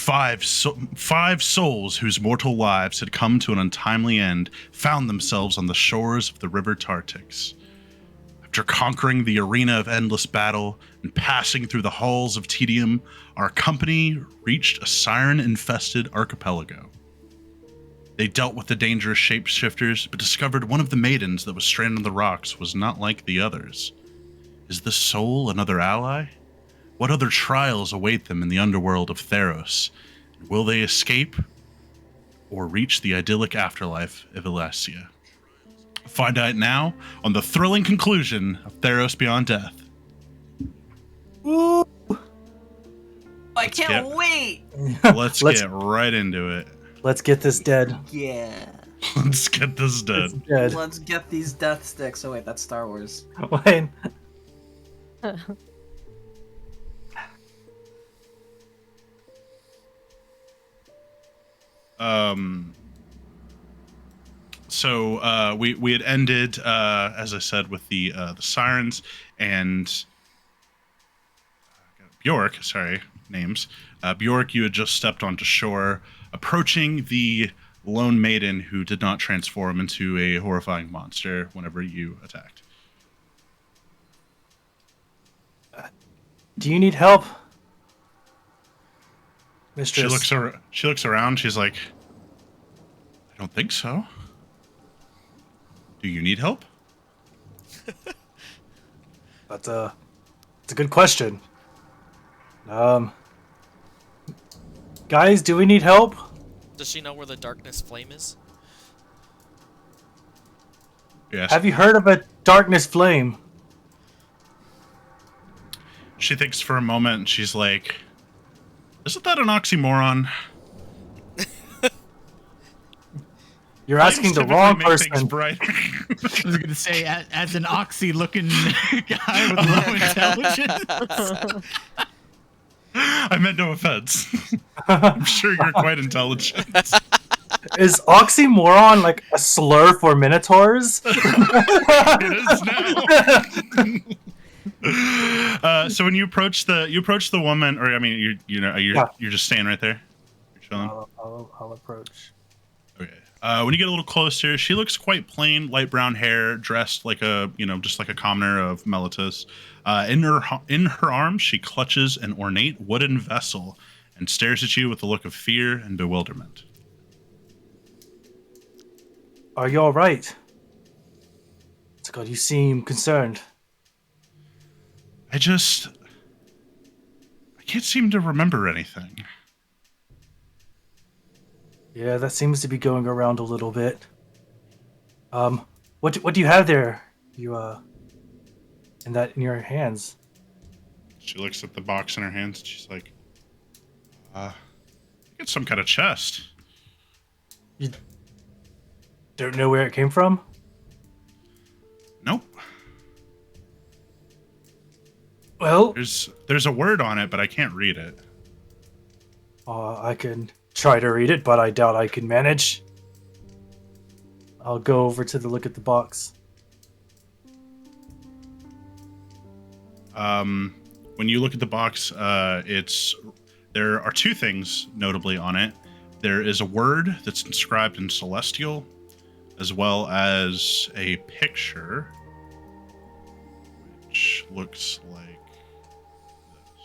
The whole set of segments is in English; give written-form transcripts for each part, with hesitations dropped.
Five souls whose mortal lives had come to an untimely end found themselves on the shores of the river Tartix. After conquering the arena of endless battle and passing through the halls of tedium, our company reached a siren-infested archipelago. They dealt with the dangerous shapeshifters, but discovered one of the maidens that was stranded on the rocks was not like the others. Is this soul another ally? What other trials await them in the underworld of Theros? Will they escape or reach the idyllic afterlife of Elasia? Find out now on the thrilling conclusion of Theros Beyond Death. Ooh. I can't wait! Let's get right into it. Let's get this dead. Yeah. Let's get this dead. Let's get these death sticks. Oh wait, that's Star Wars. Wait. So we had ended, as I said, with the sirens and Bjork. Sorry, names. Bjork, you had just stepped onto shore, approaching the lone maiden who did not transform into a horrifying monster whenever you attacked. Do you need help, Mistress? She looks around. She's like, I don't think so. Do you need help? That's a good question. Guys, do we need help? Does she know where the darkness flame is? Yes. Have you heard of a darkness flame? She thinks for a moment and she's like, isn't that an oxymoron? You're asking the wrong person. I was going to say, as an oxy-looking guy with low intelligence. I meant no offense. I'm sure you're quite intelligent. Is oxymoron like a slur for minotaurs? It is now. So when you approach the woman, or I mean, you're just staying right there. You're chilling. I'll approach. Okay. When you get a little closer, she looks quite plain, light brown hair, dressed like just like a commoner of Meletus. In her arms, she clutches an ornate wooden vessel and stares at you with a look of fear and bewilderment. Are you all right? God, you seem concerned. I can't seem to remember anything. Yeah, that seems to be going around a little bit. What do you have there? In your hands? She looks at the box in her hands and she's like, it's some kind of chest. You don't know where it came from? Nope. Well, there's a word on it, but I can't read it. I can try to read it, but I doubt I can manage. I'll go over to look at the box. When you look at the box, there are two things notably on it. There is a word that's inscribed in Celestial, as well as a picture, which looks like this.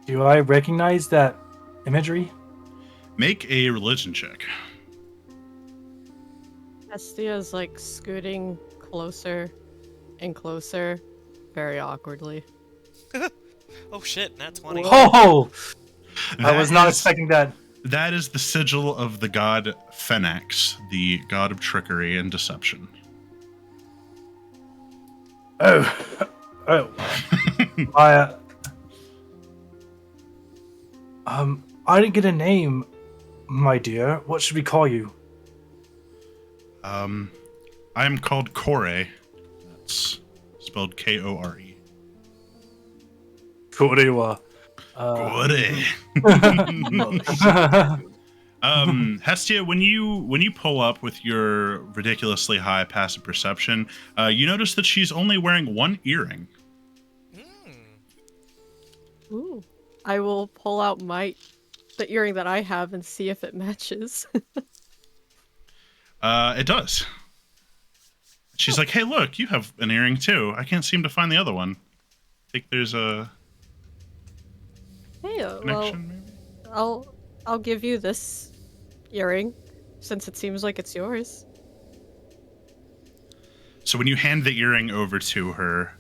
Do I recognize that imagery? Make a religion check. Estia's like scooting closer and closer, very awkwardly. Oh shit, nat 20. Oh! I was not expecting that. That is the sigil of the god Phoenix, the god of trickery and deception. Oh. I didn't get a name, my dear. What should we call you? I am called Kore. That's spelled Kore. Korewa. Kore. Hestia, when you pull up with your ridiculously high passive perception, you notice that she's only wearing one earring. Ooh. I will pull out the earring that I have and see if it matches. It does. She's like, "Hey, look, you have an earring too. I can't seem to find the other one. I think there's a Hey, well, connection, maybe." I'll give you this earring, since it seems like it's yours. So when you hand the earring over to her,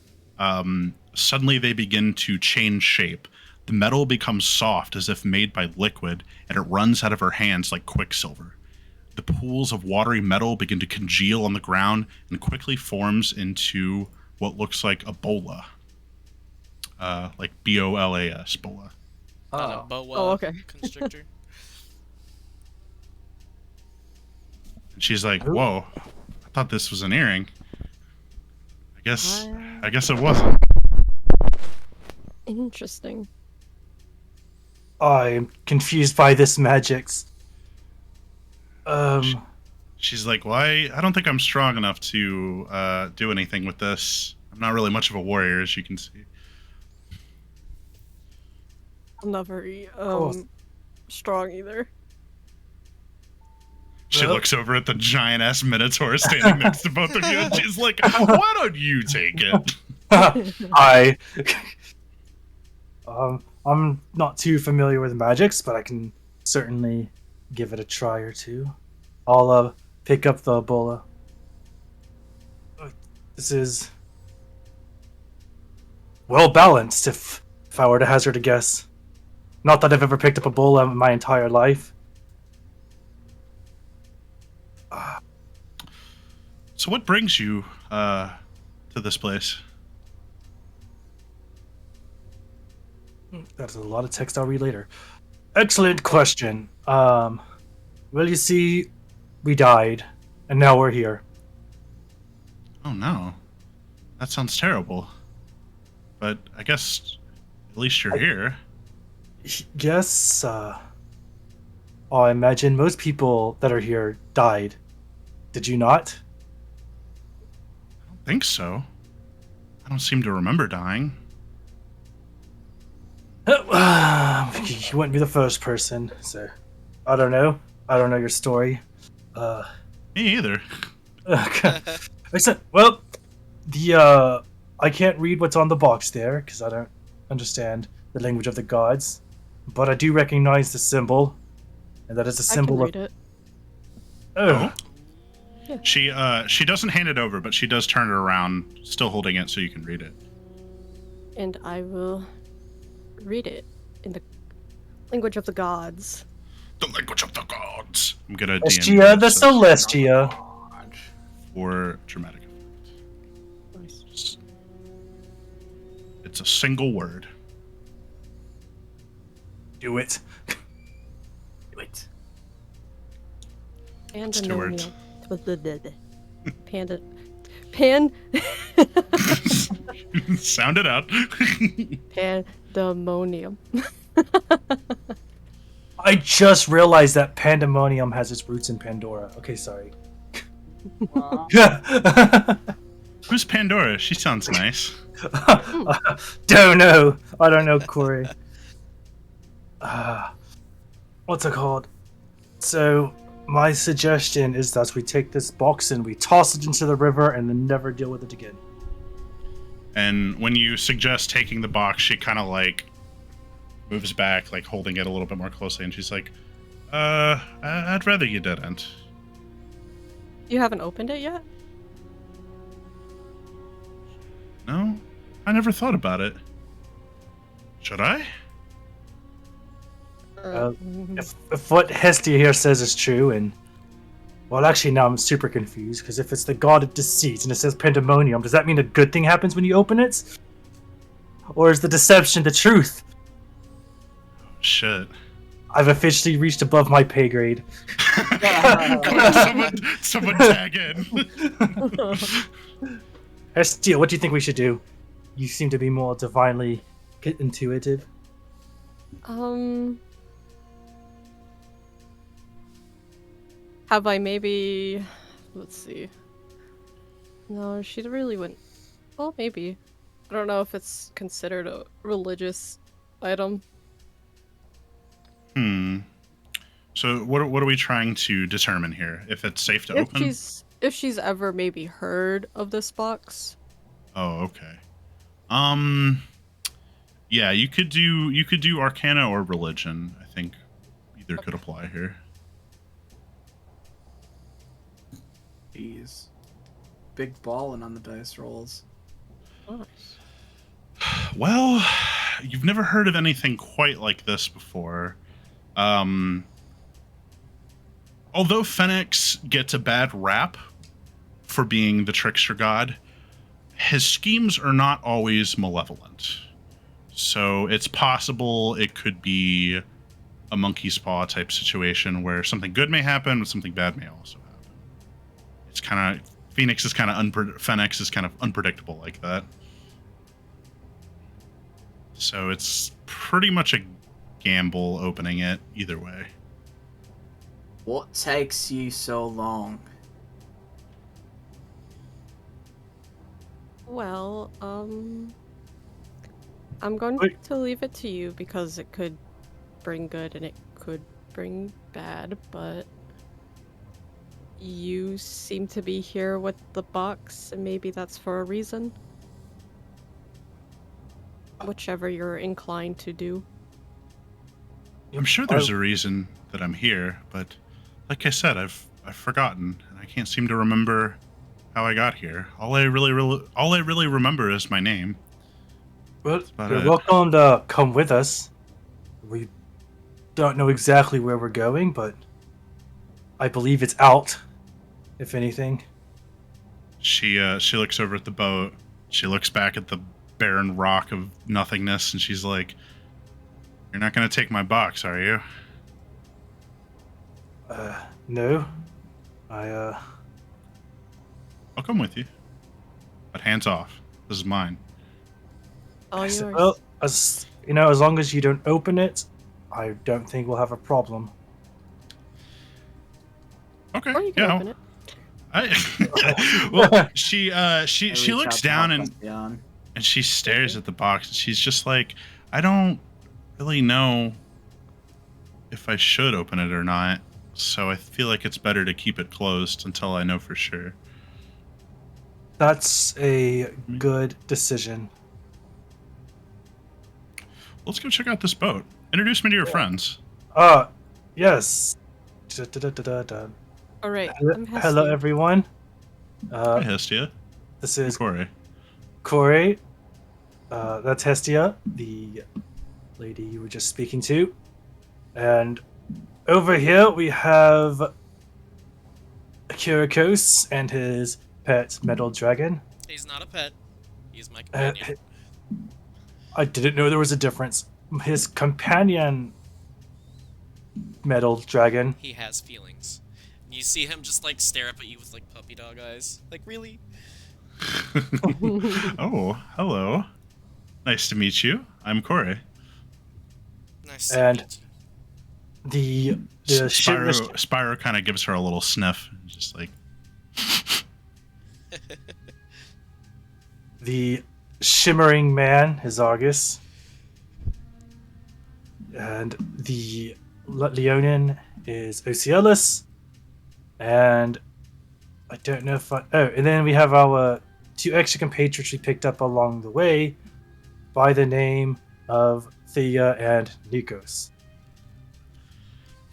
suddenly they begin to change shape. The metal becomes soft as if made by liquid, and it runs out of her hands like quicksilver. The pools of watery metal begin to congeal on the ground and quickly forms into what looks like a bola. Like B-O-L-A-S, bola. Not a Oh. boa okay. constrictor. And she's like, "Whoa, I thought this was an earring. I guess it wasn't." Interesting. I'm confused by this magics. She's like, "Well, I don't think I'm strong enough to do anything with this. I'm not really much of a warrior, as you can see." I'm not very course. strong either. She Well- looks over at the giant ass minotaur standing next to both of you, and she's like, "Why don't you take it?" I. I'm not too familiar with magics, but I can certainly give it a try or two. I'll pick up the bola. This is well balanced, if I were to hazard a guess. Not that I've ever picked up a bola in my entire life. So, what brings you to this place? That's a lot of text I'll read later. Excellent question. Well, you see, we died, and now we're here. Oh no, that sounds terrible. But I guess at least you're here. Yes, I imagine most people that are here died. Did you not? I don't think so. I don't seem to remember dying. You wouldn't be the first person, so I don't know. I don't know your story. Me either. Okay. Excellent. Well, the I can't read what's on the box there because I don't understand the language of the gods, but I do recognize the symbol, and that is a symbol I can read it. Oh, She doesn't hand it over, but she does turn it around, still holding it so you can read it. And I will read it in the language of the gods. The language of the gods. I'm gonna Celestia, the Celestia. for dramatic effect. Nice. It's a single word. Do it. Do it. It's two words. Panda. Sound it out. Pandemonium. I just realized that pandemonium has its roots in Pandora. Okay, sorry. Who's Pandora? She sounds nice. Don't know. I don't know, Corey. What's it called? So, my suggestion is that we take this box and we toss it into the river and then never deal with it again. And when you suggest taking the box, she kind of like moves back, like holding it a little bit more closely, and she's like, I'd rather you didn't. You haven't opened it yet? No? I never thought about it. Should I? If what Hestia here says is true, and well, actually now I'm super confused because if it's the god of deceit and it says pandemonium, does that mean a good thing happens when you open it, or is the deception the truth? Shit. I've officially reached above my pay grade. Come on, someone tag in. Hestia, what do you think we should do? You seem to be more divinely intuitive. Have I maybe... Let's see. No, she really wouldn't... Well, maybe. I don't know if it's considered a religious item. So what are we trying to determine here? If it's safe to open? If she's ever maybe heard of this box. Oh, okay. Yeah, you could do Arcana or Religion. I think either could apply here. Jeez. Big ballin' on the dice rolls. Nice. Well, you've never heard of anything quite like this before. Although Phoenix gets a bad rap for being the trickster god, his schemes are not always malevolent. So it's possible it could be a monkey's paw type situation where something good may happen, but something bad may also happen. It's kind of Phoenix is kind of unpredictable like that. So it's pretty much a gamble opening it either way. What takes you so long? Well, I'm going to leave it to you because it could bring good and it could bring bad, but you seem to be here with the box, and maybe that's for a reason. Whichever you're inclined to do. I'm sure there's a reason that I'm here, but like I said, I've forgotten, and I can't seem to remember how I got here. All I really remember is my name. Well, you're welcome to come with us. We don't know exactly where we're going, but I believe it's out, if anything. She looks over at the boat. She looks back at the barren rock of nothingness, and she's like, "You're not going to take my box, are you?" No. I'll come with you. But hands off. This is mine. All yours. Well, as long as you don't open it, I don't think we'll have a problem. Okay. Or you can open it. Well, she looks down and she stares at the box, and she's just like, I don't really know if I should open it or not, so I feel like it's better to keep it closed until I know for sure. That's a good decision. Let's go check out this boat. Introduce me to your friends. Yes. All right. Hello, everyone. Hi, Hestia. This is Corey. Corey. That's Hestia, the lady you were just speaking to. And over here we have Kyriakos and his pet metal dragon. He's not a pet. He's my companion. I didn't know there was a difference. His companion metal dragon. He has feelings. You see him just like stare up at you with like puppy dog eyes. Like, really? Oh, hello. Nice to meet you. I'm Corey. Nice to meet you. Spyro kind of gives her a little sniff, just like. The shimmering man is Argus. And the Leonin is Ocielus. And I don't know if and then we have our two extra compatriots we picked up along the way by the name of Thea and Nikos.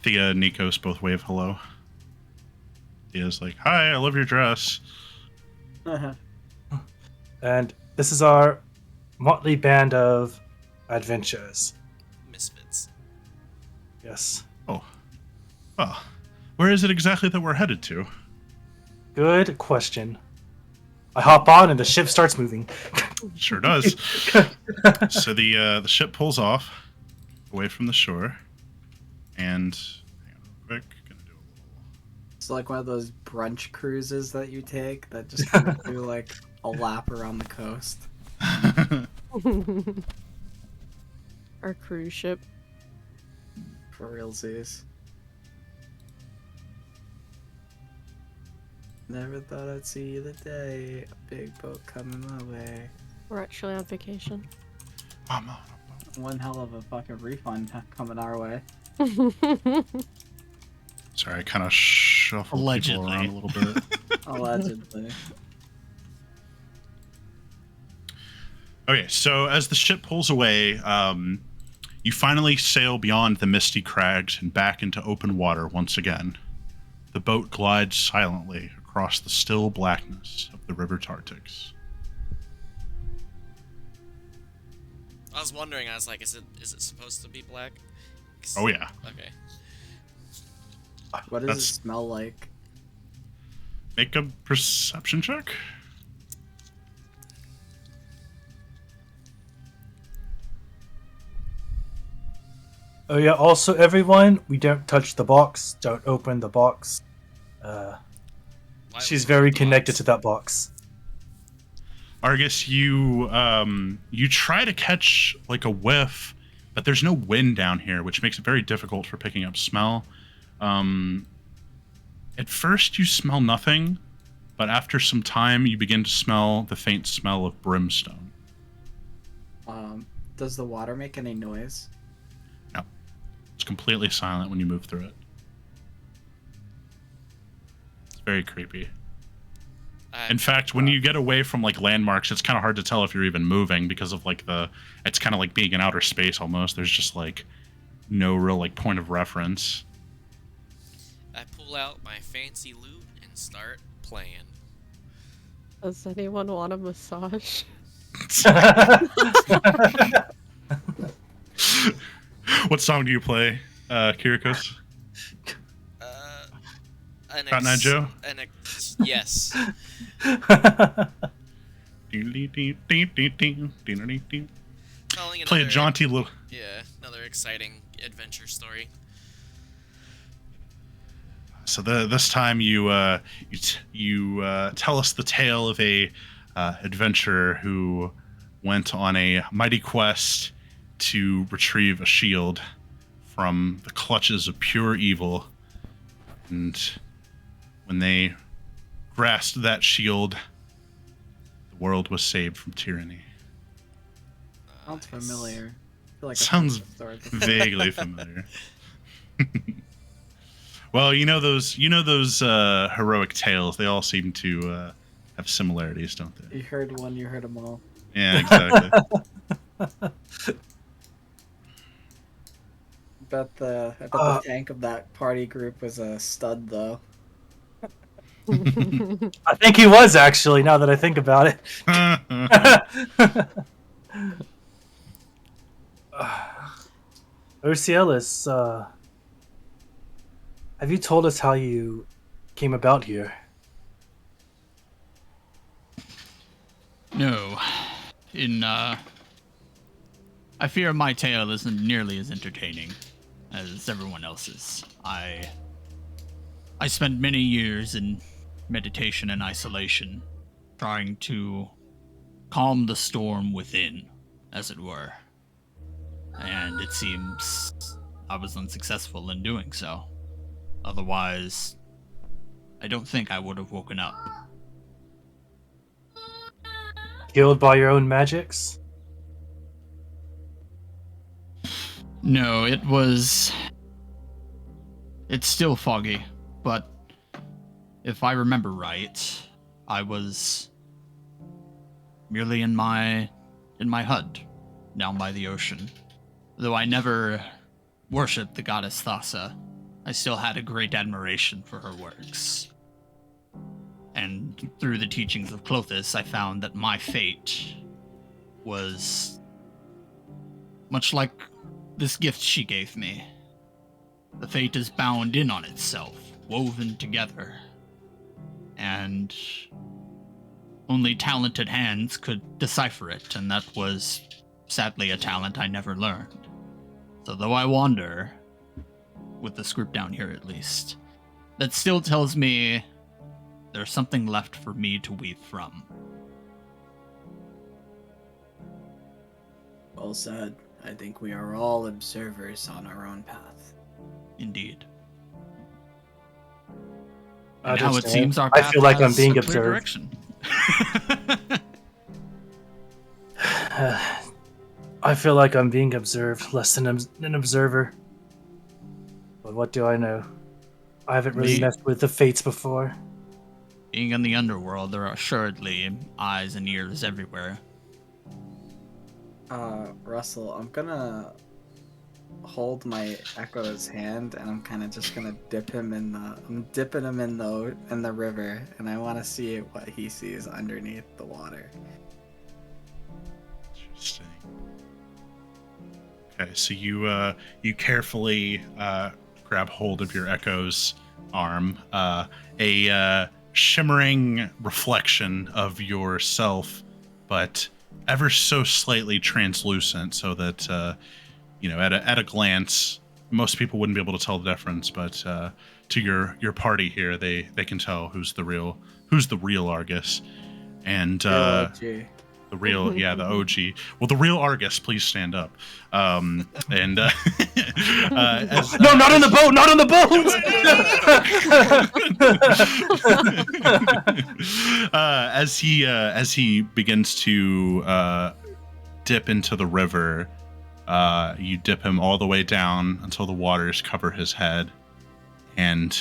Thea and Nikos both wave hello. Thea's like, "Hi, I love your dress." And this is our motley band of adventurers. Misfits. Yes. Oh. Well, where is it exactly that we're headed to? Good question. I hop on and the ship starts moving. Sure does. So the ship pulls off away from the shore, and hang on real quick. Gonna do a It's like one of those brunch cruises that you take that just kind of do like a lap around the coast. Our cruise ship. For realsies. Never thought I'd see the day. A big boat coming my way. We're actually on vacation. I'm on. One hell of a fucking refund coming our way. Sorry, I kind of shuffled people Allegedly. around a little bit. Allegedly. Okay, so as the ship pulls away, you finally sail beyond the misty crags and back into open water once again. The boat glides silently across the still blackness of the River Tartix. I was wondering. I was like, is it supposed to be black? 'Cause- Oh yeah. Okay. What does That's- it smell like? Make a perception check. Oh yeah, also everyone, we don't touch the box, don't open the box. Why She's would very the connected box- to that box. Argus, you try to catch like a whiff, but there's no wind down here, which makes it very difficult for picking up smell. At first you smell nothing, but after some time you begin to smell the faint smell of brimstone. Does the water make any noise? No. It's completely silent when you move through it. It's very creepy. In fact, when you get away from like landmarks, it's kind of hard to tell if you're even moving because of like it's kind of like being in outer space almost. There's just like no real like point of reference. I pull out my fancy lute and start playing. Does anyone want a massage? What song do you play, Kyriakos? Cotton Eye Joe? Yes. Telling Play a another- jaunty little. Yeah, another exciting adventure story. So this time you tell us the tale of a adventurer who went on a mighty quest to retrieve a shield from the clutches of pure evil, and when they grasped that shield, the world was saved from tyranny. Sounds Nice. familiar. I feel like I've Sounds heard this story before. vaguely familiar. Well, you know those heroic tales. They all seem to have similarities, don't they? You heard one, you heard them all. Yeah, exactly. I bet the tank of that party group was a stud, though. I think he was actually, now that I think about it. Ursiellis, have you told us how you came about here? No. I fear my tale isn't nearly as entertaining as everyone else's. I spent many years in meditation and isolation, trying to calm the storm within, as it were. And it seems I was unsuccessful in doing so. Otherwise, I don't think I would have woken up. Killed by your own magics? No, it's still foggy, but if I remember right, I was merely in my hut down by the ocean. Though I never worshipped the goddess Thassa, I still had a great admiration for her works. And through the teachings of Clothis, I found that my fate was much like this gift she gave me. The fate is bound in on itself, woven together. And only talented hands could decipher it, and that was sadly a talent I never learned. So though I wander, with the script down here at least, that still tells me there's something left for me to weave from. Well said. I think we are all observers on our own path. Indeed. And now it seems our I path feel like I'm has being a clear observed. direction. I feel like I'm being observed, less than an observer. But what do I know? I haven't really Me- messed with the fates before. Being in the underworld, there are assuredly eyes and ears everywhere. Russell, I'm gonna hold my Echo's hand, and I'm kind of just gonna dip him in the. I'm dipping him in the river, and I want to see what he sees underneath the water. Interesting. Okay, so you carefully grab hold of your Echo's arm. A shimmering reflection of yourself, but ever so slightly translucent, so that at a glance, most people wouldn't be able to tell the difference. But to your party here, they can tell who's the real Argus, and Gee. the real, the OG. Well, the real Argus, please stand up. And as, No, not on the boat! Not on the boat! as he begins to dip into the river, you dip him all the way down until the waters cover his head, and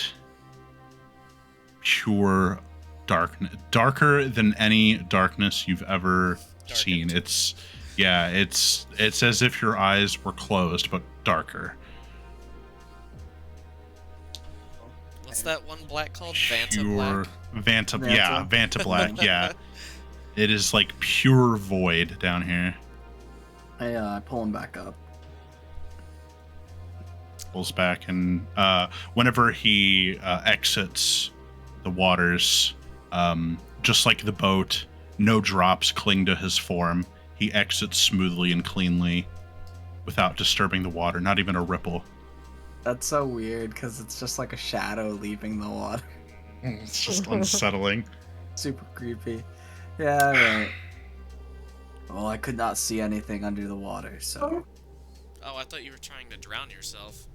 pure darkness, darker than any darkness you've ever seen. It's as if your eyes were closed, but darker. What's that one black called? Vanta Pure Black? Vanta Black, yeah. It is like pure void down here. I pull him back up. Pulls back, and whenever he exits the waters, just like the boat, no drops cling to his form. He exits smoothly and cleanly without disturbing the water, not even a ripple. That's so weird because it's just like a shadow leaving the water. It's just unsettling. Super creepy. Yeah, right. Well, I could not see anything under the water, so Oh, I thought you were trying to drown yourself.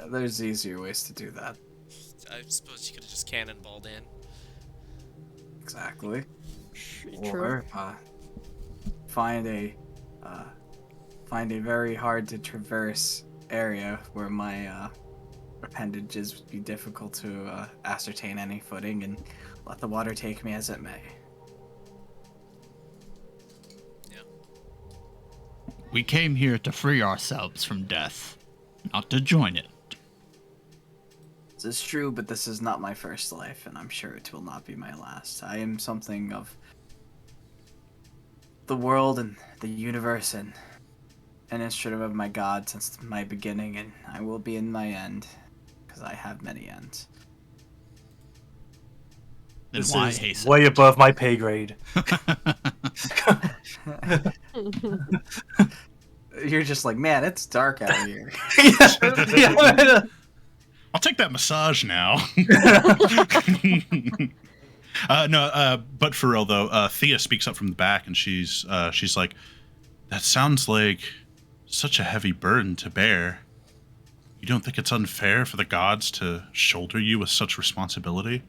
there's easier ways to do that. I suppose you could have just cannonballed in. Exactly. True. Or find a very hard to traverse area where my appendages would be difficult to ascertain any footing, and let the water take me as it may. We came here to free ourselves from death, not to join it. This is true, but this is not my first life, and I'm sure it will not be my last. I am something of the world and the universe, and an instrument of my god since my beginning, and I will be in my end, because I have many ends. Then This why is hasten? way above my pay grade. You're just like, man, it's dark out here. Yeah. I'll take that massage now. But for real though, Thea speaks up from the back, and she's like, "That sounds like such a heavy burden to bear. You don't think it's unfair for the gods to shoulder you with such responsibility?"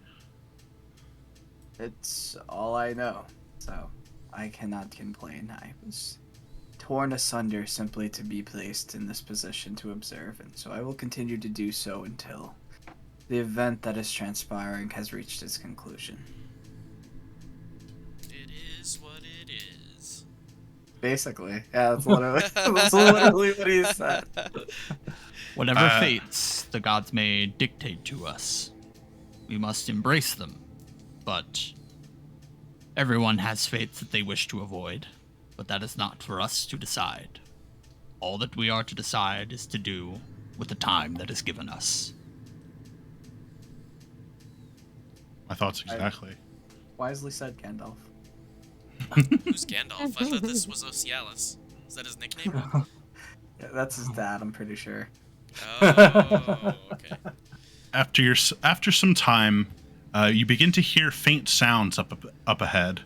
It's all I know, so I cannot complain. I was torn asunder simply to be placed in this position to observe, and so I will continue to do so until the event that is transpiring has reached its conclusion. It is what it is. Basically, yeah, that's literally what he said. Whatever fates the gods may dictate to us, we must embrace them. But everyone has fates that they wish to avoid, but that is not for us to decide. All that we are to decide is to do with the time that is given us. My thoughts exactly. Wisely said, Gandalf. Who's Gandalf? I thought this was Ocialis. Is that his nickname? Yeah, that's his dad, I'm pretty sure. Oh, okay. After some time, you begin to hear faint sounds up ahead.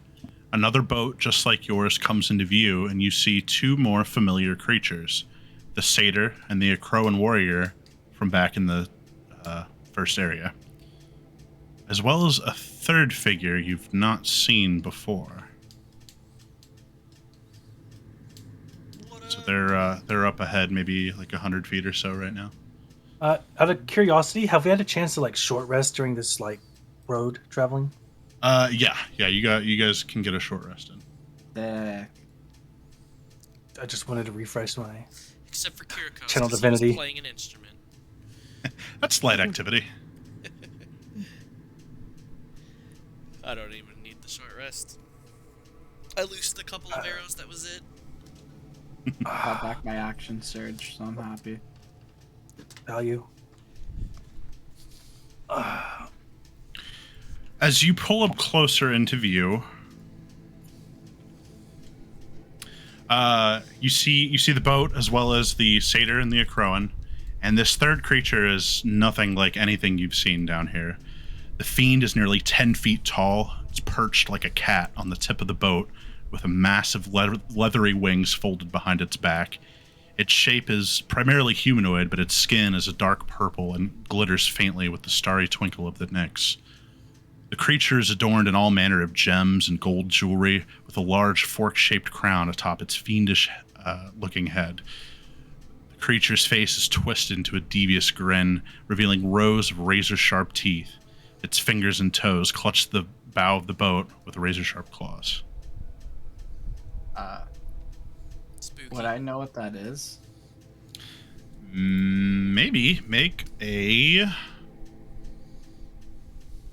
Another boat just like yours comes into view, and you see two more familiar creatures, the satyr and the Acroan warrior from back in the first area. as well as a third figure you've not seen before. So they're up ahead, maybe like 100 feet or so right now. Out of curiosity, have we had a chance to like short rest during this like road traveling? Yeah. You guys can get a short rest in. I just wanted to refresh my. Except for Kyriakos, Channel 'cause he was divinity. playing an instrument. That's light activity. I don't even need the short rest. I loosed a couple of arrows, that was it. Got back my action surge, so I'm happy. Value. As you pull up closer into view, you see the boat as well as the satyr and the Acroan, and this third creature is nothing like anything you've seen down here. The fiend is nearly 10 feet tall. It's perched like a cat on the tip of the boat with a massive leathery wings folded behind its back. Its shape is primarily humanoid, but its skin is a dark purple and glitters faintly with the starry twinkle of the Nyx. The creature is adorned in all manner of gems and gold jewelry, with a large fork-shaped crown atop its fiendish-looking head. The creature's face is twisted into a devious grin, revealing rows of razor-sharp teeth. Its fingers and toes clutch the bow of the boat with razor-sharp claws. Spooky. Would I know what that is? Maybe make a...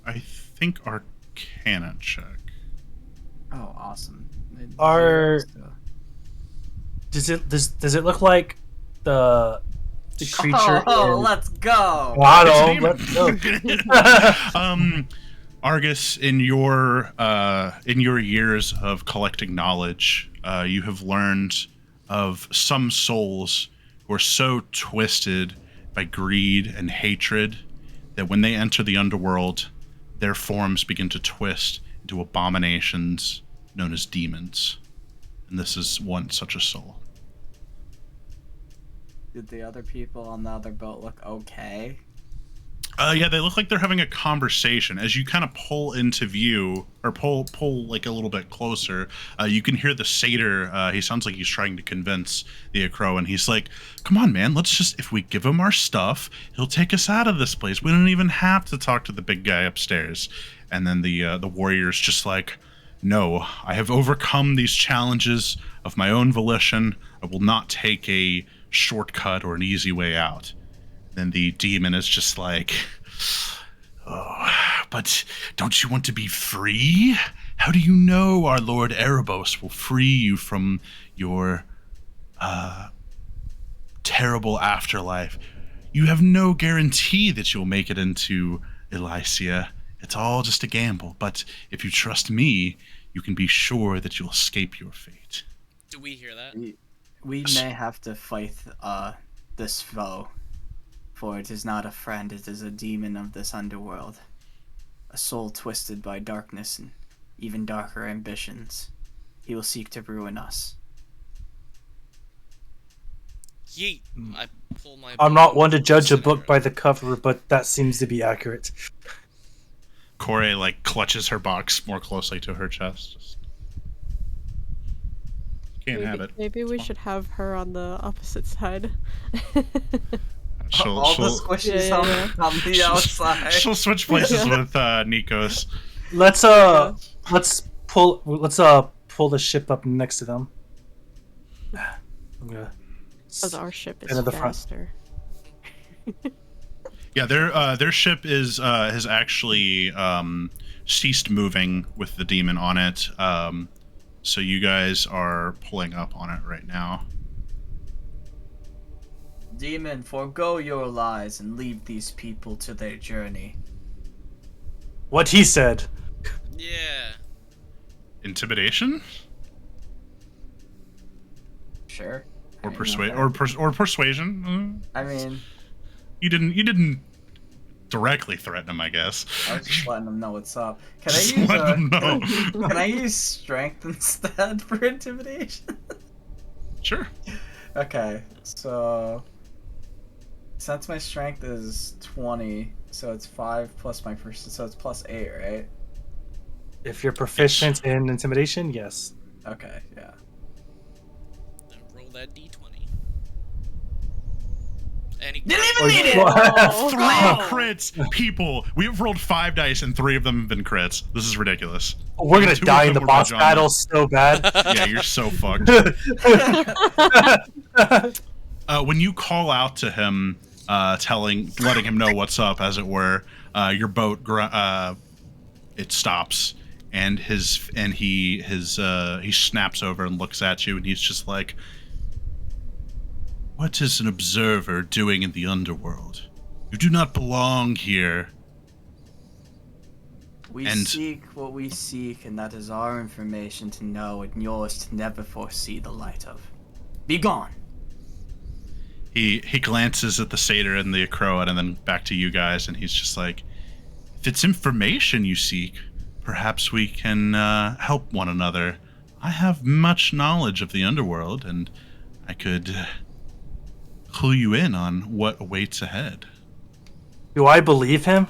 I think Arcana check. Oh, awesome. Does it look like the creature? Oh, in... let's go! I don't. Let's go. Argus, in your years of collecting knowledge, you have learned of some souls who are so twisted by greed and hatred that when they enter the underworld, their forms begin to twist into abominations known as demons. And this is one such a soul. Did the other people on the other boat look okay? Yeah, they look like they're having a conversation. As you kind of pull into view, or pull like a little bit closer, you can hear the satyr. He sounds like he's trying to convince the Acro, and he's like, "Come on, man, let's just, if we give him our stuff, he'll take us out of this place. We don't even have to talk to the big guy upstairs." And then the warrior's just like, "No, I have overcome these challenges of my own volition. I will not take a shortcut or an easy way out." Then the demon is just like, "Oh, but don't you want to be free? How do you know our Lord Erebos will free you from your terrible afterlife? You have no guarantee that you'll make it into Elysia. It's all just a gamble, but if you trust me, you can be sure that you'll escape your fate." Do we hear that? We may have to fight this foe. For it is not a friend, it is a demon of this underworld. A soul twisted by darkness and even darker ambitions. He will seek to ruin us. Yeet! I pull my. I'm not one to judge a book by the cover, but that seems to be accurate. Corey like clutches her box more closely to her chest. Just... Can't have it. Maybe we should have her on the opposite side. All the squishies on the outside. She'll switch places with Nikos. Let's pull the ship up next to them. I'm gonna. Because our ship is Into the front. faster. Yeah, their ship is has actually ceased moving with the demon on it. So you guys are pulling up on it right now. Demon, forego your lies and leave these people to their journey. What he said. Yeah. Intimidation? Sure. Or I mean, persuasion? I mean, You didn't directly threaten him, I guess. I was just letting them know what's up. Can I Just use let them know. Can I use strength instead for intimidation? Sure. Okay, so since my strength is 20, so it's 5 plus my so it's plus 8, right? If you're proficient in intimidation, yes. Okay, yeah. Then roll that d20. And he Didn't Or- even need it! Oh. 3 crits, people. We have rolled 5 dice and 3 of them have been crits. This is ridiculous. We're gonna 2 of die in them the were boss Rajana. battle so bad. Yeah, you're so fucked. When you call out to him, letting him know what's up, as it were, your boat it stops, and he snaps over and looks at you, and he's just like, "What is an observer doing in the underworld? You do not belong here." We And- seek what we seek, and that is our information to know and yours to never foresee the light of. Be gone! He glances at the satyr and the Akroan and then back to you guys, and he's just like, "If it's information you seek, perhaps we can help one another. I have much knowledge of the underworld, and I could clue you in on what awaits ahead." Do I believe him?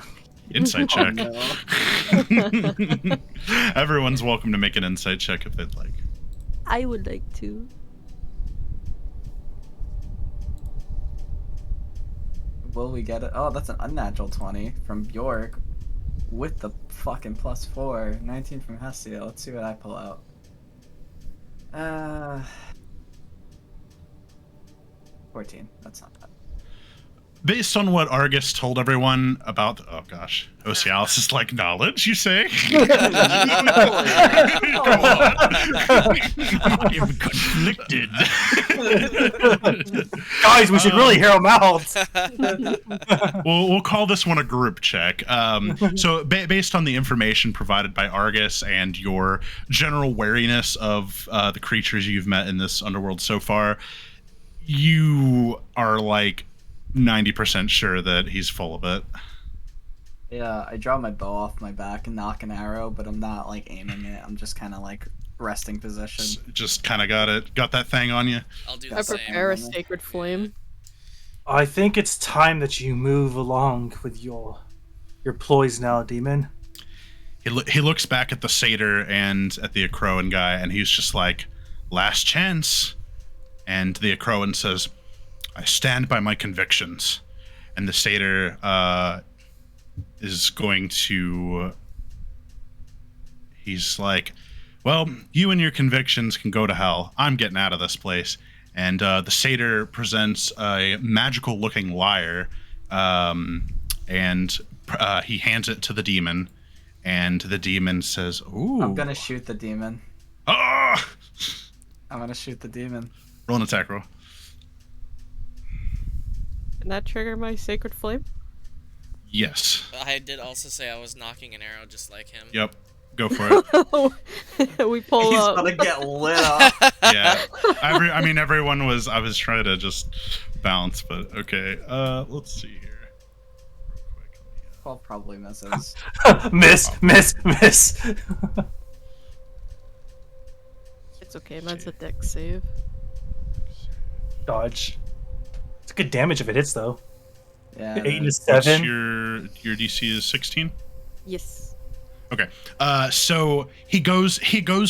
Insight check. No. Everyone's welcome to make an insight check if they'd like. I would like to. Will we get it? Oh, that's an unnatural 20 from Bjork with the fucking +4. 19 from Hestia. Let's see what I pull out. 14. That's not bad. Based on what Argus told everyone about, oh gosh, Osialis is like, knowledge, you say? Go on. I'm conflicted. Guys, we should really hear him out. We'll call this one a group check. So based on the information provided by Argus and your general wariness of the creatures you've met in this underworld so far, you are like 90% sure that he's full of it. Yeah, I draw my bow off my back and knock an arrow, but I'm not like aiming it. I'm just kind of like resting position. Just kind of got that thing on you. I'll do I the same. prepare a sacred flame. I think it's time that you move along with your ploys now, demon. He looks back at the satyr and at the Akroan guy, and he's just like, "Last chance." And the Akroan says, "I stand by my convictions." And the satyr is going to... He's like, "Well, you and your convictions can go to hell. I'm getting out of this place." And the satyr presents a magical-looking lyre, and he hands it to the demon. And the demon says, "Ooh." I'm gonna shoot the demon. Ah! I'm gonna shoot the demon. Roll an attack roll. Can that trigger my sacred flame? Yes. I did also say I was knocking an arrow just like him. Yep. Go for it. We pull He's up. gonna get lit up. Yeah. Everyone was... I was trying to just bounce, but okay. Let's see here. Real quick. 12 probably misses. Miss. It's okay, mine's a dex save. Dodge. It's good damage if it hits, though. Yeah. 8 and a that's- 7. Your DC is 16? Yes. Okay. So he goes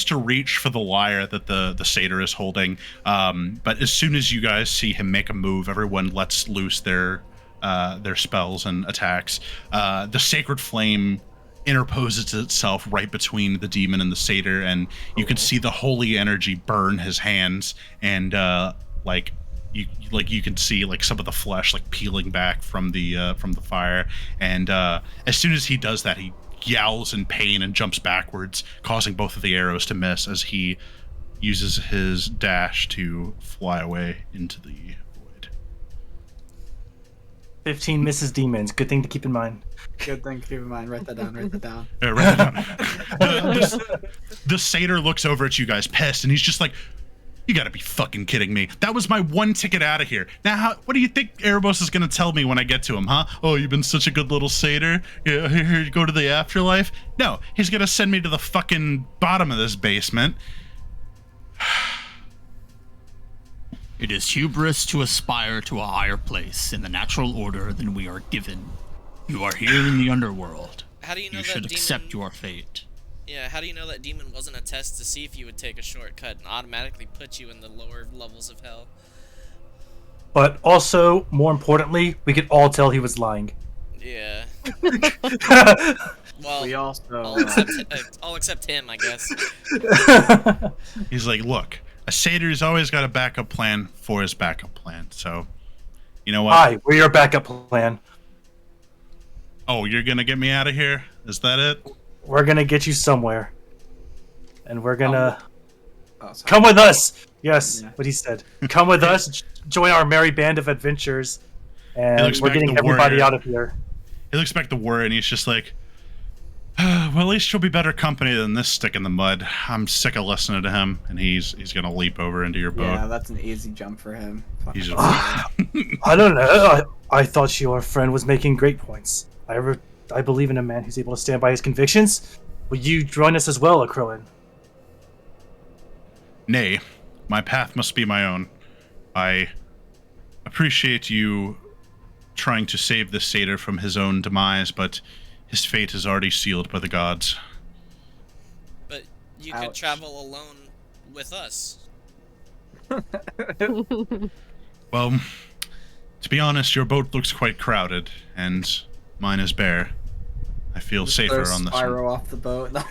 to reach for the lyre that the satyr is holding. But as soon as you guys see him make a move, everyone lets loose their spells and attacks. The sacred flame interposes itself right between the demon and the satyr, and you can see the holy energy burn his hands, and you can see like some of the flesh like peeling back from the fire. And as soon as he does that, he yowls in pain and jumps backwards, causing both of the arrows to miss as he uses his dash to fly away into the void. 15 misses demons. Good thing to keep in mind. Good thing to keep in mind. Write that down. Write that down. Write that down. The satyr looks over at you guys, pissed, and he's just like, "You gotta be fucking kidding me. That was my one ticket out of here. Now, what do you think Erebos is gonna tell me when I get to him, huh? Oh, you've been such a good little satyr. Yeah, here you go to the afterlife." No, he's gonna send me to the fucking bottom of this basement. It is hubris to aspire to a higher place in the natural order than we are given. You are here in the underworld. How do you know You that should demon... accept your fate. Yeah, how do you know that demon wasn't a test to see if you would take a shortcut and automatically put you in the lower levels of hell? But also, more importantly, we could all tell he was lying. Yeah. Well, We also I'll accept him, I guess. He's like, look, a satyr's always got a backup plan for his backup plan. So, you know what? Hi, we're your backup plan. Oh, you're gonna get me out of here? Is that it? We're gonna get you somewhere. And we're gonna... Oh, sorry. Come with us! Yes, Yeah. what he said. Come with us, join our merry band of adventures, and looks we're back getting the everybody warrior. out of here. He looks back at the warrior and he's just like, well, at least you'll be better company than this stick in the mud. I'm sick of listening to him. And he's gonna leap over into your boat. Yeah, that's an easy jump for him. He's just, I don't know. I thought your friend was making great points. I believe in a man who's able to stand by his convictions. Will you join us as well, Akroan? nay, my path must be my own. I appreciate you trying to save this satyr from his own demise, but his fate is already sealed by the gods. But you could Ouch. travel alone with us. Well, to be honest, your boat looks quite crowded, and mine is bare. I feel safer on this one. Spiral off the boat. Well,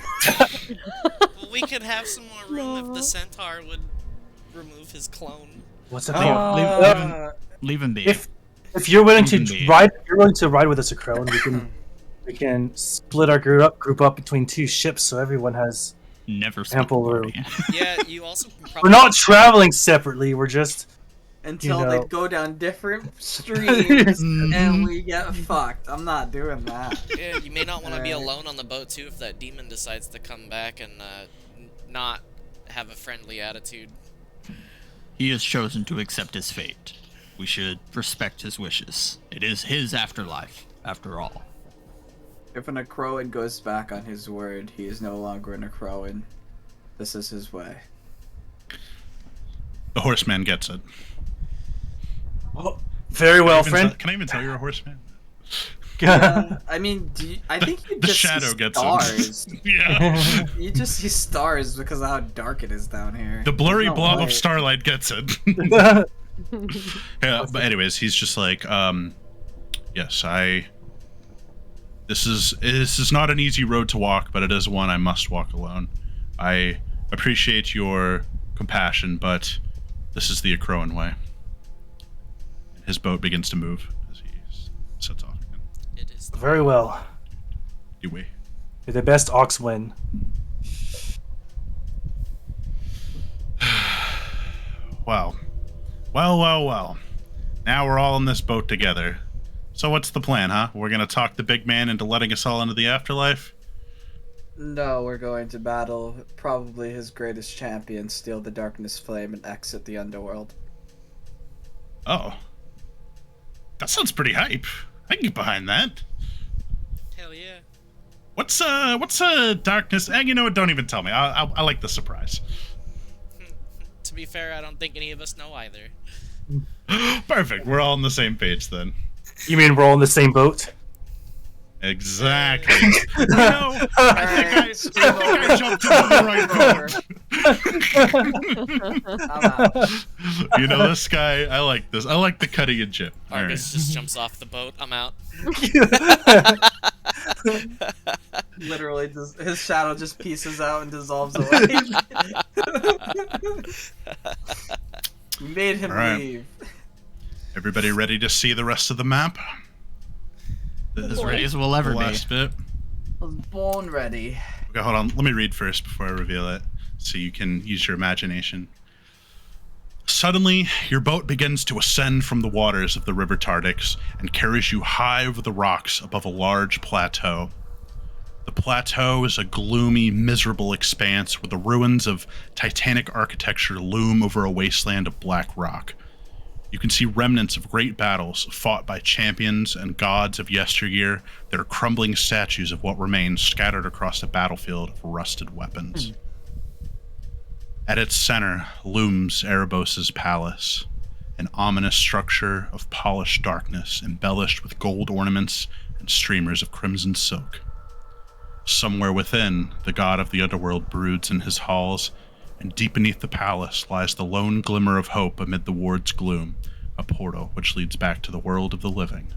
we could have some more room if the centaur would remove his clone. What's the Leave him be. If you're willing to Indeed. ride, with us, Akroan, we can split our group up between two ships, so everyone has Never stop ample room. partying. Yeah, you also can We're probably... not traveling separately. We're just Until You know. they go down different streams and we get fucked. I'm not doing that. Yeah, you may not want to be Alright. alone on the boat, too, if that demon decides to come back and not have a friendly attitude. He has chosen to accept his fate. We should respect his wishes. It is his afterlife, after all. If an Akroan goes back on his word, he is no longer an Akroan. This is his way. The horseman gets it. very well, friend. Can I even tell you're a horseman? I mean, I think you The just shadow see gets stars. it. Yeah. You just see stars because of how dark it is down here. The blurry There's no blob light. of starlight gets it. Yeah, but anyways, he's just like, yes, this is not an easy road to walk, but it is one I must walk alone. I appreciate your compassion, but this is the Akroan way. His boat begins to move as he sets off again. It is the... Very well. Anyway. May the best ox win. Wow. Well. Now we're all in this boat together. So what's the plan, huh? We're gonna talk the big man into letting us all into the afterlife? No, we're going to battle probably his greatest champion, steal the darkness flame, and exit the underworld. Oh. That sounds pretty hype. I can get behind that. Hell yeah. What's darkness? You know what? Don't even tell me. I like the surprise. To be fair, I don't think any of us know either. Perfect. We're all on the same page then. You mean we're all in the same boat? Exactly. You know, I think I jumped into the right boat. I'm out. You know, this guy, I like this. I like the cutting and chip. All right. Argus just jumps off the boat. I'm out. Literally, his shadow just pieces out and dissolves away. We made him All right. leave. Everybody ready to see the rest of the map? As ready as we'll ever The be. last bit. I was born ready. Okay, hold on. Let me read first before I reveal it, so you can use your imagination. Suddenly, your boat begins to ascend from the waters of the River Tardix and carries you high over the rocks above a large plateau. The plateau is a gloomy, miserable expanse where the ruins of titanic architecture loom over a wasteland of black rock. You can see remnants of great battles fought by champions and gods of yesteryear that are crumbling statues of what remains scattered across a battlefield of rusted weapons. At its center looms Erebos' palace, an ominous structure of polished darkness embellished with gold ornaments and streamers of crimson silk. Somewhere within, the god of the underworld broods in his halls, and deep beneath the palace lies the lone glimmer of hope amid the ward's gloom, a portal which leads back to the world of the living.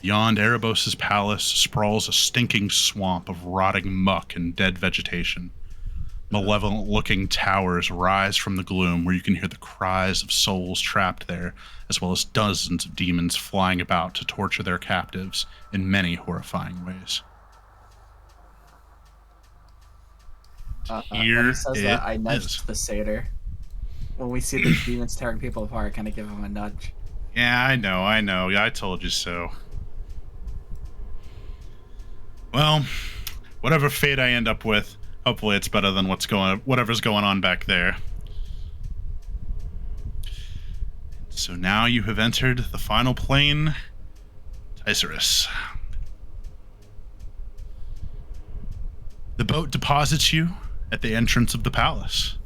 Beyond Erebos' palace sprawls a stinking swamp of rotting muck and dead vegetation. Malevolent-looking towers rise from the gloom where you can hear the cries of souls trapped there, as well as dozens of demons flying about to torture their captives in many horrifying ways. When Here he says it that, I is. nudged the satyr. When we see the demons tearing people apart, I kind of give him a nudge. Yeah, I know. I told you so. Well, whatever fate I end up with, hopefully it's better than whatever's going on back there. So now you have entered the final plane, Theros. The boat deposits you at the entrance of the palace.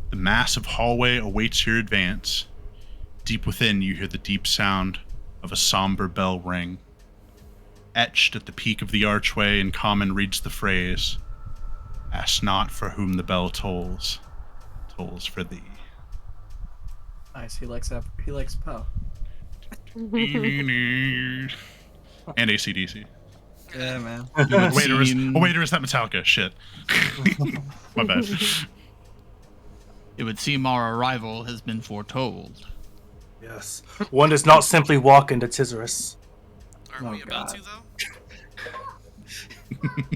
The massive hallway awaits your advance. Deep within, you hear the deep sound of a somber bell ring. Etched at the peak of the archway in common reads the phrase, "Ask not for whom the bell tolls, tolls for thee." Nice. He likes Poe. And AC/DC. Yeah, man. Wait, or is that Metallica? Shit. My bad. It would seem our arrival has been foretold. Yes. One does not simply walk into Theros. Aren't we about God. to, though?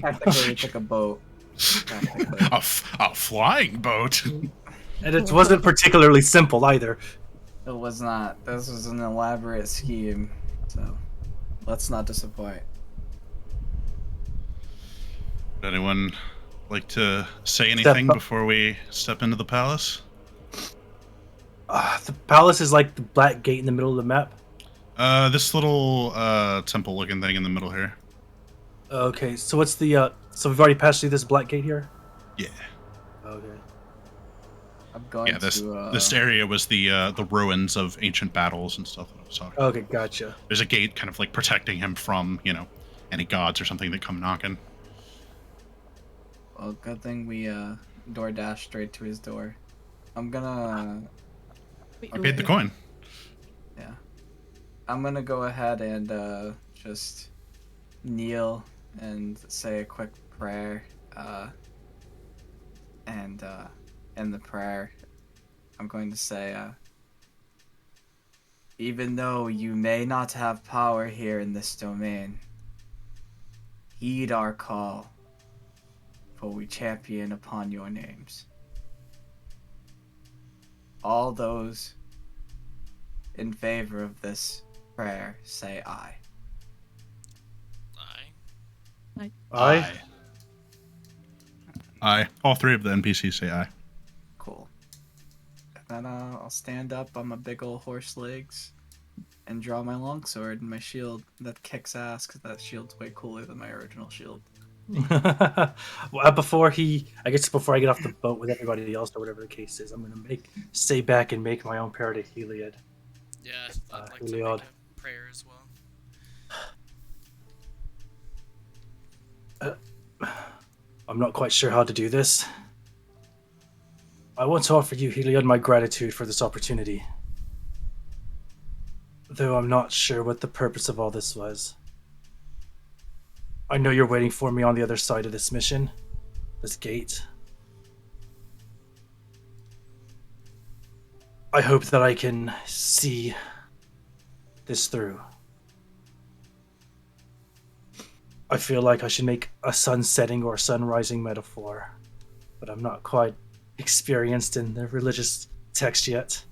Technically, we took a boat. Technically. A flying boat. And it wasn't particularly simple either. It was not. This was an elaborate scheme. So, let's not disappoint. Would anyone like to say anything up. before we step into the palace? The palace is like the black gate in the middle of the map. This little temple-looking thing in the middle here. Okay, so what's the so we've already passed through this black gate here? Yeah. Okay. I'm going Yeah, this to. this area was the ruins of ancient battles and stuff that I was talking about. Okay, gotcha. There's a gate kind of like protecting him from, any gods or something that come knocking. Well, good thing we door dashed straight to his door. I'm gonna. I paid the coin. Yeah. I'm gonna go ahead and just kneel and say a quick prayer. And in the prayer, I'm going to say, even though you may not have power here in this domain, heed our call, for we champion upon your names. All those in favor of this prayer say aye. Aye. Aye. All three of the NPCs say aye. Cool. And then I'll stand up on my big old horse legs and draw my longsword and my shield that kicks ass, because that shield's way cooler than my original shield. Well, before I get off the boat with everybody else or whatever the case is, I'm gonna stay back and make my own prayer to Heliod. Yeah, I'd like to Heliod. make a prayer as well. I'm not quite sure how to do this. I want to offer you, Heliod, my gratitude for this opportunity. Though I'm not sure what the purpose of all this was. I know you're waiting for me on the other side of this mission, this gate. I hope that I can see this through. I feel like I should make a sun setting or sun rising metaphor, but I'm not quite experienced in the religious text yet.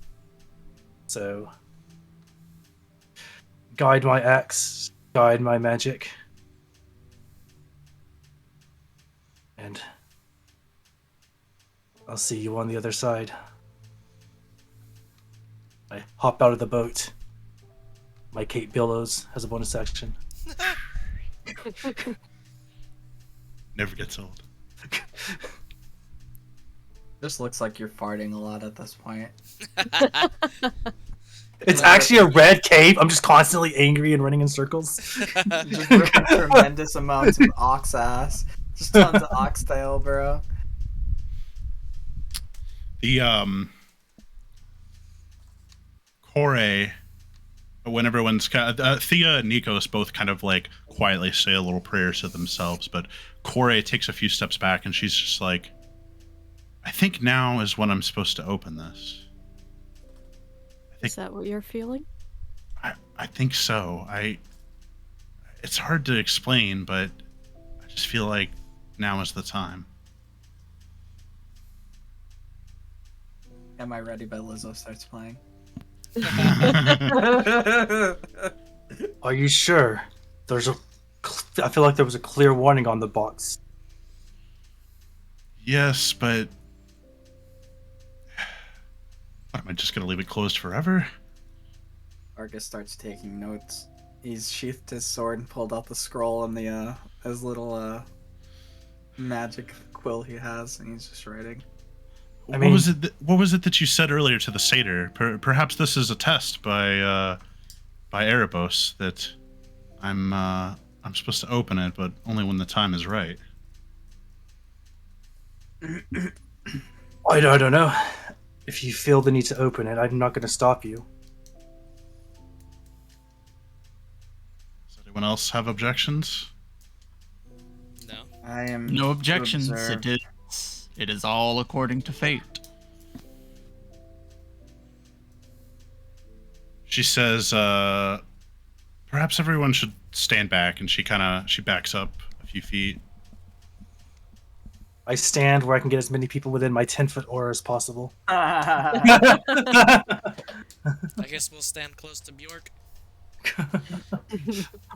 So, guide my axe, guide my magic, and I'll see you on the other side. I hop out of the boat. My cape billows has a bonus action. Never gets old. This looks like you're farting a lot at this point. It's actually a red cave. I'm just constantly angry and running in circles. Just ripping tremendous amounts of ox ass. Just tons of oxtail, bro. The Kore, when everyone's Thea and Nikos both kind of like quietly say a little prayer to themselves, but Kore takes a few steps back and she's just like, I think now is when I'm supposed to open this. Is that what you're feeling? I think so. It's hard to explain, but I just feel like now is the time. Am I Ready by Lizzo starts playing. Are you sure? I feel like there was a clear warning on the box. Yes, but what, am I just gonna leave it closed forever? Argus starts taking notes. He's sheathed his sword and pulled out the scroll and the his little magic quill he has, and he's just writing. What was it that you said earlier to the satyr? Perhaps this is a test by Erebos that I'm supposed to open it, but only when the time is right. I don't know. If you feel the need to open it, I'm not going to stop you. Does anyone else have objections? No. I am No objections. to observe. It is all according to fate. She says, perhaps everyone should stand back, and she backs up a few feet. I stand where I can get as many people within my 10-foot aura as possible. I guess we'll stand close to Bjork.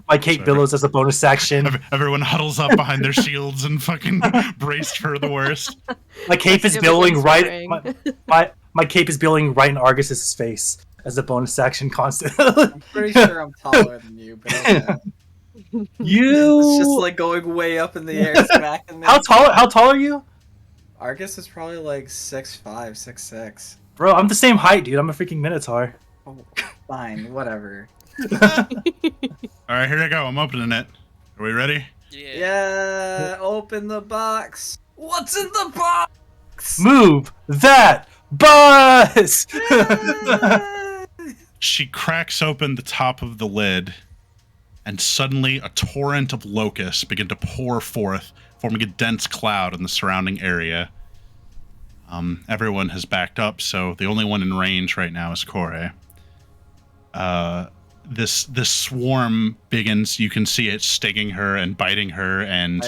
My cape billows as a bonus action. Everyone huddles up behind their shields and fucking braced for the worst. My cape is Yeah, billowing whispering. right. My cape is billowing right in Argus's face as a bonus action constant. I'm pretty sure I'm taller than you, but okay. You. It's just like going way up in the air, smacking me. How tall are you, Argus is probably like 6'5", 6'6". bro? I'm the same height, dude. I'm a freaking minotaur. Oh, fine, whatever. All right, here I go. I'm opening it. Are we ready? Yeah. Yeah, open the box. What's in the box? Move that bus. She cracks open the top of the lid, and suddenly a torrent of locusts begin to pour forth, forming a dense cloud in the surrounding area. Everyone has backed up, so the only one in range right now is Kore. This swarm begins. You can see it stinging her and biting her and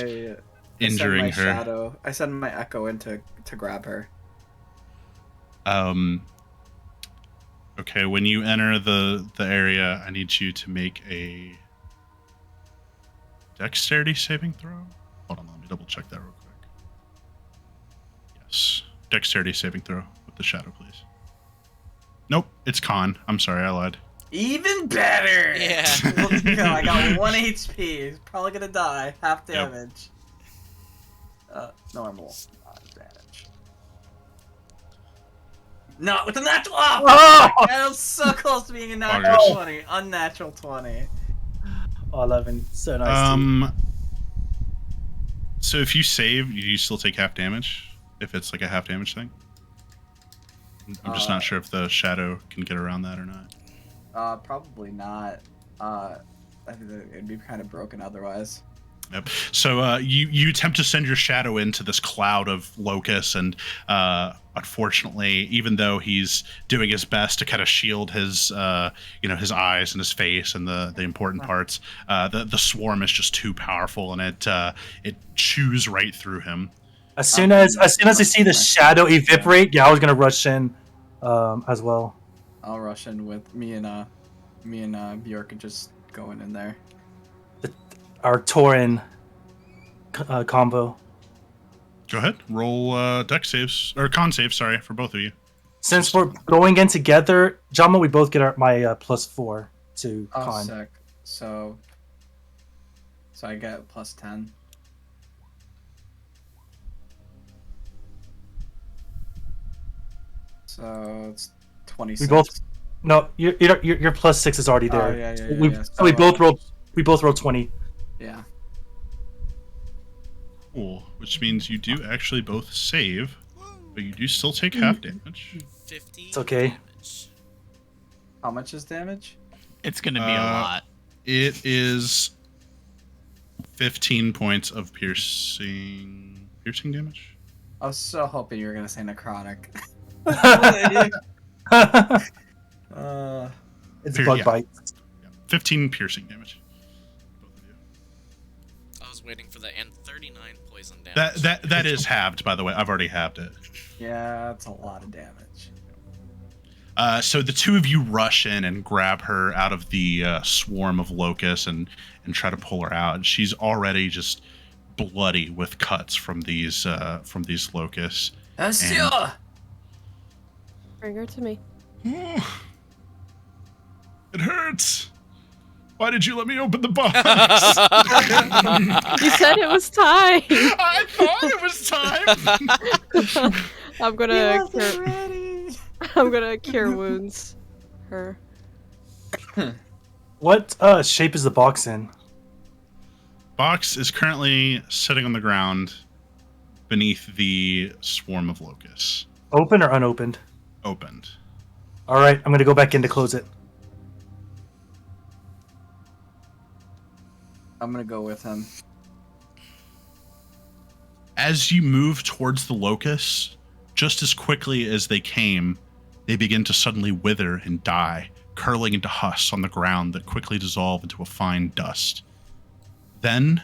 injuring her. I send my echo in to grab her. Okay, when you enter the area, I need you to make a dexterity saving throw. Hold on, let me double check that real quick. Yes, dexterity saving throw with the shadow, please. Nope, it's con. I'm sorry, I lied. Even better! Yeah. Let's go. I got 1 HP. He's probably gonna die. Half Yep. damage. Normal. Advantage. Not with a natural. Oh! I was so close to being a natural August. 20. Unnatural 20. Oh, 11. So nice. So if you save, you still take half damage. If it's like a half damage thing. I'm just not sure if the shadow can get around that or not. Probably not. I think that it'd be kind of broken otherwise. Yep. So you attempt to send your shadow into this cloud of locusts, and unfortunately, even though he's doing his best to kind of shield his his eyes and his face and the important parts, the swarm is just too powerful, and it chews right through him. As soon as I see the shadow evaporate, yeah, I was gonna rush in, as well. I'll rush in with me and Bjork are just going in there. Our Tauren combo. Go ahead, roll dex saves or con saves. Sorry for both of you. Since we're going in together, Jama, we both get my +4 to Oh, con. sick. So I get +10. So it's 26. We both. No, your +6 is already there. Oh, yeah. So we both rolled. We both rolled 20. Yeah. Cool. Which means you do actually both save, but you do still take half damage. 15. It's okay. Damage. How much is damage? It's gonna be a lot. It is 15 points of piercing damage. I was so hoping you were gonna say necrotic. It's bug Yeah. bite. Yeah. 15 piercing damage. Both of you. I was waiting for the and 39 poison damage. That is halved, by the way. I've already halved it. Yeah, that's a lot of damage. So the two of you rush in and grab her out of the swarm of locusts and try to pull her out. She's already just bloody with cuts from these locusts. Hestia! Bring her to me. It hurts. Why did you let me open the box? You said it was time. I thought it was time. I'm gonna cure. ready. I'm gonna cure wounds. Her. What shape is the box in? Box is currently sitting on the ground beneath the swarm of locusts. Open or unopened? Opened. All right, I'm gonna go back in to close it. I'm gonna go with him. As you move towards the locusts, just as quickly as they came, they begin to suddenly wither and die, curling into husks on the ground that quickly dissolve into a fine dust. Then,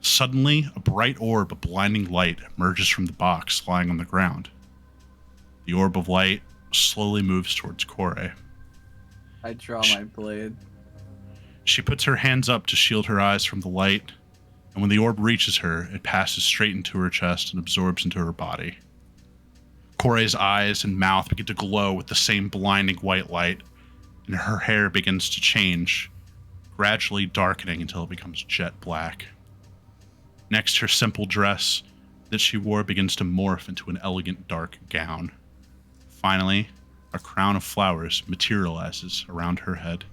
suddenly, a bright orb of blinding light emerges from the box lying on the ground. The orb of light slowly moves towards Kore. I draw my blade. She puts her hands up to shield her eyes from the light, and when the orb reaches her, it passes straight into her chest and absorbs into her body. Kore's eyes and mouth begin to glow with the same blinding white light, and her hair begins to change, gradually darkening until it becomes jet black. Next, her simple dress that she wore begins to morph into an elegant dark gown. Finally, a crown of flowers materializes around her head.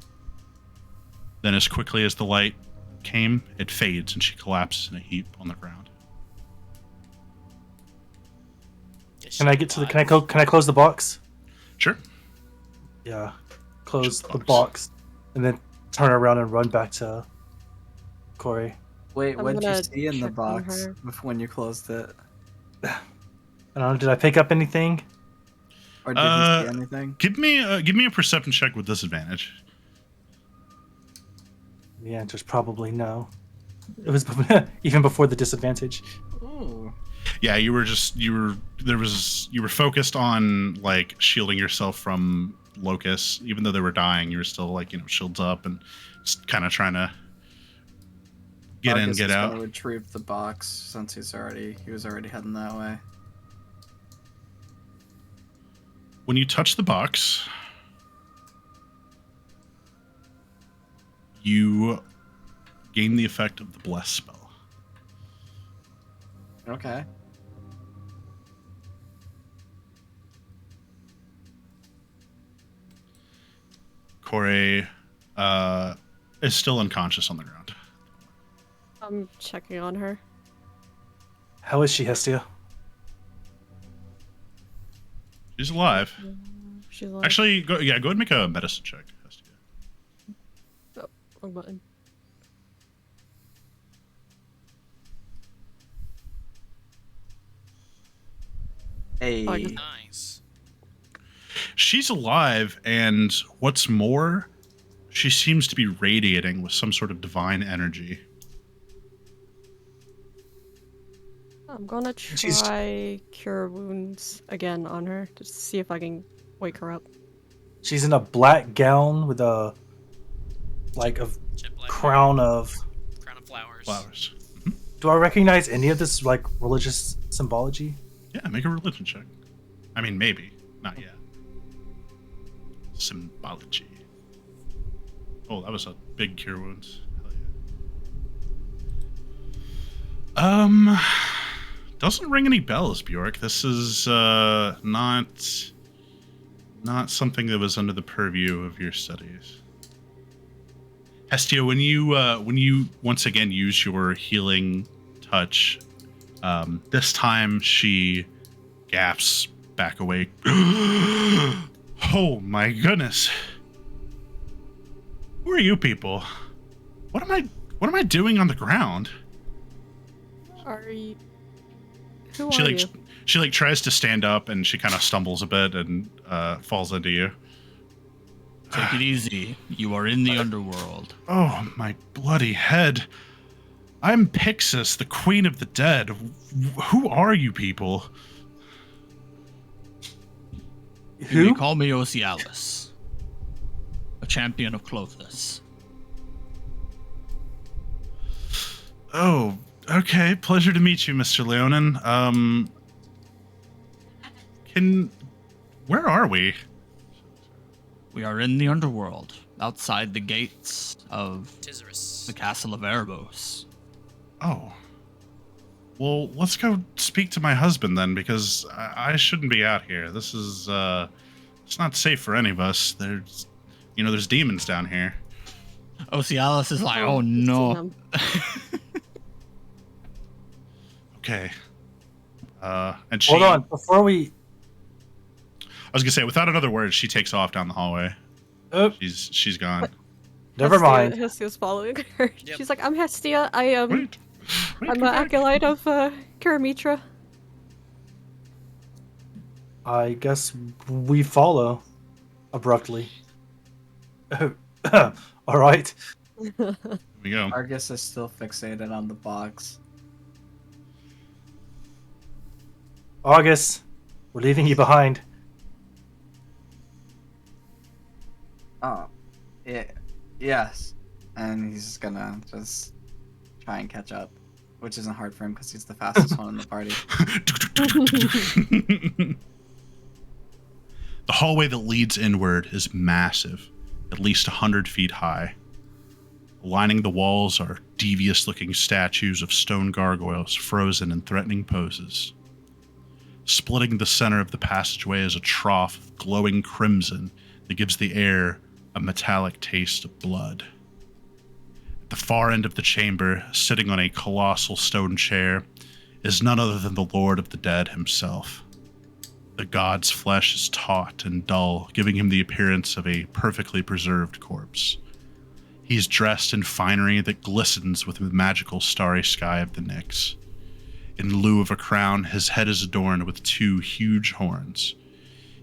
Then, as quickly as the light came, it fades and she collapses in a heap on the ground. Can I get to the? Can I close the box? Sure. Yeah, close Shut the the box, and then turn around and run back to Corey. Wait, I'm what did you gonna see in the check on box her. when you closed it? I don't know. Did I pick up anything? Or did you see anything? Give me a perception check with disadvantage. The answer's probably no. It was even before the disadvantage. Ooh. Yeah, you were focused on like shielding yourself from locusts, even though they were dying. You were still like, shields up and just kind of trying to get in, Marcus get is out. gonna retrieve the box since he was already heading that way. When you touch the box, you gain the effect of the bless spell. Okay. Corey is still unconscious on the ground. I'm checking on her. How is she, Hestia? She's alive. She's like, Actually, go ahead and make a medicine check. wrong button. Hey. Oh, I just- Nice. She's alive, and what's more, she seems to be radiating with some sort of divine energy. I'm gonna She's- try cure wounds again on her to see if I can wake her up. She's in a black gown with a Jet black crown of. crown of flowers. Flowers. Do I recognize any of this like religious symbology? Yeah, make a religion check. I mean, maybe. Not yet. Symbology. Oh, that was a big cure wounds. Hell yeah. Doesn't ring any bells, Bjork. This is not not something that was under the purview of your studies. Hestia, when you once again use your healing touch, this time she gasps back awake. Oh my goodness! Who are you people? What am I doing on the ground? Are you? Who She are like you? she like tries to stand up and she kind of stumbles a bit and falls into you. Take it easy. You are in the underworld. Oh my bloody head! I'm Pixis, the Queen of the Dead. Who are you people? You may Who? call me Osialis, a champion of Clothis. Oh, okay. Pleasure to meet you, Mr. Leonin. Where are we? We are in the underworld, outside the gates of Tizeris. the castle of Erebos. Oh. Well, let's go speak to my husband then, because I shouldn't be out here. This is, it's not safe for any of us. There's demons down here. Osialis is like, oh I've seen no. them. Okay. And she... Hold on, before we. I was gonna say, without another word, she takes off down the hallway. Oh, She's gone. never mind. Hestia's following her. Yep. She's like, I'm Hestia. I'm Wait, an come back. acolyte of Karamitra. I guess we follow abruptly. All right. Here we go. Argus is still fixated on the box. August, we're leaving you behind. Oh, yeah, yes. And he's gonna just try and catch up, which isn't hard for him because he's the fastest one in the party. The hallway that leads inward is massive, at least 100 feet high. Lining the walls are devious-looking statues of stone gargoyles frozen in threatening poses. Splitting the center of the passageway is a trough of glowing crimson that gives the air a metallic taste of blood. At the far end of the chamber, sitting on a colossal stone chair, is none other than the Lord of the Dead himself. The god's flesh is taut and dull, giving him the appearance of a perfectly preserved corpse. He's dressed in finery that glistens with the magical starry sky of the Nyx. In lieu of a crown, his head is adorned with two huge horns.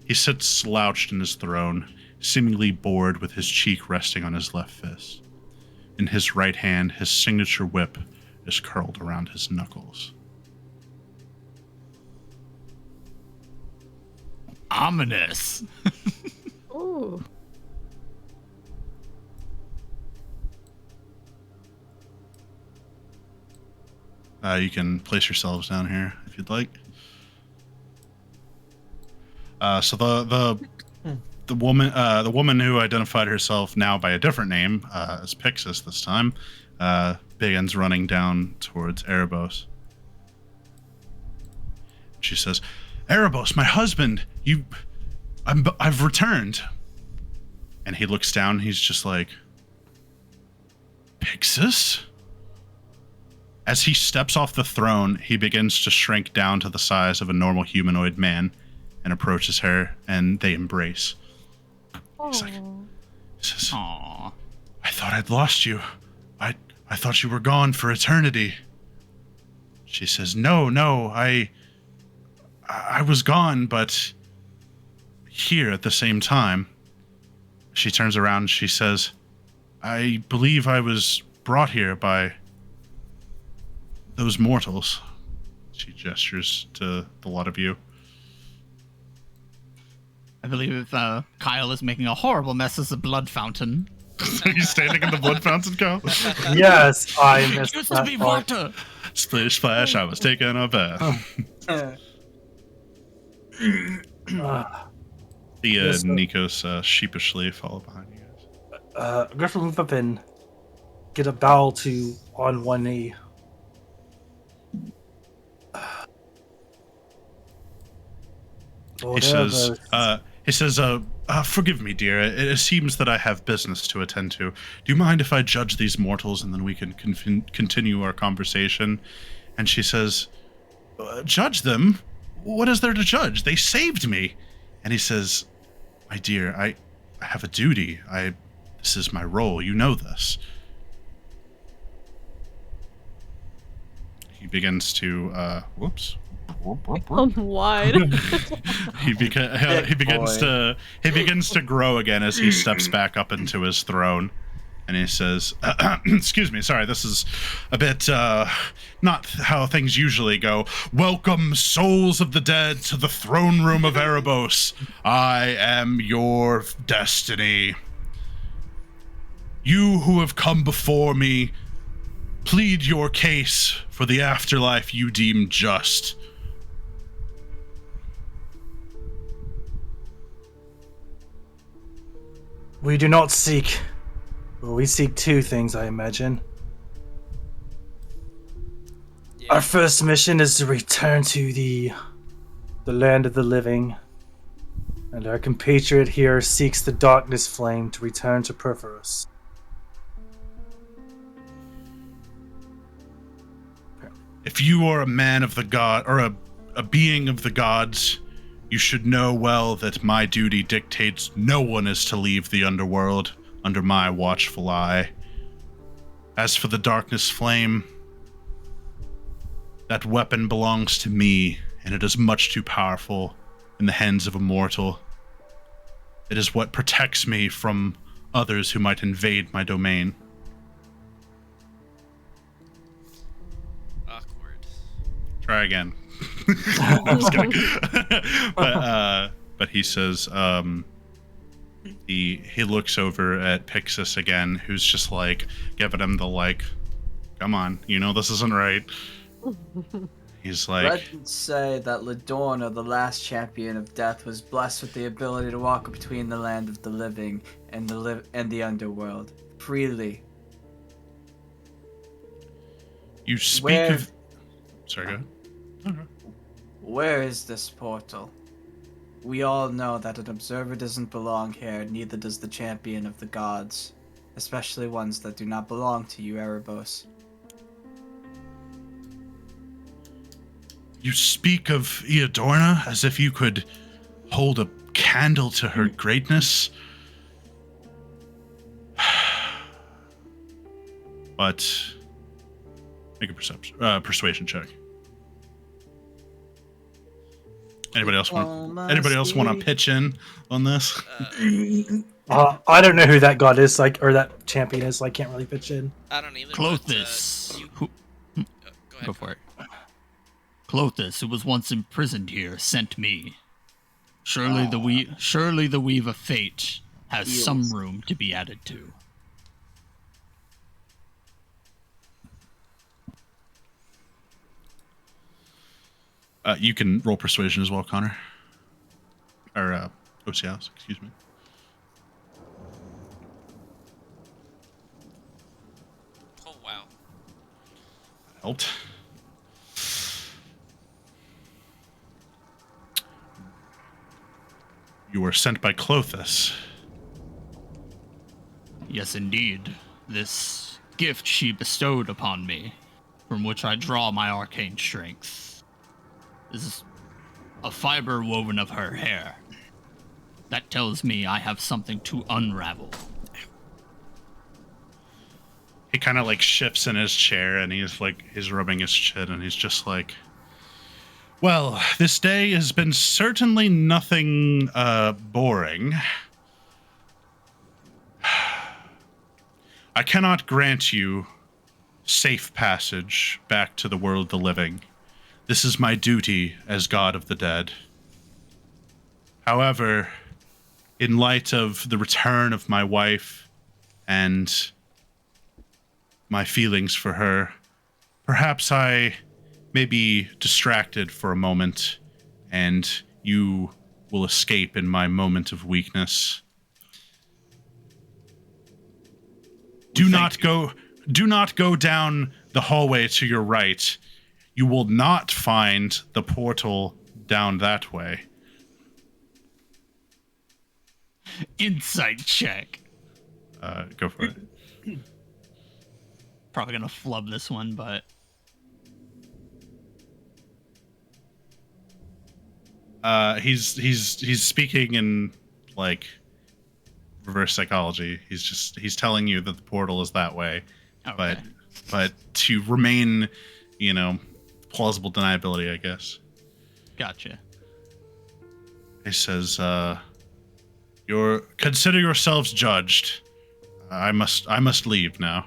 He sits slouched in his throne, seemingly bored with his cheek resting on his left fist. In his right hand, his signature whip is curled around his knuckles. Ominous. Ooh. You can place yourselves down here if you'd like. So the woman who identified herself now by a different name as Pixis this time begins running down towards Erebos. She says, "Erebos, my husband, I've returned." And he looks down. He's just like, "Pixis?" As he steps off the throne, he begins to shrink down to the size of a normal humanoid man and approaches her, and they embrace. He's like, he says, Aww. "I thought I'd lost you. I thought you were gone for eternity." She says, No, I was gone, but here at the same time." She turns around and she says, "I believe I was brought here by those mortals." She gestures to the lot of you. I believe Kyle is making a horrible mess as a blood fountain. Are you standing in the blood fountain, Kyle? Yes, I It missed used to that be part. water. Splish splash, I was taking a bath. The Yes, sir. Nikos sheepishly follow behind you guys. Griffin, move up and get a bow to on one knee. He says, He says, forgive me, dear. It seems that I have business to attend to. Do you mind if I judge these mortals and then we can continue our conversation? And she says, judge them? What is there to judge? They saved me. And he says, my dear, I have a duty. This is my role. You know this. He begins to, whoops. Wide. he begins to grow again as he steps back up into his throne, and he says, excuse me, sorry, this is a bit not how things usually go. Welcome, souls of the dead, to the throne room of Erebos. I am your destiny. You who have come before me, plead your case for the afterlife you deem just. We do not seek. Well, we seek two things, I imagine. Yeah. Our first mission is to return to the land of the living, and our compatriot here seeks the darkness flame to return to Purphoros. If you are a man of the god, or a being of the gods, you should know well that my duty dictates no one is to leave the underworld under my watchful eye. As for the darkness flame, that weapon belongs to me, and it is much too powerful in the hands of a mortal. It is what protects me from others who might invade my domain. Awkward. Try again. I'm just kidding. But he says, he looks over at Pixis again, who's just like giving him the like, come on, you know this isn't right. He's like, Legends say that Ladorna, the last champion of death, was blessed with the ability to walk between the land of the living and the underworld freely. you speak Where- of. Sorry, go ahead. Where is this portal? We all know that an observer doesn't belong here, neither does the champion of the gods, especially ones that do not belong to you, Erebos. You speak of Eodorna as if you could hold a candle to her greatness. But make a persuasion check. Anybody else want to pitch in on this? I don't know who that god is, like, or that champion is, so I can't really pitch in. I don't either. Clothis. Go ahead. Go for it. Clothis, who was once imprisoned here, sent me. Surely the weave of fate has some room to be added to. You can roll persuasion as well, Connor. Or OCS, excuse me. Oh wow. Helped. You were sent by Clothis. Yes, indeed. This gift she bestowed upon me, from which I draw my arcane strength, is a fiber woven of her hair. That tells me I have something to unravel. He kind of like shifts in his chair and he's rubbing his chin and he's just like, well, this day has been certainly nothing boring. I cannot grant you safe passage back to the world of the living. This is my duty as God of the Dead. However, in light of the return of my wife and my feelings for her, perhaps I may be distracted for a moment, and you will escape in my moment of weakness. Do not go down the hallway to your right. You will not find the portal down that way. Insight check. Go for it. Probably gonna flub this one, but he's speaking in like reverse psychology. He's telling you that the portal is that way, okay. but to remain, plausible deniability, I guess. Gotcha. He says, consider yourselves judged. I must leave now."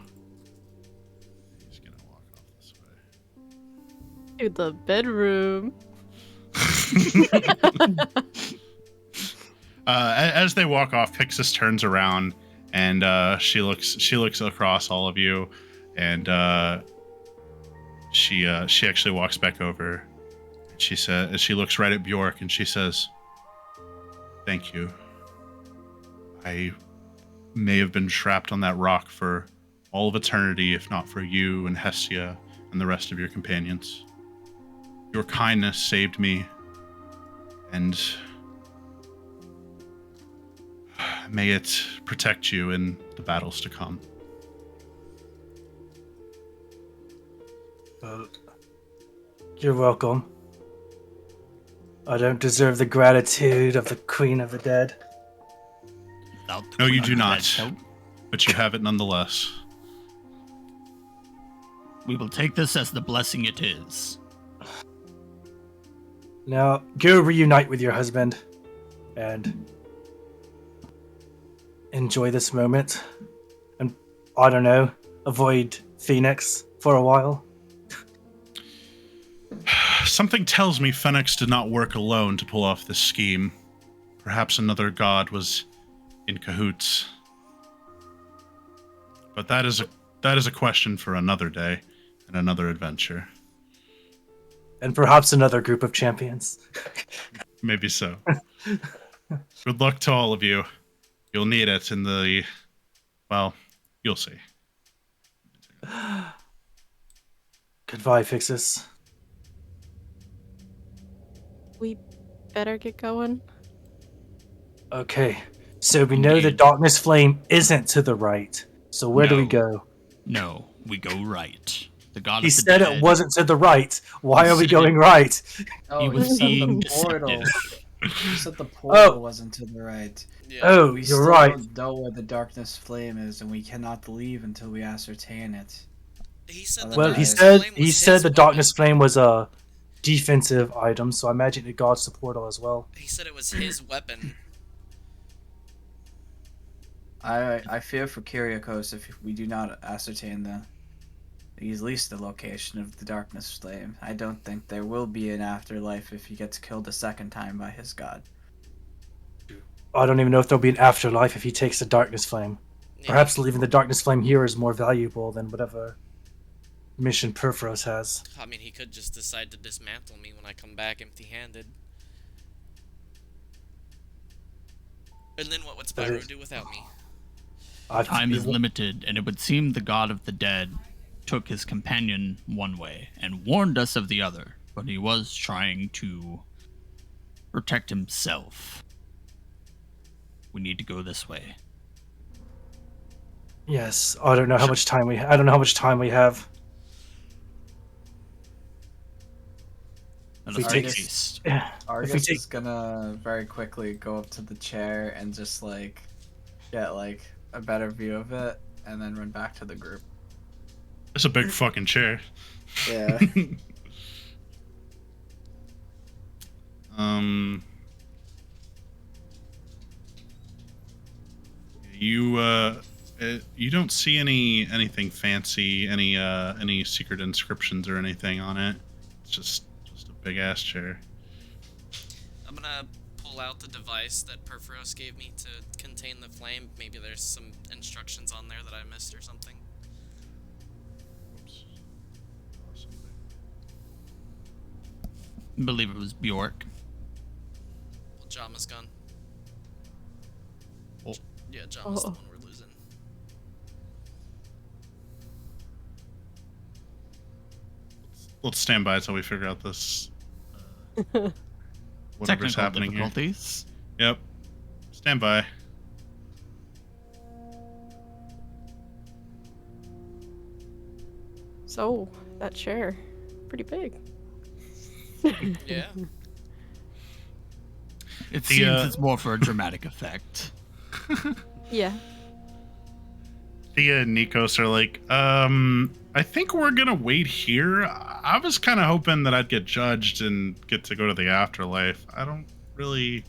He's gonna walk off this way. To the bedroom. As they walk off, Pixis turns around and she looks across all of you, and she actually walks back over. She looks right at Bjork and she says, "Thank you. I may have been trapped on that rock for all of eternity, if not for you and Hestia and the rest of your companions. Your kindness saved me, and may it protect you in the battles to come." Well, you're welcome. I don't deserve the gratitude of the Queen of the Dead. No, you do not. But you have it nonetheless. We will take this as the blessing it is. Now, go reunite with your husband and enjoy this moment. And, I don't know, avoid Phoenix for a while. Something tells me Phoenix did not work alone to pull off this scheme. Perhaps another god was in cahoots. But that is a question for another day and another adventure. And perhaps another group of champions. Maybe so. Good luck to all of you. You'll need it in the... Well, you'll see. Goodbye, Fixus. We better get going. Okay, so we know the darkness flame isn't to the right. So where do we No. go? No, we go right. The god He of the said dead. it wasn't to the right. Why are we said going right? Oh, He was you said being the portal. deceptive. You said the portal wasn't to the right. Yeah. Oh, We you're still right. don't know where the darkness flame is, and we cannot leave until we ascertain it. He said the Well, he darkness said flame he was said his the weapon. darkness flame was a defensive item, so I imagine it guards the portal as well. He said it was his weapon. I fear for Kyriakos if we do not ascertain at least the location of the darkness flame. I don't think there will be an afterlife if he gets killed a second time by his god. I don't even know if there'll be an afterlife if he takes the darkness flame. Yeah. Perhaps leaving the darkness flame here is more valuable than whatever mission Purphoros has. I mean, he could just decide to dismantle me when I come back empty-handed. And then what would Spyro do without me? Time is limited, and it would seem the god of the dead took his companion one way and warned us of the other, but he was trying to protect himself. We need to go this way. Yes, I don't know how much time we. I don't know how much time we have. Let We us take- make haste. Yeah. Argus take- is gonna very quickly go up to the chair and just get a better view of it, and then run back to the group. It's a big fucking chair. Yeah. You don't see anything fancy, any secret inscriptions or anything on it. It's just a big ass chair. I'm gonna pull out the device that Purphoros gave me to contain the flame. Maybe there's some instructions on there that I missed or something. Oops. I believe it was Bjork. Well, Jama's gone. Oh. Yeah, Jama's the Oh. one we're losing. Let's stand by until we figure out this. Whatever's Technical happening here. difficulties. Yep. Stand by. So, that chair, pretty big. Yeah. It The, seems it's more for a dramatic effect. Yeah. Thea and Nikos are like, I think we're gonna wait here. I was kind of hoping that I'd get judged and get to go to the afterlife. I don't really.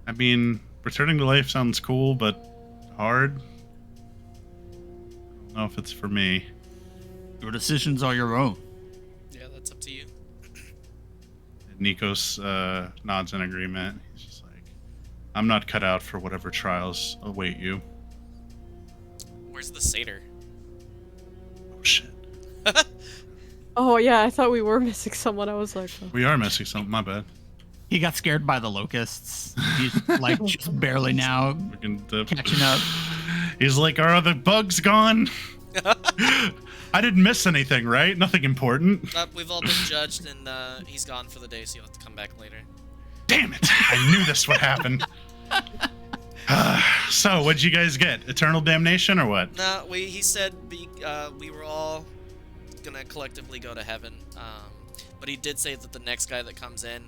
I mean, returning to life sounds cool, but hard. I don't know if it's for me. Your decisions are your own. Yeah, that's up to you. And Nikos nods in agreement. He's just like, I'm not cut out for whatever trials await you. Where's the satyr? Oh shit. Oh yeah, I thought we were missing someone. I was like, oh. We are missing something. My bad. He got scared by the locusts. He's like just barely now We can catching up. He's like, are the bugs gone? I didn't miss anything, right? Nothing important. We've all been judged, and he's gone for the day, so you'll have to come back later. Damn it! I knew this would happen. So, what'd you guys get? Eternal damnation or what? Nah, he said we were all gonna collectively go to heaven, but he did say that the next guy that comes in,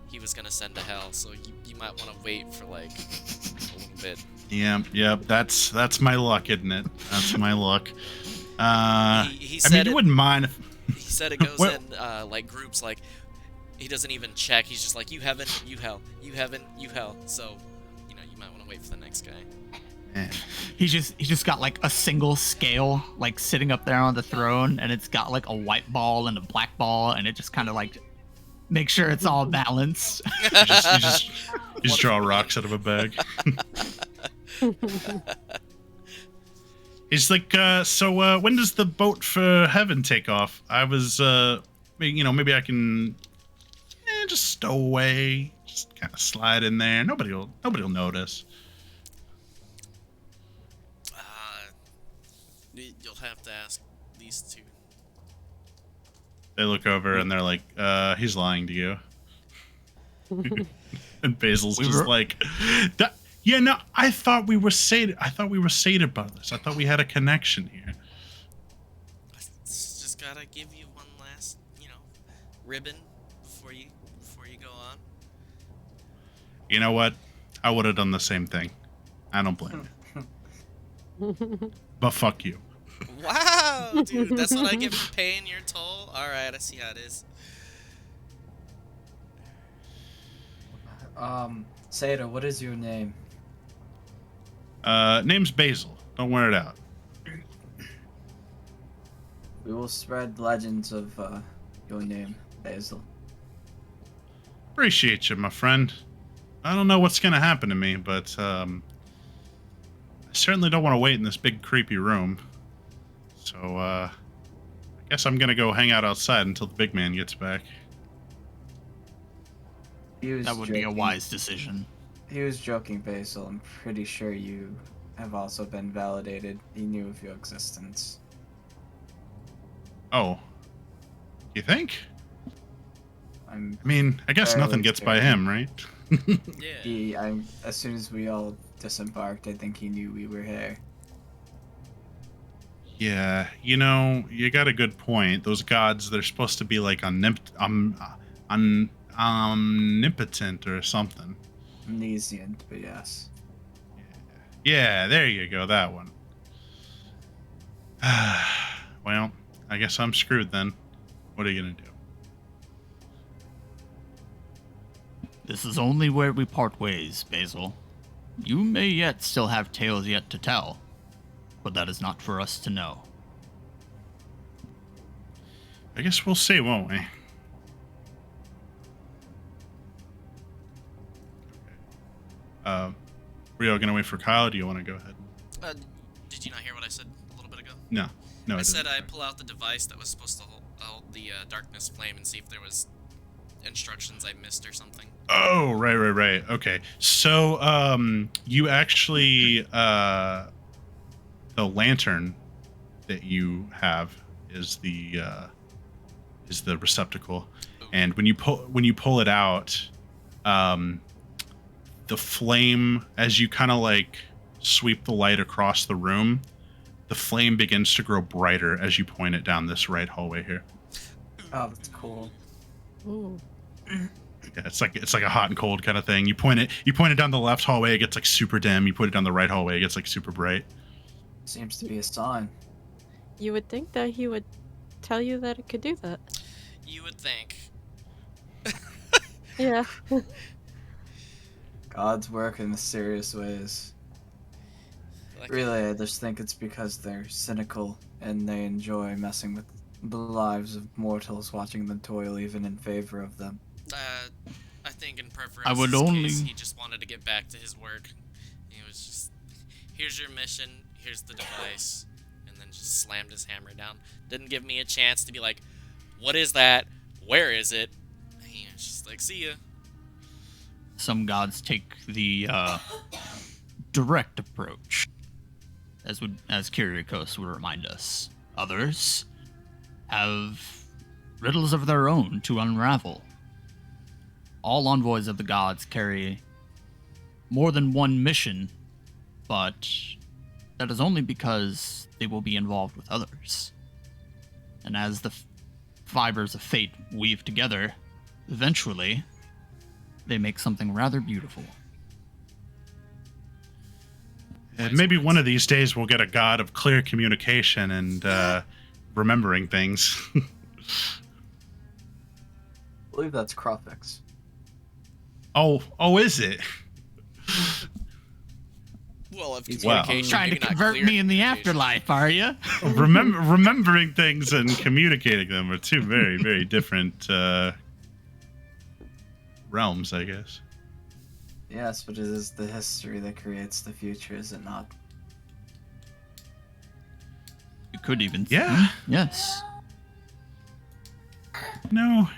he was gonna send to hell. So you might want to wait for like a little bit. Yeah. That's my luck, isn't it? That's my luck. He said I mean, you wouldn't mind if. He said it goes Well- in like groups. Like he doesn't even check. He's just like, you heaven, you hell, you heaven, you hell. So you might want to wait for the next guy. Man. He just got like a single scale like sitting up there on the throne, and it's got like a white ball and a black ball, and it just kind of like makes sure it's all balanced. You just draw rocks out of a bag. He's like, so when does the boat for heaven take off? I was, maybe I can just stow away, just kind of slide in there. Nobody'll notice. You'll have to ask these two. They look over and they're like, he's lying to you. And Basil's just like, yeah, no, I thought we were sated. I thought we were sated brothers. I thought we had a connection here. Just gotta give you one last, ribbon before you go on. You know what? I would have done the same thing. I don't blame you. But fuck you. Wow, dude, that's what I get for paying your toll? Alright, I see how it is. Seda, what is your name? Name's Basil. Don't wear it out. We will spread legends of your name, Basil. Appreciate you, my friend. I don't know what's gonna happen to me, but I certainly don't want to wait in this big creepy room. So I guess I'm gonna go hang out outside until the big man gets back. That would be a wise decision. He was joking, Basil. I'm pretty sure you have also been validated. He knew of your existence. Oh, you think? I mean, I guess nothing gets by him, right? Yeah. As soon as we all disembarked, I think he knew we were here. Yeah, you got a good point. Those gods, they're supposed to be like omnipotent or something. Omniscient, but yes. Yeah, there you go, that one. Well, I guess I'm screwed then. What are you gonna do? This is only where we part ways, Basil. You may yet still have tales yet to tell, but that is not for us to know. I guess we'll see, won't we? Rio, gonna wait for Kyle? Do you want to go ahead? Did you not hear what I said a little bit ago? No, I said I'd pull out the device that was supposed to hold the darkness flame and see if there was instructions I missed or something. Oh, right. Okay, so you actually the lantern that you have is the receptacle, and when you pull it out, the flame, as you kind of like sweep the light across the room, the flame begins to grow brighter as you point it down this right hallway here. Oh, that's cool. Ooh. Yeah, it's like a hot and cold kind of thing. You point it down the left hallway, it gets like super dim. You put it down the right hallway, it gets like super bright. Seems to be a sign. You would think that he would tell you that it could do that. You would think. Yeah. Gods work in mysterious ways. Like, Really, I just think it's because they're cynical and they enjoy messing with the lives of mortals, watching them toil even in favor of them. I think in Purphoros' I would case, only- he just wanted to get back to his work. He was just, here's your mission, here's the device, and then just slammed his hammer down. Didn't give me a chance to be like, what is that? Where is it? He was just like, see ya. Some gods take the direct approach, as Kyriakos would remind us. Others have riddles of their own to unravel. All envoys of the gods carry more than one mission, but that is only because they will be involved with others. And as the fibers of fate weave together, eventually, they make something rather beautiful. And maybe one of these days we'll get a god of clear communication and remembering things. I believe that's Crofix. Oh, is it? Well, if Wow. communication, Trying to maybe not convert clear me in the communication. afterlife, are you? Remembering things and communicating them are two very, very different realms, I guess. Yes, but it is the history that creates the future, is it not? You could even. Yeah. Yes. No,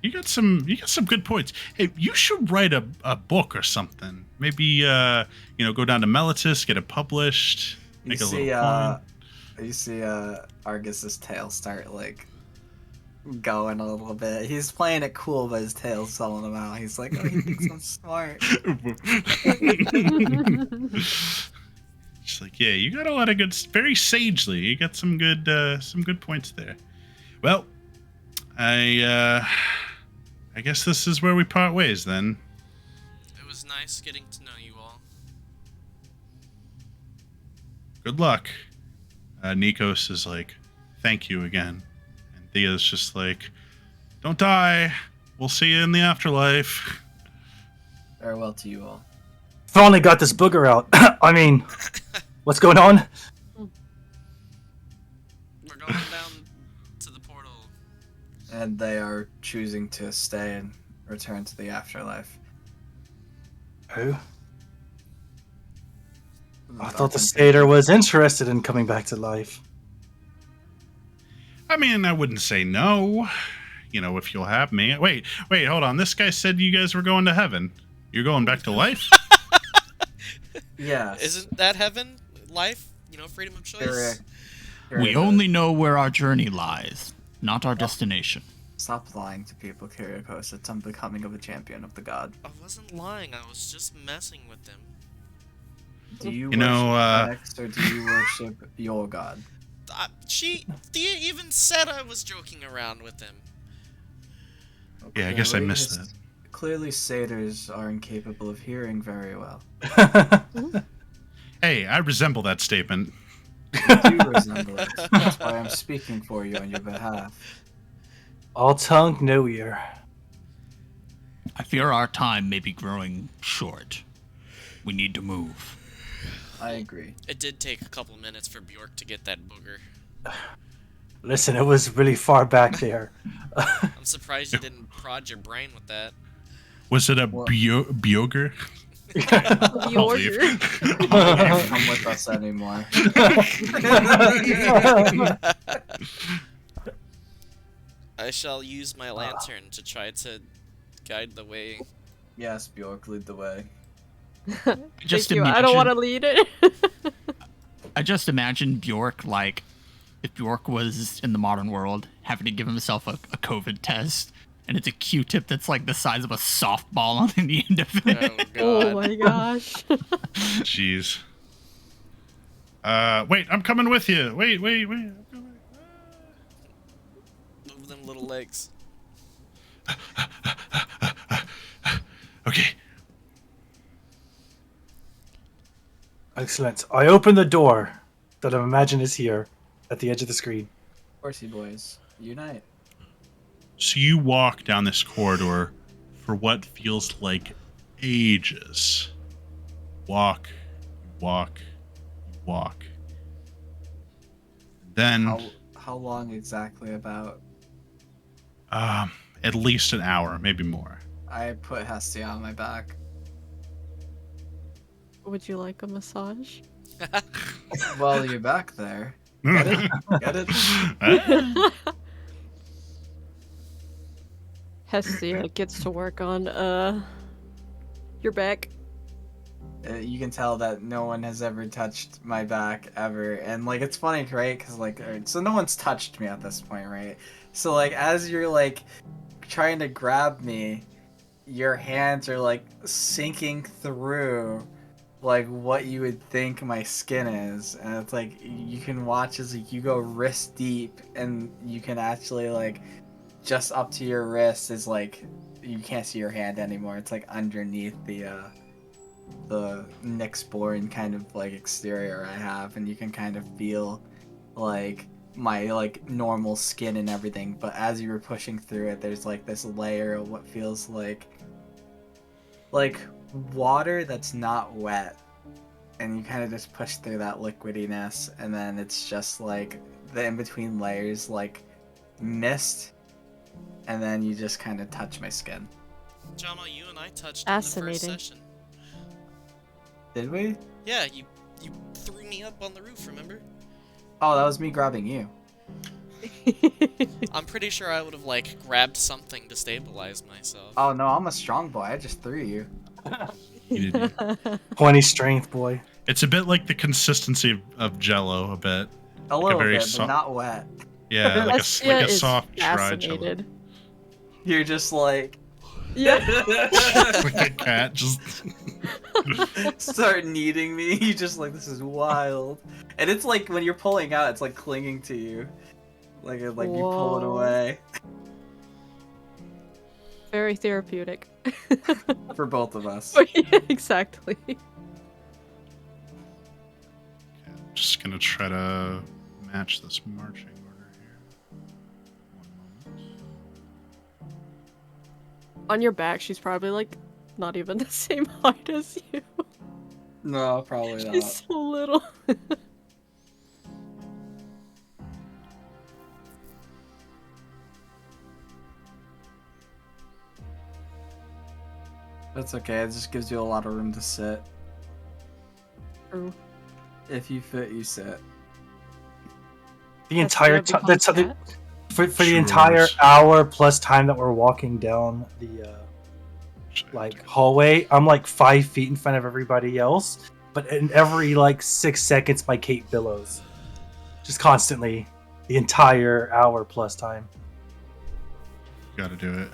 you got some good points. Hey, you should write a book or something. Maybe go down to Melitus, get it published, You make a see, little coin. you see, Argus's tail start like going a little bit. He's playing it cool, but his tail's selling him out. He's like, oh, he thinks I'm smart. She's like, yeah, you got a lot of good, very sagely. You got some good points there. Well, I guess this is where we part ways then. It was nice getting to know you all. Good luck. Nikos is like, thank you again. And Thea's just like, don't die. We'll see you in the afterlife. Farewell to you all. Finally got this booger out. I mean, what's going on? We're going down to the portal. And they are choosing to stay and return to the afterlife. Who? I thought the satyr was interested in coming back to life. I mean, I wouldn't say no. If you'll have me. Wait, hold on. This guy said you guys were going to heaven. You're going back to life? Yes. Isn't that heaven? Life? Freedom of choice? We only know where our journey lies, not our destination. Stop lying to people, Kyriakos. It's unbecoming of a champion of the god. I wasn't lying. I was just messing with them. Do you, You worship know, Next, or do you worship your god? Thea even said I was joking around with them. Yeah, I guess I missed that. Clearly, satyrs are incapable of hearing very well. Hey, I resemble that statement. You do resemble it. That's why I'm speaking for you on your behalf. All tongue, no ear. I fear our time may be growing short. We need to move. I agree. It did take a couple minutes for Bjork to get that booger. Listen, it was really far back there. I'm surprised you didn't prod your brain with that. Was it a What? Bjoger? The I'll leave. order. You can't come with us anymore. I shall use my lantern to try to guide the way. Yes, Bjork, lead the way. Just Thank you. I don't want to lead it. I just imagine Bjork, like, if Bjork was in the modern world, having to give himself a COVID test, and it's a Q-tip that's like the size of a softball on the end of it. Oh god. Oh my gosh. Jeez. Wait, I'm coming with you. Wait. Move them little legs. Okay. Excellent. I open the door that I imagine is here at the edge of the screen. Horsey boys, unite. So you walk down this corridor for what feels like ages. Walk. Then, How long exactly about? at least an hour, maybe more. I put Hestia on my back. Would you like a massage? Well, you're back there. Get it? Get it? Hestia gets to work on your back. You can tell that no one has ever touched my back ever, and like it's funny, right? Because like, so no one's touched me at this point, right? So like, as you're like trying to grab me, your hands are like sinking through like what you would think my skin is, and it's like you can watch as like you go wrist deep, and you can actually like just up to your wrist is like you can't see your hand anymore. It's like underneath the Nyxborn kind of like exterior I have, and you can kind of feel like my like normal skin and everything, but as you were pushing through it, there's like this layer of what feels like water that's not wet, and you kind of just push through that liquidiness, and then it's just like the in-between layers like mist, and then you just kind of touch my skin. Jama, you and I touched in the first Fascinating. session. Did we? Yeah, you threw me up on the roof, remember? Oh, that was me grabbing you. I'm pretty sure I would have like grabbed something to stabilize myself. Oh no, I'm a strong boy. I just threw you. You didn't. 20 strength, boy. It's a bit like the consistency of Jello, a bit. A little very bit, soft- but not wet. Yeah, like Hestia a is soft, dry Jello. fascinated. You're just like Yeah. Like a cat, just. start kneading me. You just like, this is wild. And it's like when you're pulling out, it's like clinging to you. Like you pull it Whoa. away. Very therapeutic. For both of us. Yeah, exactly. Just gonna try to match this marching order here. 1 moment. On your back, she's probably like not even the same height as you. No, probably She's not. so little. That's okay. It just gives you a lot of room to sit. True. If you fit, you sit. The entire Hestia time, becomes for the Sure. entire hour plus time that we're walking down the like hallway, I'm like 5 feet in front of everybody else, but in every like 6 seconds my cape billows, just constantly, the entire hour plus time, Gotta do it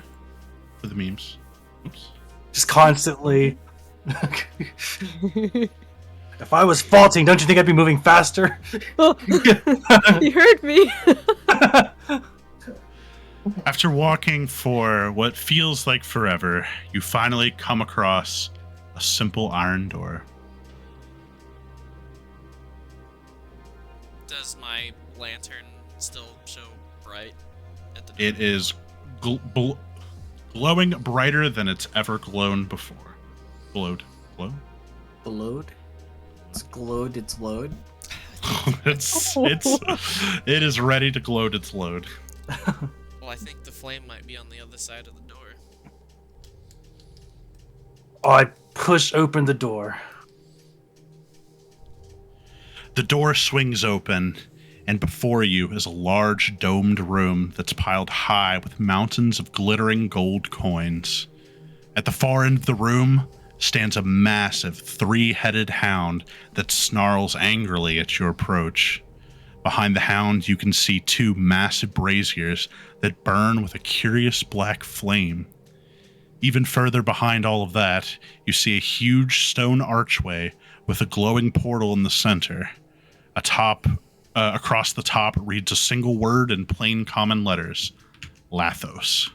for the memes. Oops. just constantly. If I was faulting, don't you think I'd be moving faster? Oh, you heard me. After walking for what feels like forever, you finally come across a simple iron door. Does my lantern still show bright at the door? It is glowing brighter than it's ever glowed before. Glowed. Glowed? It's glowed its load. It is ready to gloat its load. Well, I think the flame might be on the other side of the door. I push open the door. The door swings open, and before you is a large domed room that's piled high with mountains of glittering gold coins. At the far end of the room stands a massive 3-headed hound that snarls angrily at your approach. Behind the hound, you can see 2 massive braziers that burn with a curious black flame. Even further behind all of that, you see a huge stone archway with a glowing portal in the center. Across the top reads a single word in plain common letters: Lathos.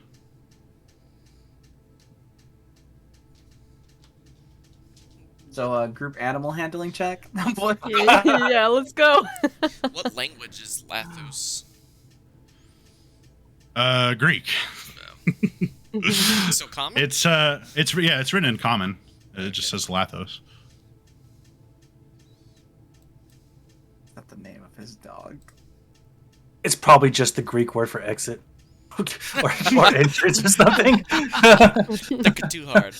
So, group animal handling check. Yeah, let's go. What language is Lathos? Greek. So common? It's written in common. It just says Lathos. That's the name of his dog. It's probably just the Greek word for exit. or entrance or something. Thinking too hard.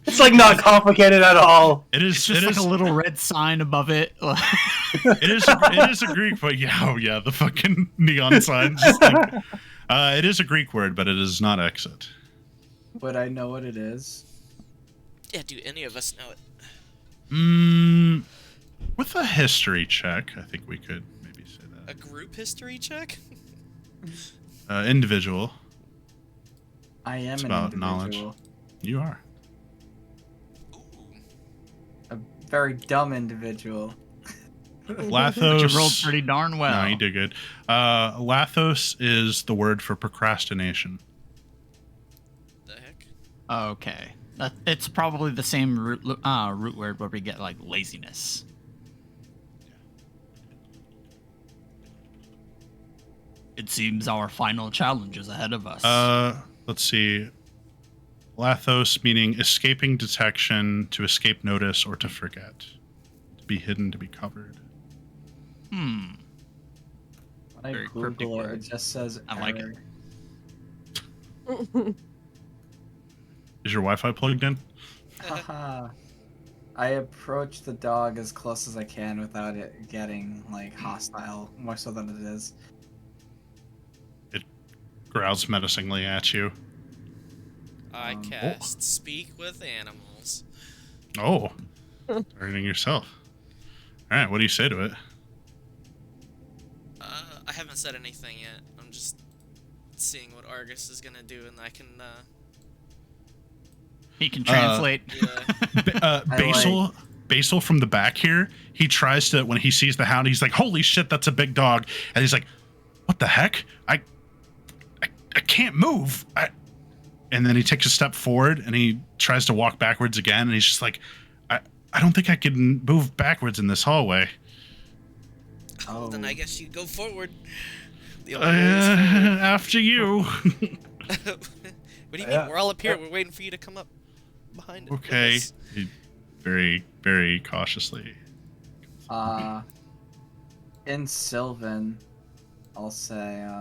It's like not complicated at all. It is. It's just It like is a little red sign above it. It is a Greek, but yeah, the fucking neon sign. Just like, it is a Greek word, but it is not exit. Would I know what it is? Yeah, do any of us know it? With a history check, I think we could maybe say A that. group history check? Individual. I am It's an about individual. knowledge. You are. Ooh. A very dumb individual. Lathos. You rolled pretty darn well. No, you did good. Lathos is the word for procrastination. The heck? Okay. It's probably the same root word where we get like laziness. It seems our final challenge is ahead of us. Let's see. Lathos meaning escaping detection, to escape notice, or to forget. To be hidden, to be covered. When I Very cryptic Google it, word. it just says I like it. error. Is your Wi-Fi plugged in? Haha. I approach the dog as close as I can without it getting like hostile, more so than it is. Growls menacingly at you. I cast Speak with Animals. Oh, targeting yourself. All right, what do you say to it? I haven't said anything yet. I'm just seeing what Argus is gonna do, and I can, He can translate. yeah. Basil from the back here, he tries to, when he sees the hound, he's like, holy shit, that's a big dog. And he's like, what the heck? I can't move. And then he takes a step forward and he tries to walk backwards again. And he's just like, I don't think I can move backwards in this hallway. Oh, then I guess you go forward. The Uh, only way is forward. after you. What do you mean? We're all up here. We're waiting for you to come up behind it. with Okay. us. He very, very cautiously. In Sylvan, I'll say,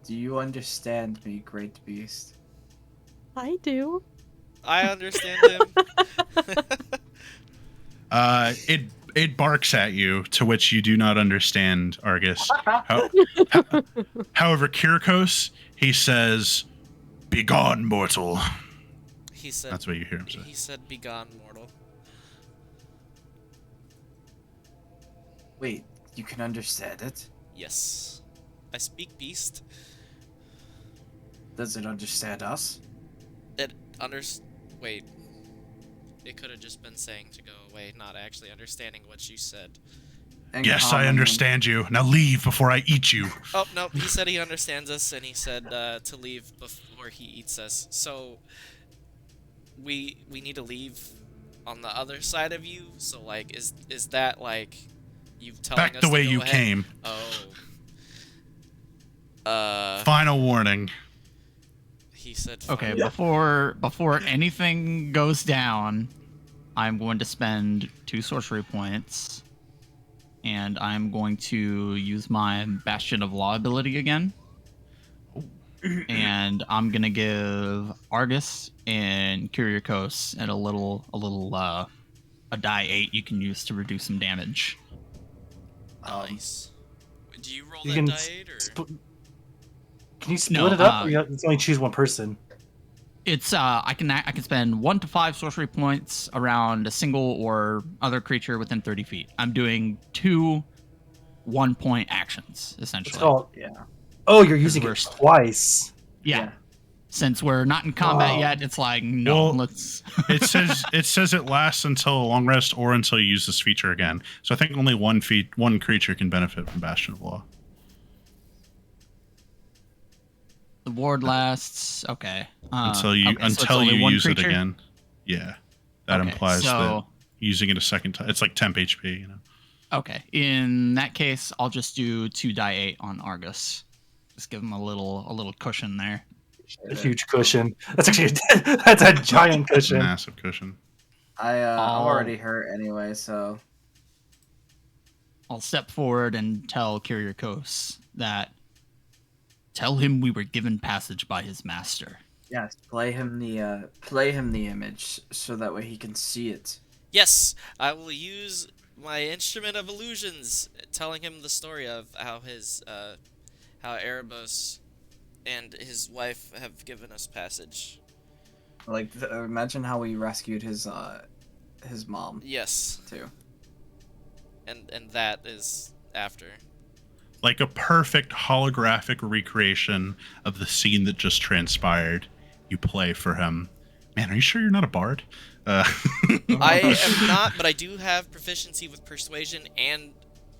do you understand me, great beast? I do. I understand him. It barks at you, to which you do not understand, Argus. However, Kyriakos, he says, "Begone, mortal." He said. That's what you hear him say. He said, "Begone, mortal." Wait, you can understand it? Yes, I speak beast. Does it understand us? It Wait. It could have just been saying to go away, not actually understanding what you said. In Yes, I common, understand you. Now leave before I eat you. Oh no, he said he understands us, and he said to leave before he eats us. So we need to leave on the other side of you. So like, is that like you telling Back us the to way go you ahead? came. Oh. Final warning. He said. Okay, fine. before anything goes down, I'm going to spend 2 sorcery points, and I'm going to use my Bastion of Law ability again. And I'm gonna give Argus and Kyriakos and a die 8 you can use to reduce some damage. Nice. Do you roll You that can diet or? Can you split No, it up? Or you can only choose one person. It's I can spend 1 to 5 sorcery points around a single or other creature within 30 feet. I'm doing 2 1-point actions It's essentially. called. Yeah. Oh, you're using we're it twice. Yeah. since we're not in combat Wow. yet, it's like no. Well, Let's. it says it lasts until a long rest or until you use this feature again. So I think only one creature can benefit from Bastion of Law. The ward lasts. Okay. Until you okay, so it's only you one use creature? it again. Yeah, that Okay, implies that so using it a second time. It's like temp HP. You know. okay. In that case, I'll just do 2d8 on Argus. Just give him a little cushion there. A huge cushion. That's actually that's a giant cushion. Massive cushion. I'm I'll- already hurt anyway, so I'll step forward and tell Kyriakos that. Tell him we were given passage by his master. yes, play him the image so that way he can see it. Yes, I will use my instrument of illusions, telling him the story of how how Erebos and his wife have given us passage. Like, imagine how we rescued his mom Yes, too. and that is after. Like a perfect holographic recreation of the scene that just transpired. You play for him. Man, are you sure you're not a bard? I am not, but I do have proficiency with persuasion and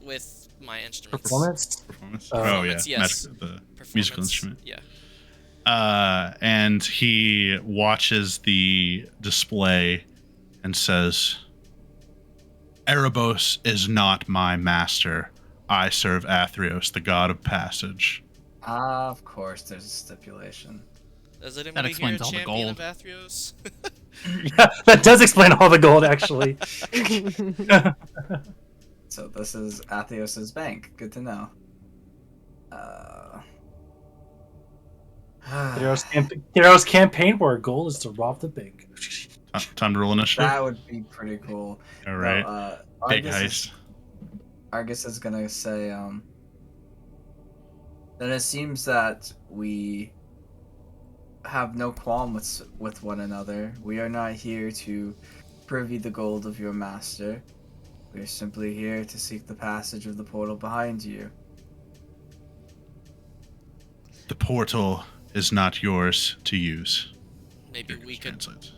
with my instruments. Performance. Performance? Oh, Oh, yeah. Performance, yes. The Performance, musical instrument. Yeah. And he watches the display and says, Erebos is not my master. I serve Athreos, the god of passage. Of course, there's a stipulation. Does anybody here a explains all the champion gold. of Athreos? Yeah, that does explain all the gold, actually. So this is Atheos's bank. Good to know. Theros campaign where our goal is to rob the bank. Time to roll initiative. That would be pretty cool. All right. No, Big Argus heist. Argus is gonna say, then it seems that we have no qualm with one another. We are not here to privy the gold of your master. We are simply here to seek the passage of the portal behind you. The portal is not yours to use. Maybe Here, we could translates.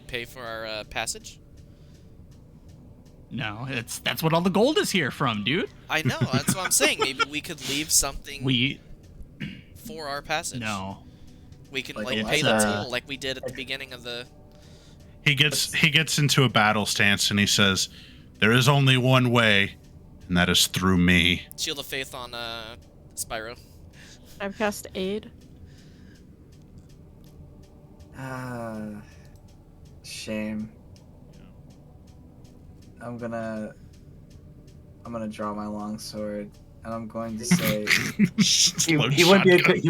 pay for our passage. No, that's what all the gold is here from, dude. I know, that's what I'm saying. Maybe we could leave something We for our passage. no. We can Like like a pay the letter. toll like we did at the beginning of the. He gets into a battle stance and he says, there is only one way, and that is through me. Shield of Faith on Spyro. I've cast aid. Shame. I'm gonna draw my longsword, and I'm going to say, He wouldn't be a good he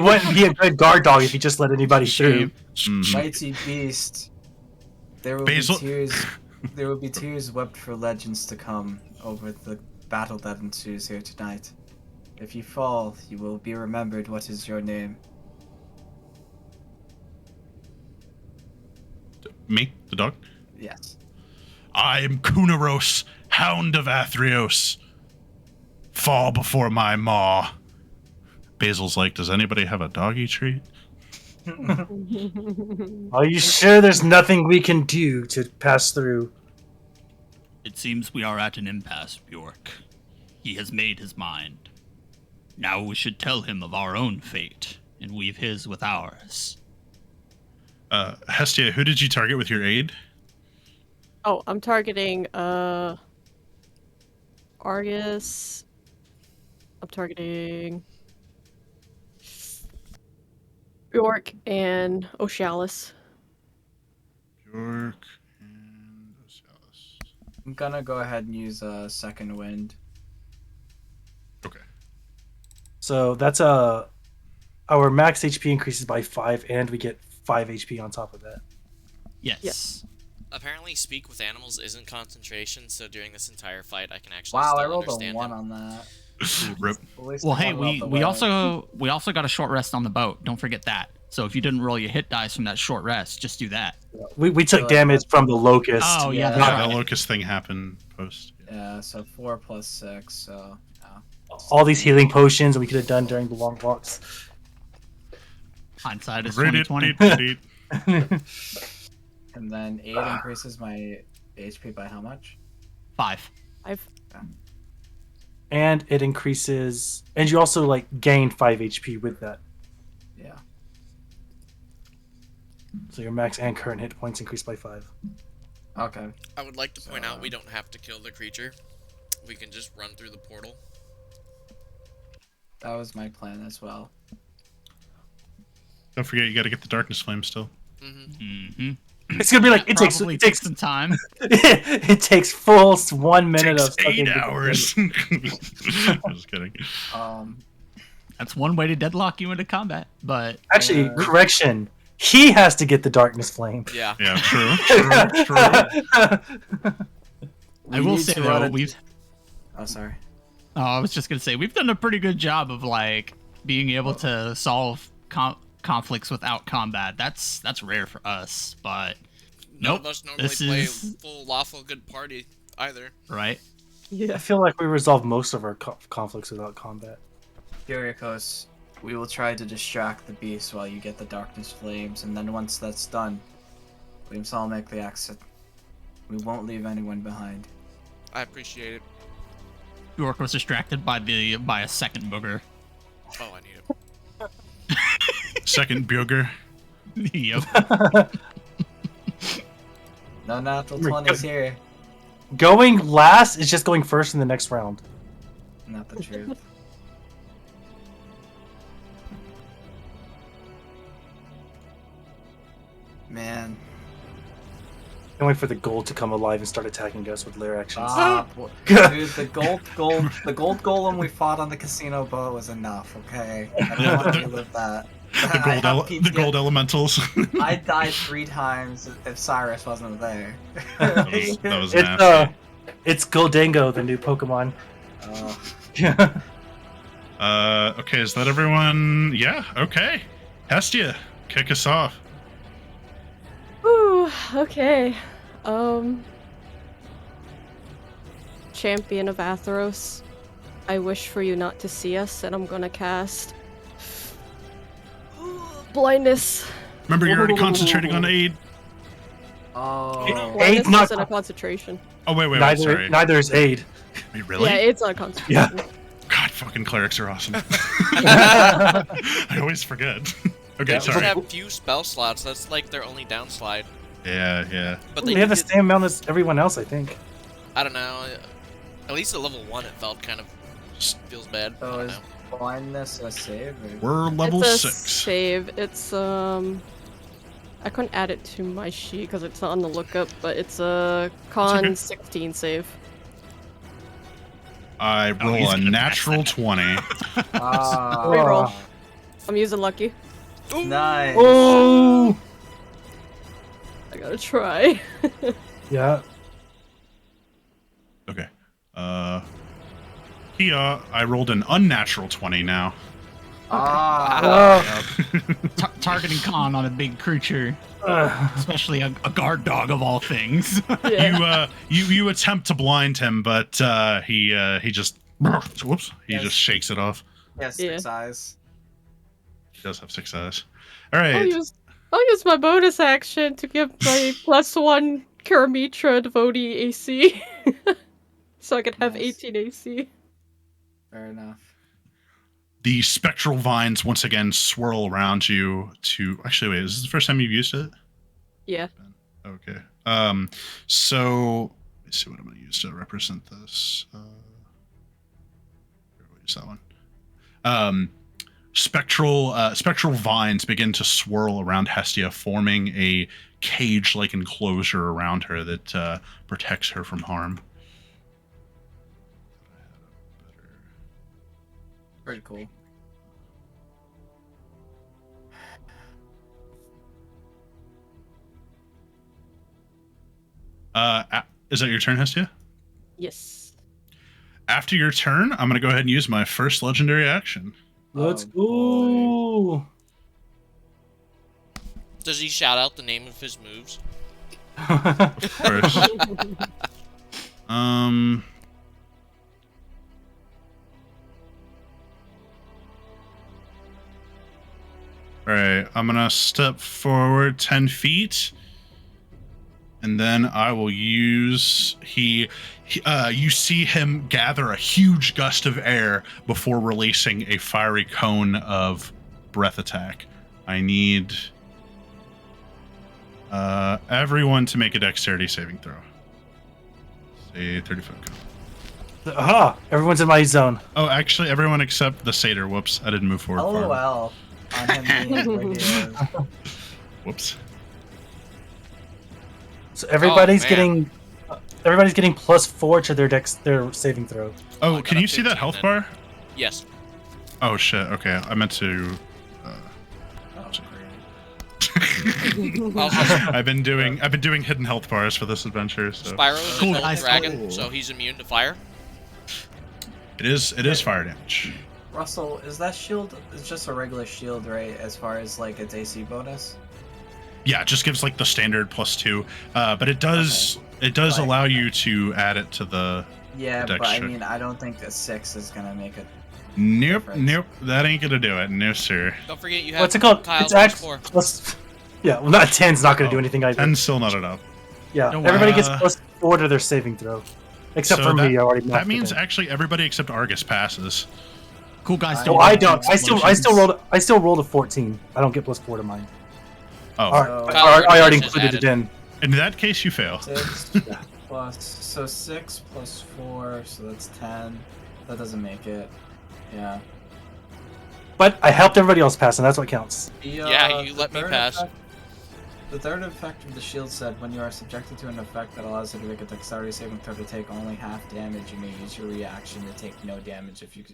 wouldn't be a good guard dog if he just let anybody through. Mhm. mighty beast, there will Basil- be tears. There will be tears wept for legends to come over the battle that ensues here tonight. If you fall, you will be remembered. What is your name? Me, the dog. Yes. I am Kunaros, Hound of Athreos. Fall before my maw. Basil's like, does anybody have a doggy treat? Are you sure there's nothing we can do to pass through? It seems we are at an impasse, Bjork. He has made his mind. Now we should tell him of our own fate and weave his with ours. Hestia, who did you target with your aid? Oh, I'm targeting Argus. I'm targeting Bjork and Oshalis. Bjork and Osiris. I'm gonna go ahead and use a second wind. Okay. So that's our max HP increases by 5, and we get 5 HP on top of that. Yes. Apparently, speak with animals isn't concentration, so during this entire fight, I can actually Wow, still I rolled a understand 1 him. on that. Rip. At least Well, I hey, got it out the we way. also got a short rest on the boat. Don't forget that. So if you didn't roll your hit dice from that short rest, just do that. We took like damage that. from the locust. Oh yeah, Yeah. that's Yeah, right. the locust thing happened post. Yeah, so 4 plus 6, so yeah. All these healing potions we could have done during the long walks. Hindsight is Read it, 2020. read it. And then 8 increases my HP by how much? 5. And it increases, and you also like gain 5 HP with that. Yeah. So your max and current hit points increase by 5. Okay. I would like to point out we don't have to kill the creature. We can just run through the portal. That was my plan as well. Don't forget, you got to get the darkness flame still. Mm-hmm. It's gonna be like it takes Probably it takes some time. it takes full 1 minute Takes of sucking 8 the- hours. I'm just kidding. That's one way to deadlock you into combat, but Actually, correction. He has to get the darkness flame. Yeah. Yeah, true. I will say though, we've Oh, sorry. I was just gonna say we've done a pretty good job of like being able to solve conflicts without combat. That's rare for us, but None nope. of us normally This play is a full lawful good party either. right. I Yeah. feel like we resolve most of our conflicts without combat. Kyriakos, we will try to distract the beast while you get the darkness flames, and then once that's done, we will make the exit. We won't leave anyone behind. I appreciate it. York was distracted by a second booger. Oh, I need it. Second Bugger. Yep. No natural 20s here. Going last is just going first in the next round. Not the truth. Man. Can't wait for the gold to come alive and start attacking us with lair actions. Dude, the gold golem we fought on the casino boat was enough, okay? I don't want to relive that. The gold elementals. I died 3 times if Cyrus wasn't there. that was nasty. It's Goldango, the new Pokemon. Okay, is that everyone? Yeah, okay. Hestia, kick us off. Ooh, okay. Champion of Atheros, I wish for you not to see us, and I'm gonna cast blindness. Remember, you're already concentrating on aid. Oh. Blindness not- isn't a concentration. Oh, wait, sorry. Neither is aid. Wait, really? Yeah, it's not a concentration. God, fucking clerics are awesome. I always forget. Okay, Yeah, They sorry. have few spell slots. That's like their only downslide. Yeah. But They they have the did- same amount as everyone else, I think. I don't know. At least at level 1, it felt kind of feels bad. I So don't is know. blindness a save? Or... We're level It's a 6. save. It's I couldn't add it to my sheet because it's not on the lookup, but it's a con okay. 16 save. I he's roll a gonna natural pass 20. Reroll. I'm using lucky. Nice. Oh! I gotta try. Yeah. Okay. Kia, I rolled an unnatural 20 now. Targeting con on a big creature, especially a guard dog of all things. Yeah. You attempt to blind him, but he just whoops. He Yes. just shakes it off. Yes, Yeah. 6 eyes. He does have 6 eyes. All right. I'll use my bonus action to give my +1 Karamitra devotee AC. So I could have Nice. 18 AC. Fair enough. The spectral vines once again swirl around you to actually wait, is this the first time you've used it? Yeah. Okay. So let's see what I'm gonna use to represent this. We'll use that one. Spectral vines begin to swirl around Hestia, forming a cage-like enclosure around her that protects her from harm. Pretty cool. Is that your turn, Hestia? Yes. After your turn, I'm going to go ahead and use my first legendary action. Let's Oh, go. Does he shout out the name of his moves? Of course. All All right, I'm gonna step forward 10 feet, and then I will use you see him gather a huge gust of air before releasing a fiery cone of breath attack. I need everyone to make a dexterity saving throw. Say 30-foot cone. Aha! Everyone's in my zone. Oh, actually, everyone except the satyr. Whoops, I didn't move forward. far enough. LOL. On him being where he is. Whoops. So everybody's man. getting +4 to their saving throw. Oh, I can got you a see that 15 health then. bar? Yes. Oh shit. Okay, I meant to. Oh, I've been doing hidden health bars for this adventure. So Spyro's Cool, a gold guys. dragon, Cool. so he's immune to fire. it is fire damage. Russell, is that shield? It's just a regular shield, right? As far as like its AC bonus. Yeah, it just gives like the standard +2, but it does Like- allow you to add it to the. Yeah, Dex but I check. mean, I don't think a 6 is gonna make it. Nope, Difference. nope, that ain't gonna do it. No sir. Don't forget you have What's it called? Kyle's It's actually +4. plus. Yeah, well, not 10's not going to do anything either. And still not enough. Yeah, Don't everybody worry. gets +4 to their saving throw, except So for me. I already. That maxed means it in. actually everybody except Argus passes. Cool guys. Oh, Don't Well, I roll don't. I still explosions. rolled a 14. I don't get +4 to mine. Oh, All right, So- I already Is included it added. in. in that case you fail. 6 plus. So 6 plus 4, so that's 10. That doesn't make it. Yeah. But I helped everybody else pass, and that's what counts. Yeah, you the let me third pass. The third effect of the shield said, when you are subjected to an effect that allows you to make a dexterity saving throw to take only half damage, you may use your reaction to take no damage if you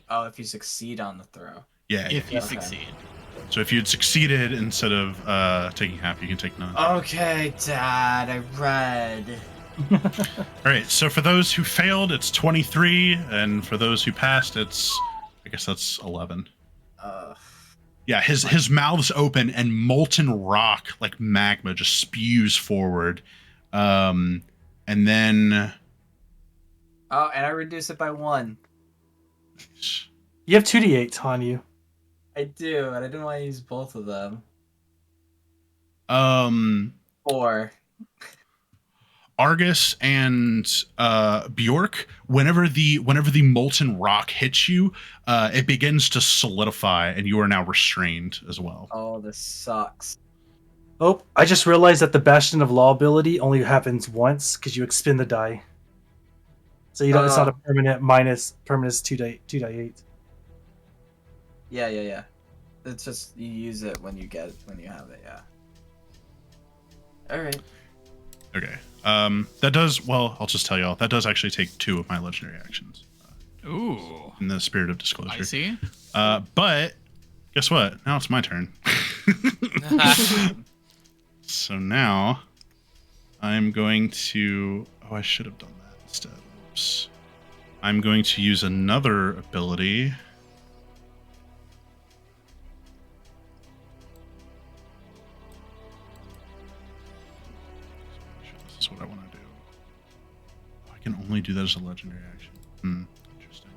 succeed on the throw. Yeah. If you Okay. succeed. So if you'd succeeded instead of taking half, you can take none. Okay, Dad, I read. All right. So for those who failed, it's 23, and for those who passed, I guess that's 11. Yeah, his mouth's open and molten rock like magma just spews forward, and then Oh, and I reduce it by 1. You have 2d8s on you. I do, and I didn't want to use both of them. 4. Argus and Bjork, whenever the molten rock hits you, it begins to solidify, and you are now restrained as well. Oh, this sucks. Oh, I just realized that the Bastion of Law ability only happens once because you expend the die. So you don't. It's not a permanent 2d8. Yeah. It's just you use it when you have it. Yeah. All right. Okay. That does, well, I'll just tell y'all, that does actually take 2 of my legendary actions Ooh. in the spirit of disclosure. I see. But guess what? Now it's my turn. So now I'm going to, oh, I should have done that instead. Oops. I'm going to use another ability. This is what I want to do. Oh, I can only do that as a legendary action. Interesting.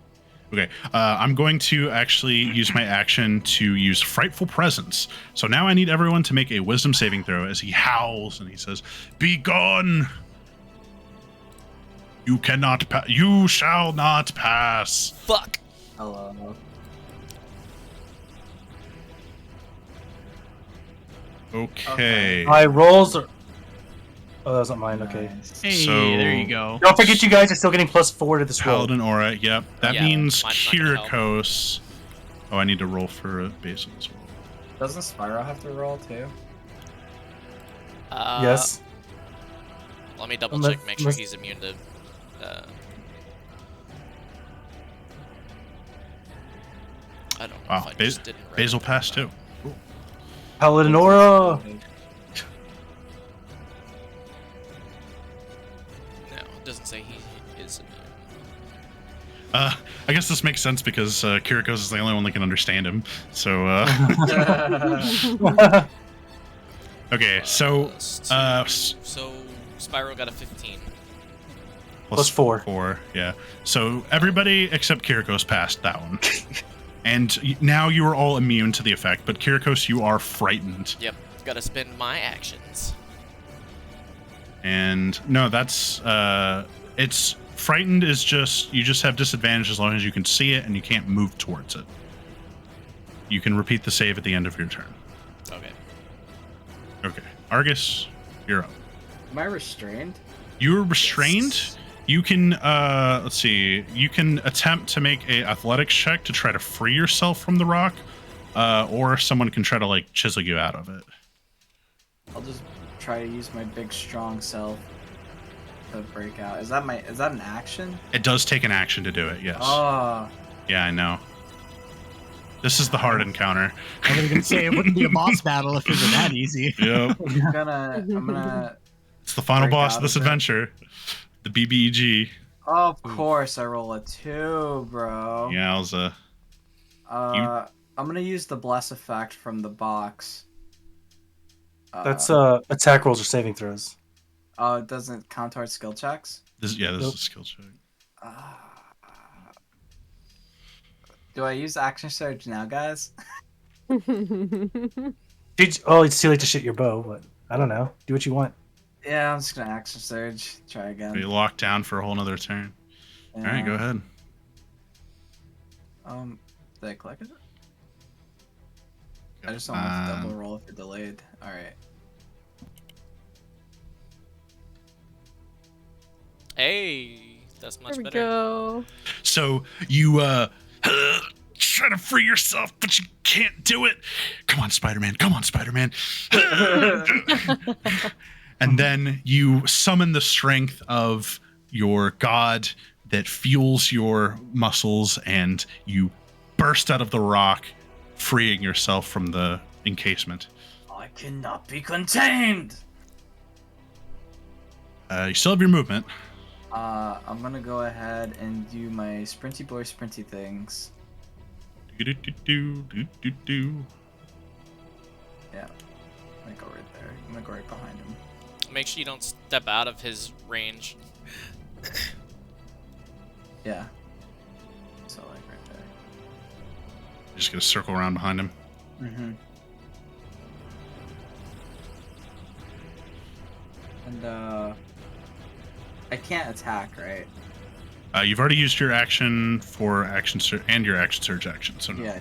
Okay, I'm going to actually use my action to use Frightful Presence. So now I need everyone to make a Wisdom saving throw as he howls and he says, "Be gone! You cannot you shall not pass." Fuck. Hello. Okay. My rolls are. Oh, that's not mine. Okay. Nice. Hey, So- there you go. Don't forget, you guys are still getting +4 to this roll. Paladin aura, yep. That Yeah, means mine's not gonna help. Kyriakos. Oh, I need to roll for a basil as well. Doesn't Spyro have to roll too? Yes. Let me double Unless- check, make sure unless- he's immune to. I don't know Wow, if I just didn't write Basil it. passed too. Paladin aura. No, it doesn't say he is immune. I guess this makes sense because Kyriakos is the only one that can understand him. So, okay, so So Spyro got a 15. Plus 4. 4, yeah. So everybody except Kyriakos passed that one. And now you are all immune to the effect, but Kyriakos, you are frightened. Yep. Gotta spend my actions. And no, that's it's frightened is just you just have disadvantage as long as you can see it and you can't move towards it. You can repeat the save at the end of your turn. Okay. Okay. Argus, you're up. Am I restrained? You're restrained. Yes. You can let's see. You can attempt to make a athletics check to try to free yourself from the rock, or someone can try to like chisel you out of it. I'll just try to use my big strong self to break out. Is that an action? It does take an action to do it. Yes. Oh, Yeah, I know. This is the hard encounter. I was gonna say it wouldn't be a boss battle if it were that easy. Yep. I'm gonna. It's the final Break boss out of this of it. adventure. The BBEG. Of course, I roll a 2, bro. Yowza. I'm gonna use the bless effect from the box. That's attack rolls or saving throws. Oh, it doesn't count towards skill checks. This is Nope. a skill check. Do I use action surge now, guys? It's too late to shit your bow, but I don't know. Do what you want. Yeah, I'm just gonna action surge. Try again. You locked down for a whole nother turn. All right, go ahead. Did I click it? I just don't want to double roll if it delayed. All right. Hey, that's much There we better. go. So you try to free yourself, but you can't do it. Come on, Spider-Man. Come on, Spider-Man. And then you summon the strength of your god that fuels your muscles, and you burst out of the rock, freeing yourself from the encasement. I cannot be contained. You still have your movement. I'm gonna go ahead and do my sprinty boy sprinty things. Do-do-do-do-do-do-do. Yeah, I'm gonna go right there. I'm gonna go right behind him. Make sure you don't step out of his range. Yeah. So like right there. Just gonna circle around behind him. Mm-hmm. And I can't attack, right? You've already used your action for action and your action surge action. So no. Yeah.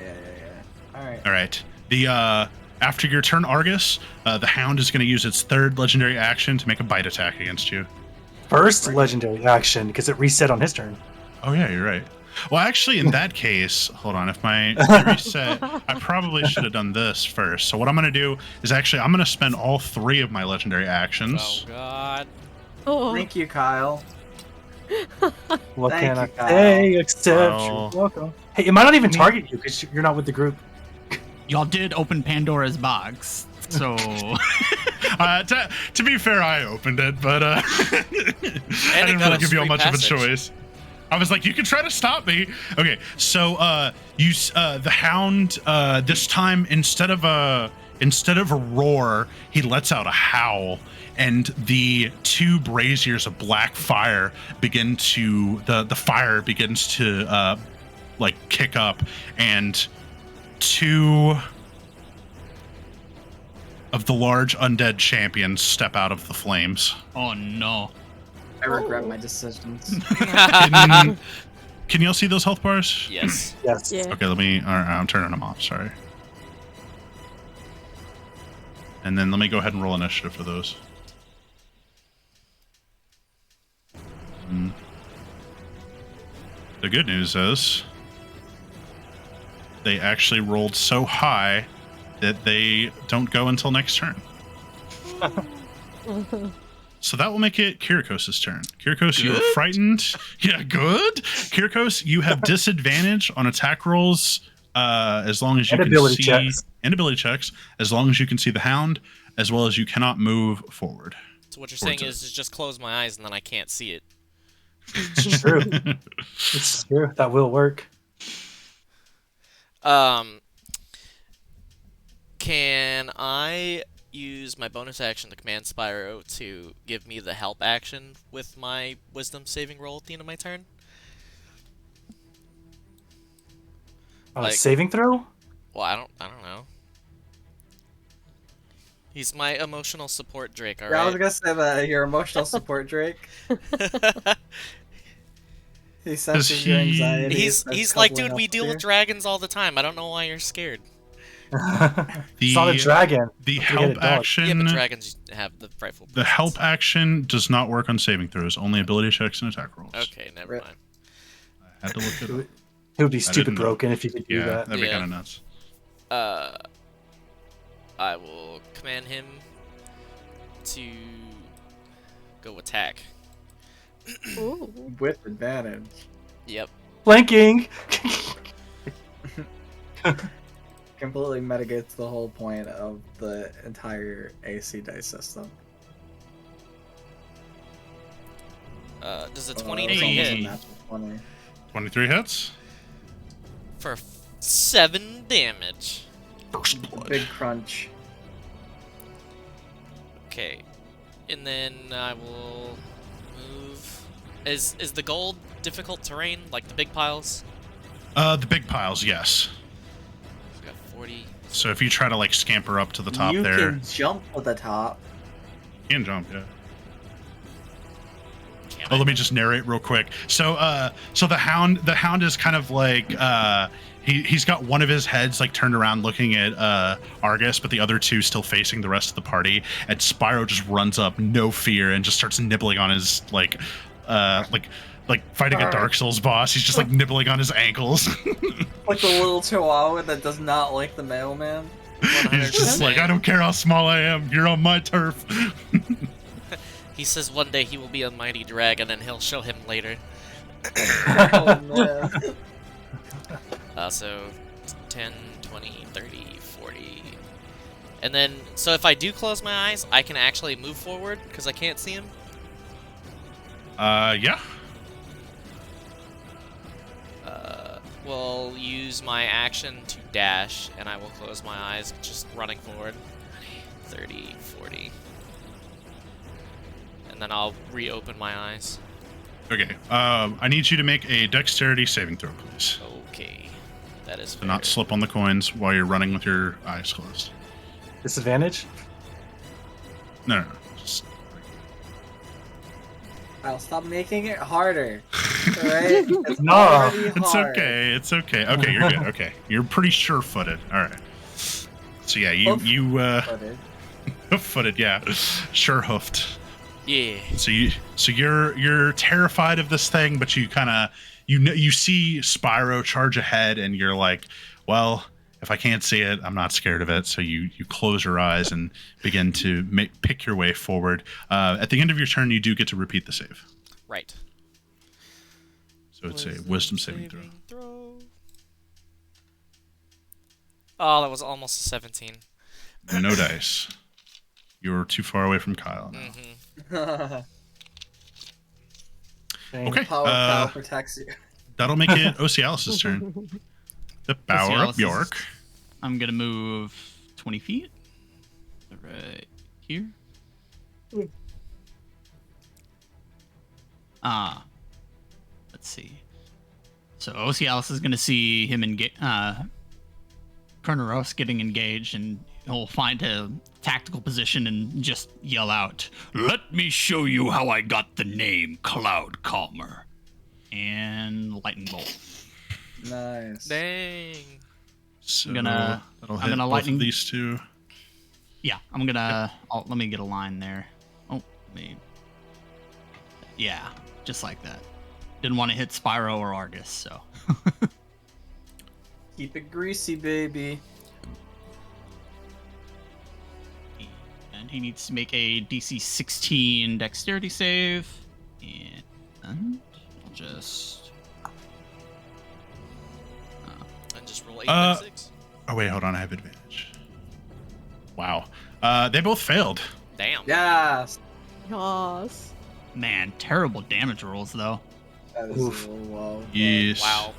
All right. All right. The after your turn, Argus, the Hound is going to use its third legendary action to make a bite attack against you. First legendary action, because it reset on his turn. Oh yeah, you're right. Well, actually, in that case, hold on. If my reset, I probably should have done this first. So what I'm going to do is actually I'm going to spend all 3 of my legendary actions. Oh god. Oh, Thank you, Kyle. What Thank can you, I Kyle. say except Well- you're welcome? Hey, it might not even target you because you're not with the group. Y'all did open Pandora's box, so To be fair, I opened it, but I didn't got really us give you all free much of a passage. choice. I was like, you can try to stop me. Okay, so the Hound this time instead of a roar, he lets out a howl, and the 2 braziers of black fire begin to the fire begins to like kick up, and 2 of the large undead champions step out of the flames. oh no. I regret my decisions. Can y'all see those health bars? Yes. Yes. yeah. Okay, I'm turning them off, sorry. And then let me go ahead and roll initiative for those. The good news is they actually rolled so high that they don't go until next turn. So that will make it Kyriakos' turn. Kyriakos, you are Good. frightened. Yeah, good. Kyriakos, you have disadvantage on attack rolls as long as you And can ability see checks. and ability checks, as long as you can see the Hound, as well as you cannot move forward. So what you're saying Towards is just close my eyes and then I can't see it. It's true. It's true. That will work. Can I use my bonus action to command Spyro to give me the help action with my wisdom saving roll at the end of my turn? Like- saving throw? Well, I don't know. He's my emotional support Drake, Yeah, I was alright? gonna say that your emotional support Drake. He senses your he- anxiety. He's like, dude, we deal with dragons all the time. I don't know why you're scared. It's not a dragon. The Don't forget help a dog. Yeah, action. but dragons have the rightful The presence. help action does not work on saving throws. Only ability checks and attack rolls. Okay, never Rip. mind. I had to look it up. It would be I stupid didn't know. broken if you could do Yeah, that. that'd be Yeah. kind of nuts. I will command him to go attack. Ooh. with advantage. Yep. Flanking! Completely mitigates the whole point of the entire AC dice system. Does a It's 23 almost a hit natural 20. 23 hits. for 7 damage? First blood. Big crunch. Okay. And then I will move. Is the gold difficult terrain, like the big piles? The big piles, yes. We got 40. So if you try to like scamper up to the top You there, can jump to the top. you can jump, yeah. Can Oh, I? let me just narrate real quick. So the hound is kind of like he's got one of his heads like turned around looking at Argus, but the other two still facing the rest of the party. And Spyro just runs up, no fear, and just starts nibbling on his like fighting a Alright. Dark Souls boss. He's just like nibbling on his ankles. Like the little chihuahua that does not like the mailman. He's just like, I don't care how small I am, you're on my turf. He says one day he will be a mighty dragon and he'll show him later. Oh, man. So 10, 20, 30, 40. And then, so if I do close my eyes, I can actually move forward because I can't see him. Yeah. Will use my action to dash, and I will close my eyes, just running forward. 30, 40. And then I'll reopen my eyes. Okay. I need you to make a dexterity saving throw, please. Okay. That is Do fair. not slip on the coins while you're running with your eyes closed. Disadvantage? No. Just- I'll stop making it harder. Alright? It's No. already It's hard. okay. It's okay. Okay, you're good. Okay, you're pretty sure-footed. All right. So yeah, you Footed. footed. Yeah, sure-hoofed. Yeah. So you're terrified of this thing, but you kind of you see Spyro charge ahead, and you're like, well, if I can't see it, I'm not scared of it. So you close your eyes and begin to pick your way forward. At the end of your turn, you do get to repeat the save. Right. So it's a wisdom saving throw. Oh, that was almost a 17. And no dice. You're too far away from Kyle now. Mm-hmm. Okay. Power protects you. That'll make it Ocialis's turn. The power up Ocialis is- Bjork. I'm gonna move 20 feet. Right here. Let's see. So Ocialis is gonna see him Purphoros getting engaged, and he'll find a tactical position and just yell out, "Let me show you how I got the name Cloud Calmer." And lightning bolt. Nice. Dang. So I'm gonna that'll hit both lightning- of these two. Yeah, I'm gonna. Let me get a line there. Oh, me. Yeah, just like that. Didn't want to hit Spyro or Argus, so. Keep it greasy, baby. And he needs to make a DC 16 Dexterity save, and I'll just. And just roll 8 Oh wait, hold on. I have advantage. Wow. They both failed. Damn. Yes. Yas. Man, terrible damage rolls though. That is Oof. a little low. but Yes. Wow.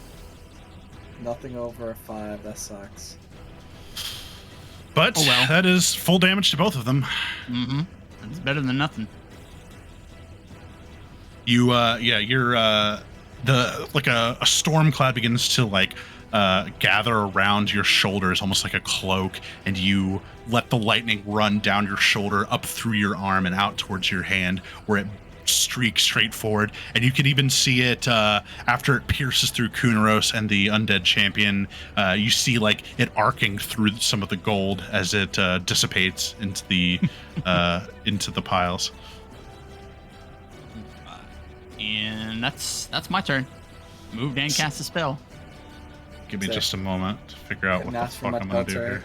Nothing over a 5. That sucks. But Oh, well. that is full damage to both of them. Mm-hmm. It's better than nothing. You, you're a storm cloud begins to like gather around your shoulders, almost like a cloak, and you let the lightning run down your shoulder, up through your arm, and out towards your hand, where it streaks straight forward. And you can even see it after it pierces through Kunaros and the undead champion. You see like it arcing through some of the gold as it dissipates into the piles. And that's my turn. Moved and cast a spell. Give me just a moment to figure out what the That's fuck from I'm my gonna do daughter.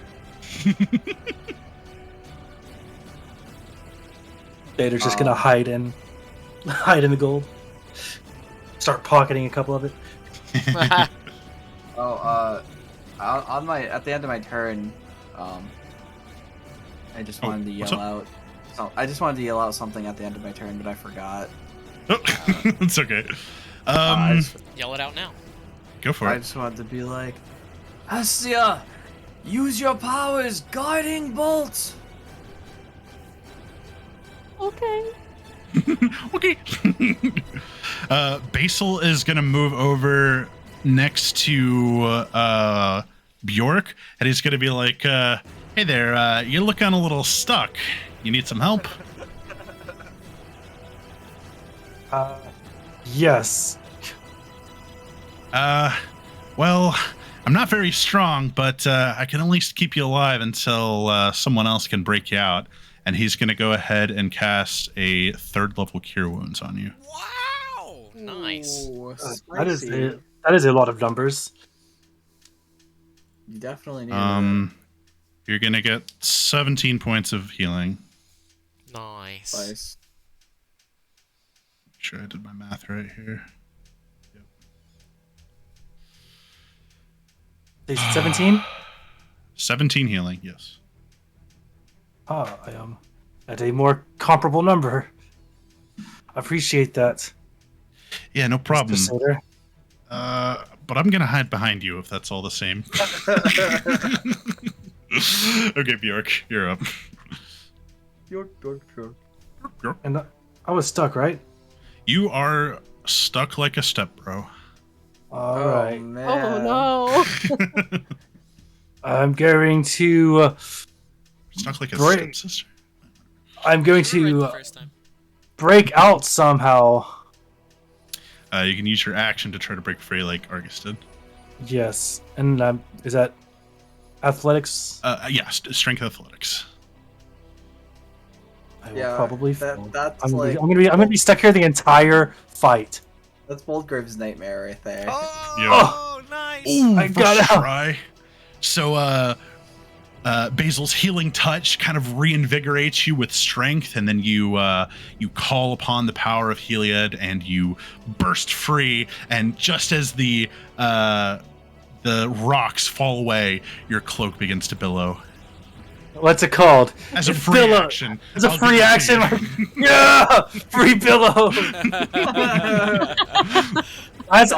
here. Vader's just gonna hide in the gold. Start pocketing a couple of it. At the end of my turn, I just wanted to what's yell up? out. So I just wanted to yell out something at the end of my turn, but I forgot. Oh, it's okay. Yell it out now. Go for I it. just wanted to be like, Hestia, use your powers, guiding bolt. Okay. Okay. Basil is gonna move over next to Bjork, and he's gonna be like, "Hey there, you're looking a little stuck. You need some help?" Yes. Well, I'm not very strong, but I can at least keep you alive until someone else can break you out. And he's going to go ahead and cast a 3rd level Cure Wounds on you. Wow! Nice. Ooh, That is spicy. that is a lot of numbers. You definitely need that. You're going to get 17 points of healing. Nice. Spice. Make sure I did my math right here. They said 17? 17 healing, yes. Ah, I am at a more comparable number. I appreciate that. Yeah, no problem. Mr. Sater. But I'm going to hide behind you if that's all the same. Okay, Bjork, you're up. York. Bjork. And I was stuck, right? You are stuck like a step bro. All Oh right. man. Oh no. I'm going to Stuck like a Break. stepsister. I'm going You were right to the first time. break out somehow. You can use your action to try to break free like Argus did. Yes. And is that athletics? Yeah, strength athletics. I will Yeah, probably that- fail. that's I'm like- gonna be stuck here the entire fight. That's Boldgrave's nightmare right there. Oh, nice. Ooh, I first got out. try. So, Basil's healing touch kind of reinvigorates you with strength, and then you call upon the power of Heliod, and you burst free. And just as the rocks fall away, your cloak begins to billow. What's it called? As a It's free billow. action. It's a I'll free give it to action. you. Yeah, free billow. as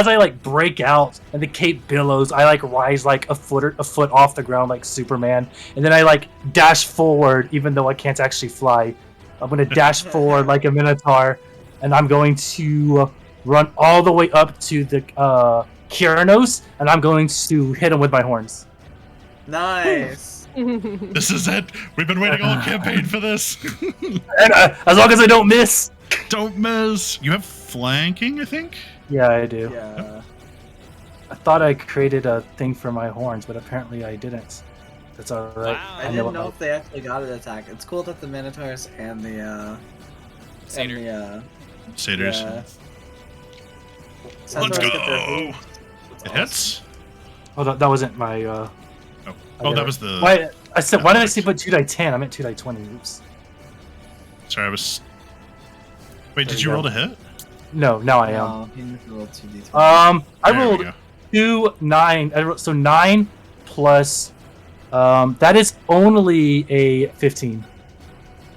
I like break out and the cape billows, I like rise like a foot off the ground like Superman, and then I like dash forward even though I can't actually fly. I'm gonna dash forward like a Minotaur, and I'm going to run all the way up to the Kyriakos, and I'm going to hit him with my horns. Nice. This is it. We've been waiting all campaign for this. And as long as I don't miss. Don't miss. You have flanking, I think? Yeah, I do. Yeah. I thought I created a thing for my horns, but apparently I didn't. That's alright. Wow. I didn't know if they actually got an attack. It's cool that the Minotaurs and the Satyr. and the Satyrs. yeah. Let's Centaurs get their go. boots. That's It awesome. hits. Oh, that wasn't my. Oh, that was the. Why did I say put 2 die 10? I meant 2 die 20. Oops. Sorry, I was. Wait, There did you you go. roll to hit? No, now I am. No, he needs to roll 2d20. I There we rolled go. 2 9. So 9 plus. That is only a 15.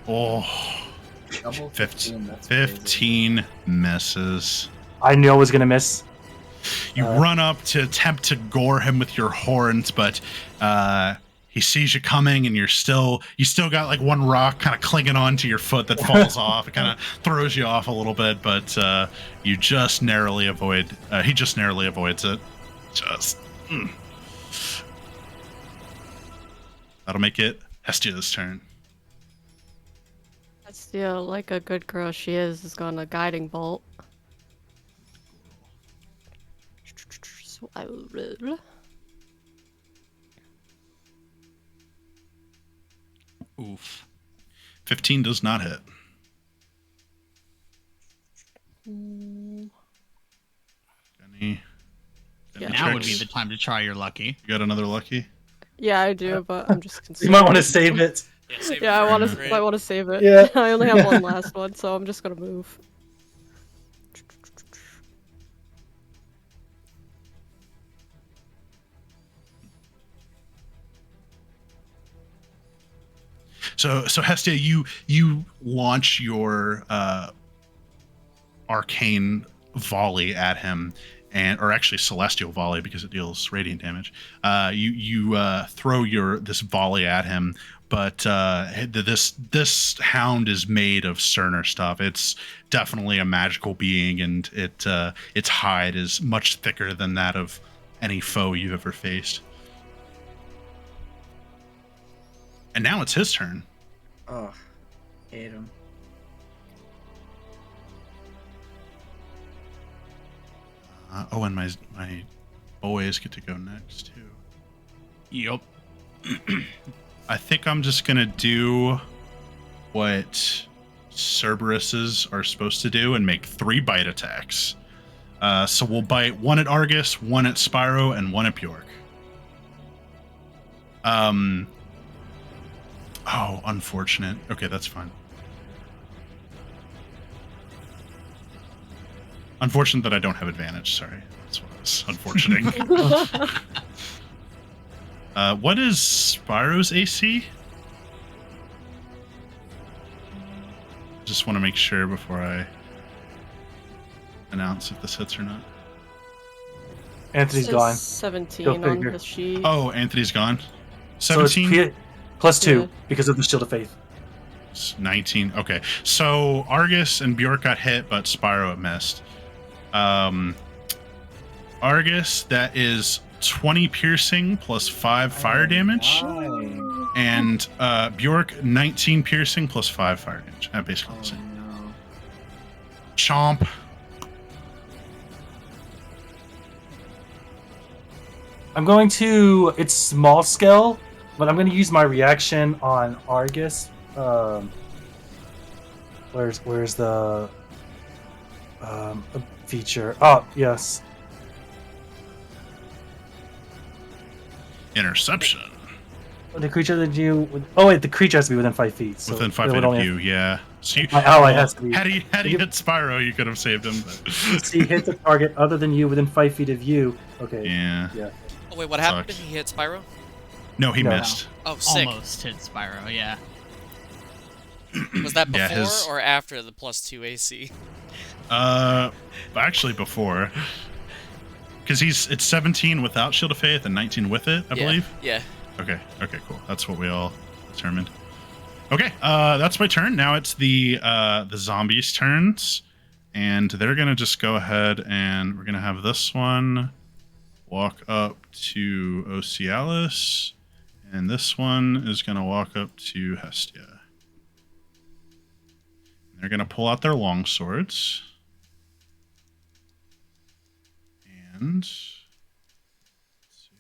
Oh, Double 15. that's crazy. 15 misses. I knew I was gonna miss. You run up to attempt to gore him with your horns, but he sees you coming, and you still got like one rock kind of clinging onto your foot that falls off. It kind of throws you off a little bit, but you just narrowly avoid. He just narrowly avoids it. Just. That'll make it Hestia's turn. Hestia, like a good girl she is gonna guiding bolt. So I will roll. Oof. 15 does not hit. Any Yeah. Now would be tricks? the time to try your lucky. You got another lucky? Yeah, I do, but I'm just You considering. might want to save it. Yeah, save it Yeah, I for want him, to. right? I want to save it. Yeah. I only have one last one, so I'm just gonna move. So Hestia, you launch your arcane volley at him, or actually celestial volley because it deals radiant damage. You throw this volley at him, but this hound is made of sterner stuff. It's definitely a magical being, and its hide is much thicker than that of any foe you've ever faced. And now it's his turn. Oh, hate him. And my boys get to go next too. Yup. I think I'm just gonna do what Cerberuses are supposed to do and make 3 bite attacks. So we'll bite 1 at Argus, 1 at Spyro, and 1 at Bjork. Oh, unfortunate. Okay, that's fine. Unfortunate that I don't have advantage. Sorry, that's what I was unfortunating. What is Spyro's AC? Just want to make sure before I announce if this hits or not. Anthony's Says gone. 17 Go on figure. his sheet. Oh, Anthony's gone. So it's 17? plus 2 Yeah. because of the Shield of Faith. 19. Okay. So Argus and Bjork got hit, but Spyro missed. Argus, that is 20 piercing plus 5 fire damage. Why? And Bjork, 19 piercing plus 5 fire damage. Basically Oh the same. no. Chomp. I'm going to. It's small scale, but I'm going to use my reaction on Argus. Where's the feature? Oh yes. Interception. The creature that you. Oh wait, the creature has to be within 5 feet. So Within 5 it feet would of only you, yeah. So you, My ally has to be. had he hit Spyro, you could have saved him. But See, hit the target other than you within 5 feet of you. Okay. yeah. Oh wait, what happened? Sucks. He hit Spyro? No, he No. missed. Oh, sick. Almost hit Spyro, yeah. Was that Yeah, before his- or after the +2 AC? Actually before. Because it's 17 without Shield of Faith and 19 with it, I believe. Yeah. Okay, cool. That's what we all determined. Okay, that's my turn. Now it's the zombies' turns. And they're gonna just go ahead and we're gonna have this one walk up to Ocialis. And this one is gonna walk up to Hestia. They're gonna pull out their long swords. And let's see.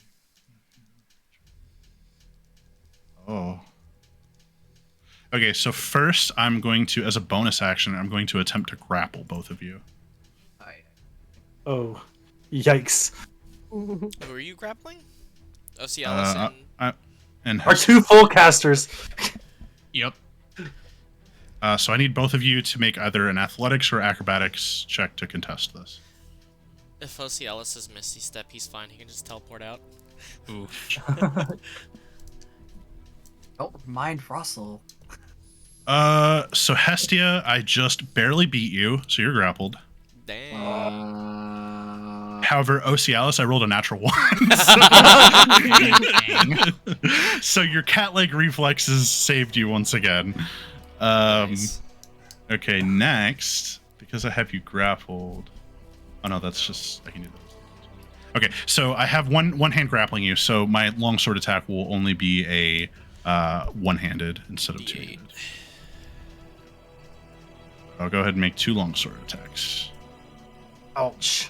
Oh. Okay, so first I'm going to, as a bonus action, I'm going to attempt to grapple both of you. Oh, yikes! Who are you grappling? Ocialis and... Our 2 full casters. Yep. So I need both of you to make either an athletics or acrobatics check to contest this. If Ocialis is Misty Step, he's fine. He can just teleport out. Oof. Don't mind Russell. So Hestia, I just barely beat you, so you're grappled. Damn. However, Ocialis, I rolled a natural 1. So your cat-like reflexes saved you once again. Nice. Okay, next, because I have you grappled. Oh no, that's just I can do that. Okay, so I have one hand grappling you, so my longsword attack will only be a one-handed instead of D8. two-handed. I'll go ahead and make 2 longsword attacks. Ouch.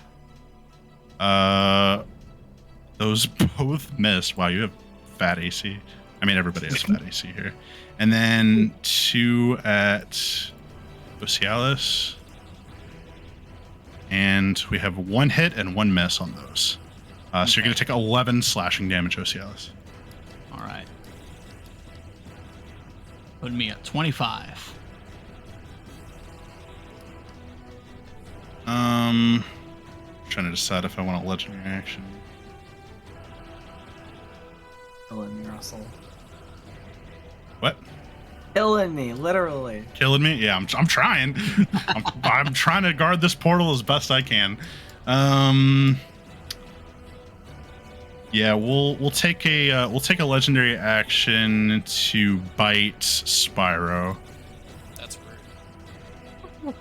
Those both miss. Wow, you have fat AC. I mean, everybody has fat AC here. And then 2 at Ocialis. And we have 1 hit and 1 miss on those. So you're going to take 11 slashing damage, Ocialis. All right. Put me at 25. Trying to decide if I want a legendary action. Killing me, Russell. What? Killing me, literally. Killing me? Yeah, I'm trying. I'm trying to guard this portal as best I can. Yeah, we'll take a legendary action to bite Spyro. That's rude.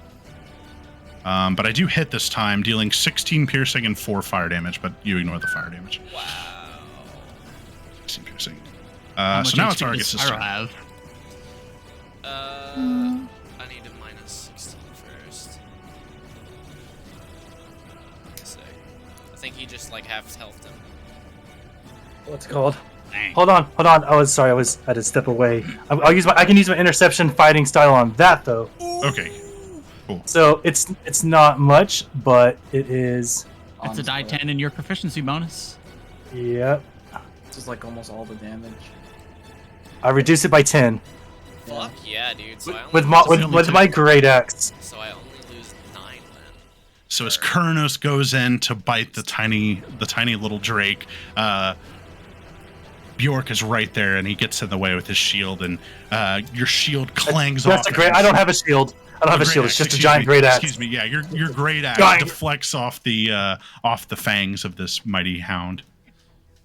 But I do hit this time, dealing 16 piercing and 4 fire damage, but you ignore the fire damage. Wow. 16 piercing. How much So now HP it's Argus' does Spyro turn. have? I need to minus 16 first. Sick. I think he just like half healthed him. What's it called? Dang. Hold on. I had to step away. I can use my interception fighting style on that though. Okay. Cool. So it's not much, but it is. It's a die 10 in your proficiency bonus. Yep. This is like almost all the damage. I reduce it by 10 Fuck yeah, dude. So I only with my lose, with my great axe. so I only lose 9 then. So as Kurnos goes in to bite the tiny little drake, Bjork is right there, and he gets in the way with his shield, and your shield clangs off. That's a great. I don't have a shield. I don't have a shield. It's just a giant great axe. Excuse me. Yeah, your great axe Giant. deflects off the fangs of this mighty hound,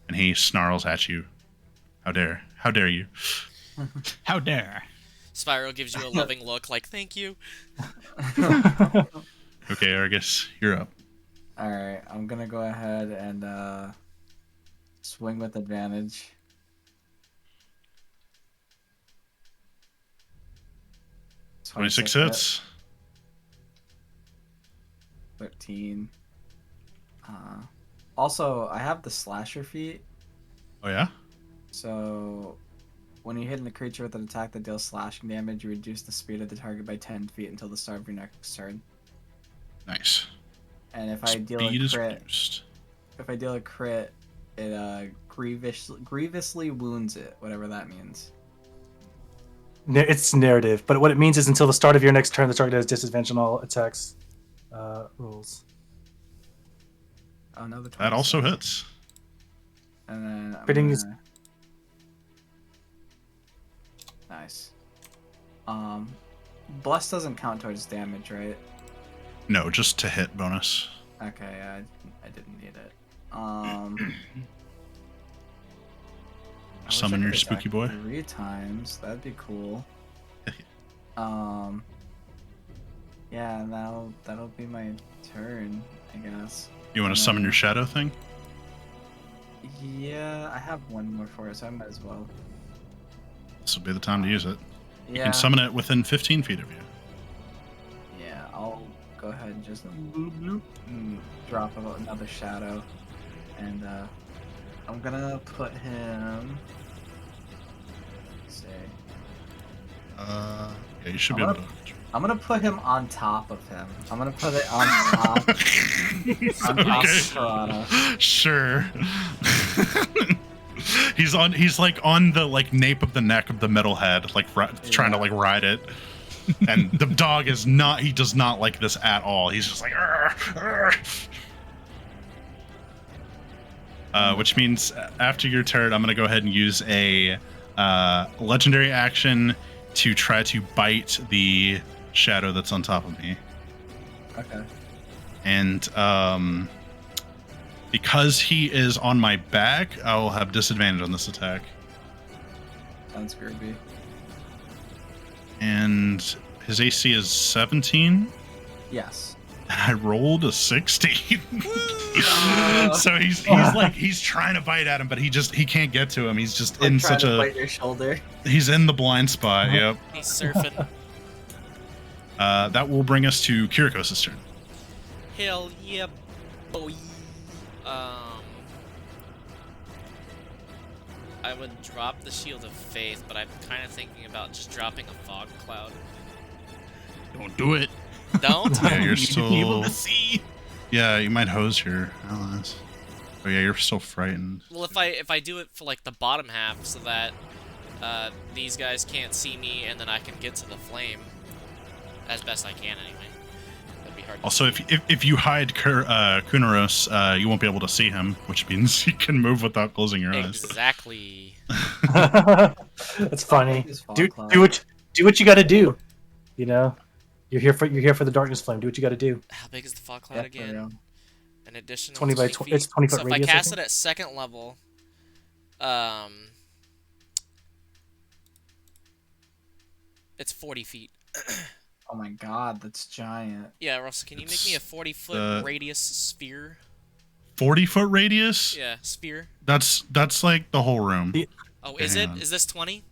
and he snarls at you. How dare you? How dare. Spyro gives you a loving look like, thank you. Okay, Argus, you're up. Alright, I'm gonna go ahead and swing with advantage. It's 26 hits. 13. Also, I have the slasher feat, Oh yeah. so when you hit a creature with an attack that deals slashing damage, you reduce the speed of the target by 10 feet until the start of your next turn. Nice. And if I deal Speed a is crit, reduced. it grievously wounds it, whatever that means. It's narrative, but what it means is until the start of your next turn, the target has disadvantage on all attacks rolls. Another That also 27. hits. And then I'm Critting is- gonna- Nice. Bless doesn't count towards damage, right? No, just to hit bonus. Okay, I didn't need it. I wish I Summon could your attack spooky boy. 3 times. That'd be cool. Yeah, now that'll be my turn, I guess. You want to summon your shadow thing? Yeah, I have one more for it, so I might as well. This will be the time to use it. You Yeah, can summon it within 15 feet of you. yeah, I'll go ahead and just bloop, bloop, and drop another shadow. And I'm gonna put him. Let's see. Yeah, you should be I'm able to. I'm gonna put him on top of him. I'm gonna put it on top. on top of Corrado. Sure. He's like on the like nape of the neck of the metalhead, like trying to like ride it. And the dog is not. He does not like this at all. He's just like. "Arr, arr." Which means after your turn, I'm gonna go ahead and use a legendary action to try to bite the shadow that's on top of me. Okay. And Because he is on my back, I'll have disadvantage on this attack. Sounds groovy. And his AC is 17. Yes. And I rolled a 16. So he's trying to bite at him, but he can't get to him. He's just in such a bite your shoulder. He's in the blind spot. Yep. He's surfing. That will bring us to Kyriakos' turn. Hell yeah, boy. I would drop the Shield of Faith, but I'm kind of thinking about just dropping a fog cloud. Don't do it. Don't? Yeah, you're You need to be able still. to see. Yeah, you might hose your allies. Oh yeah, you're still frightened. Well, if I do it for like the bottom half, so that these guys can't see me, and then I can get to the flame as best I can anyway. That'd be hard. Also, if you hide Kunaros, you won't be able to see him, which means you can move without closing your eyes. Exactly. That's funny. This fog Do cloud. do what you got to do. You know, you're here for the darkness flame. Do what you got to do. How big is the fog cloud Yeah, for again? real. An additional 20 by 20 20 it's 20 foot so radius, if I I cast think. it at second level, it's 40 feet. Oh my god, that's giant. Yeah, Russell, can you make me a 40-foot radius sphere? 40-foot radius? Yeah, sphere. That's like the whole room. Oh, is Hang it? on. Is this 20?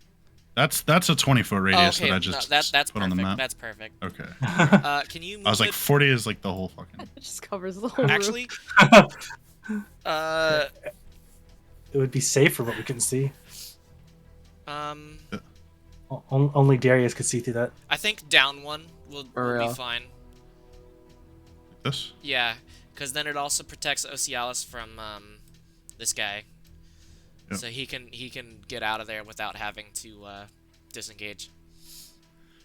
That's a 20-foot Oh, radius okay. that I No, just that's put on the perfect. map. That's perfect. Okay. Can you move I was like, it? 40 is like the whole fucking. It just covers the whole room. Actually, It would be safer, but we couldn't see. um, Only Darius could see through that. I think down one will be real. fine. Like this? Yeah, because then it also protects Osialis from this guy, Yep. so he can get out of there without having to disengage.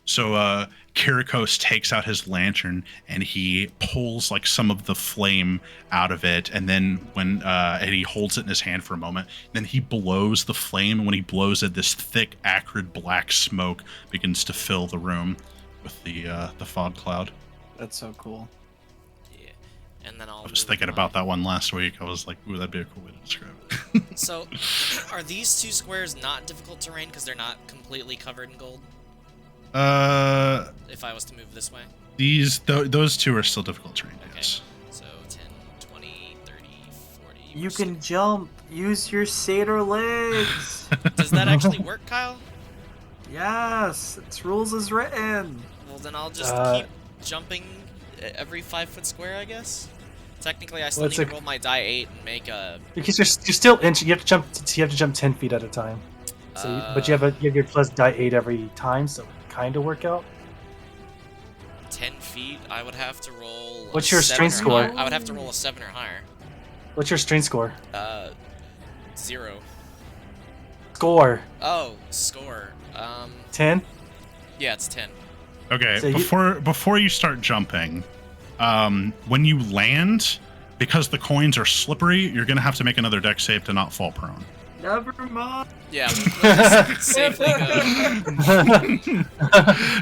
So Kyriakos takes out his lantern and he pulls like some of the flame out of it, and then and he holds it in his hand for a moment. Then he blows the flame, and when he blows it, this thick, acrid black smoke begins to fill the room with the fog cloud. That's so cool. Yeah, and then I'll. I was move thinking my- about that one last week. I was like, ooh, that'd be a cool way to describe it. So, are these two squares not difficult terrain because they're not completely covered in gold? If I was to move this way. Those two are still difficult terrain. Okay. Yes. So 10, 20, 30, 40. You can jump. Use your satyr legs. Does that actually work, Kyle? Yes, it's rules as written. Well, then I'll just keep jumping every 5-foot square, I guess. Technically, I still need to roll my die 8 and make a. Because you're still inch. You have to jump. You have to jump 10 feet at a time. So, but you have your plus die 8 every time, so it kind of work out. 10 feet. I would have to roll. What's a your 7 strength or score? higher. I would have to roll a 7 or higher. What's your strength score? 0. Score. Oh, score. 10. Yeah, it's 10. Okay, So before you start jumping, when you land, because the coins are slippery, you're gonna have to make another dex save to not fall prone. Never mind. Yeah, we'll just safely go.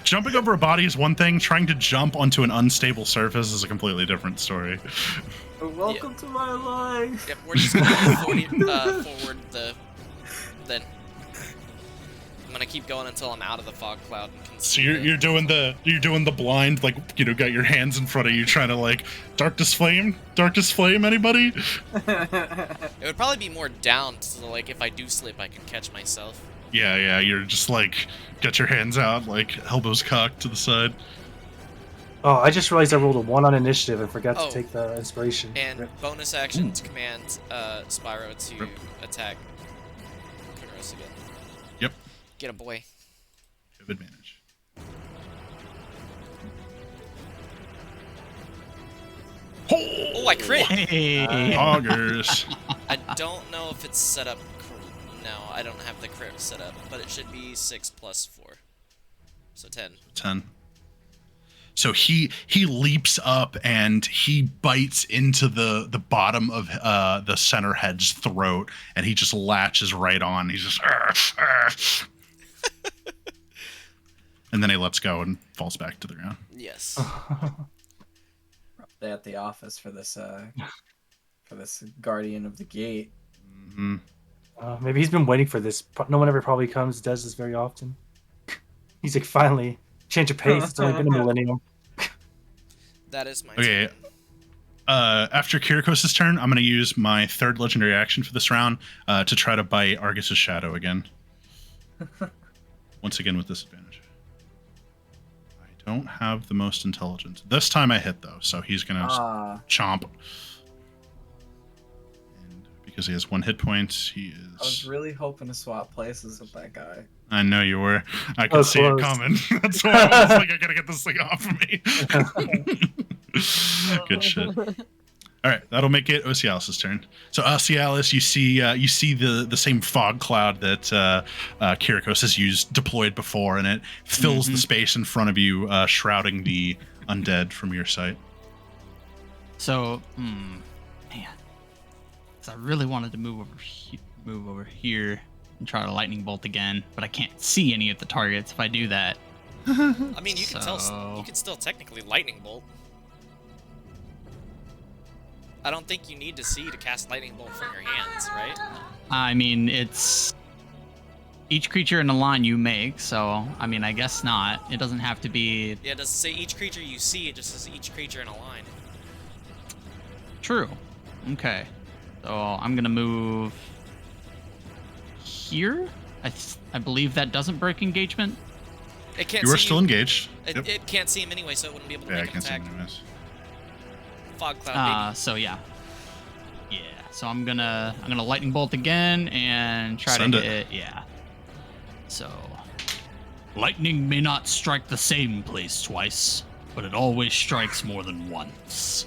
Jumping over a body is one thing. Trying to jump onto an unstable surface is a completely different story. Welcome to my life. Yep, we're just gonna move forward then. I'm gonna keep going until I'm out of the fog cloud and can So see you're doing the blind, like, you know, got your hands in front of you, trying to like darkness flame, anybody? It would probably be more down, so like if I do slip, I can catch myself. Yeah, you're just like got your hands out, like elbows cocked to the side. Oh, I just realized I rolled a 1 on initiative and forgot Oh. to take the inspiration. And bonus action to command Spyro to attack Purphoros again. Yep, Get a boy. you have advantage. Oh, I crit! Hey. Augers. I don't know if it's set up. No, I don't have the crit set up, but it should be 6 plus 4, so 10. 10. So he leaps up and he bites into the bottom of the center head's throat, and he just latches right on. He's just and then he lets go and falls back to the ground. Yes. They at the office for this for this guardian of the gate. Hmm. Maybe he's been waiting for this. No one ever probably does this very often. He's like, finally, change of pace. It's only been a millennium. That is my Okay. turn. After Kyriakos' turn, I'm going to use my third legendary action for this round to try to bite Argus's shadow again. Once again with disadvantage. I don't have the most intelligence. This time I hit, though, so he's going to chomp. And because he has 1 hit point, he I was is... really hoping to swap places with that guy. I know you were. I could see close. it coming. That's why I was like, I gotta get this thing off of me. Good shit. All right, that'll make it Osialis' turn. So Osialis, you see the same fog cloud that Kyriakos has used deployed before, and it fills the space in front of you, shrouding the undead from your sight. So, man, 'cause I really wanted to move over here and try to lightning bolt again, but I can't see any of the targets if I do that. I mean, you can So- still technically lightning bolt. I don't think you need to see to cast lightning bolt from your hands, right? I mean, it's each creature in a line you make, so I mean, I guess not. It doesn't have to be Yeah, it doesn't say each creature you see, it just says each creature in a line. true. Okay, so I'm gonna move here. I believe that doesn't break engagement. It can't You are see still engaged. It can't see him anyway, so it wouldn't be able to Yeah, I make an can't see attack. him anyways. Fog cloud, So yeah. So I'm gonna lightning bolt again and try Send to it. hit. Yeah. So lightning may not strike the same place twice, but it always strikes more than once.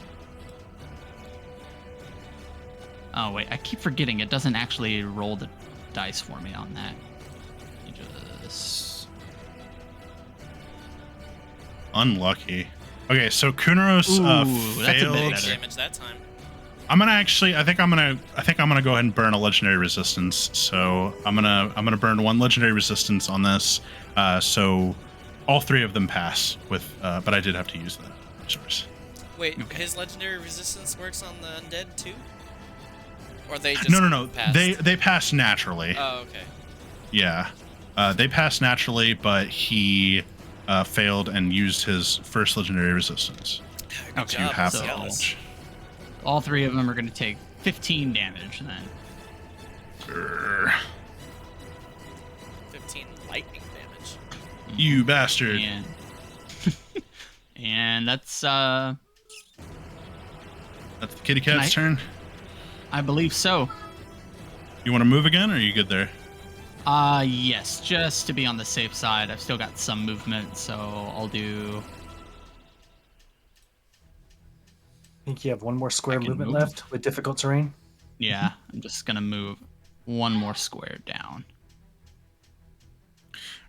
Oh wait, I keep forgetting it doesn't actually roll the dice for me on that. You just Unlucky. Okay, so Kunaros Ooh, that's a bit failed. big better. damage that time. I'm gonna actually. I think I'm gonna go ahead and burn a legendary resistance. So I'm gonna burn 1 legendary resistance on this. So all 3 of them pass with. But I did have to use the resource. Wait, Okay. his legendary resistance works on the undead too? Or they just No. passed? They pass naturally. Oh, okay. Yeah, they pass naturally, but he failed and used his first legendary resistance. Good Okay, You job, have so- the Osialis. knowledge. all 3 of them are gonna take 15 damage then. Grr. 15 lightning damage. You bastard! And and that's That's the kitty cat's Can turn. I believe so. You want to move again, or are you good there? Yes, just to be on the safe side. I've still got some movement, so I'll do. I think you have 1 more square I can movement move. left with difficult terrain. Yeah, I'm just gonna move 1 more square down.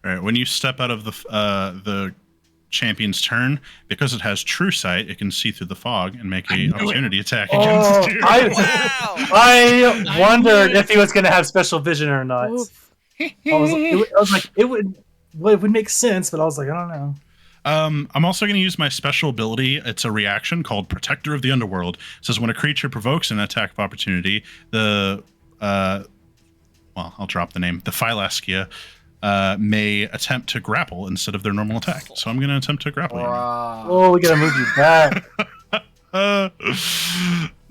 All right. When you step out of the champion's turn, because it has true sight, it can see through the fog and make I a knew it. opportunity attack Oh, against you. Wow! I wondered knew it. if he was going to have special vision or not. Oof. I was like, it would make sense, but I was like, I don't know. I'm also going to use my special ability. It's a reaction called Protector of the Underworld. It says when a creature provokes an attack of opportunity, I'll drop the name. The Phylaskia may attempt to grapple instead of their normal attack. So I'm going to attempt to grapple. you. Wow. Oh, we gotta move you back. Oh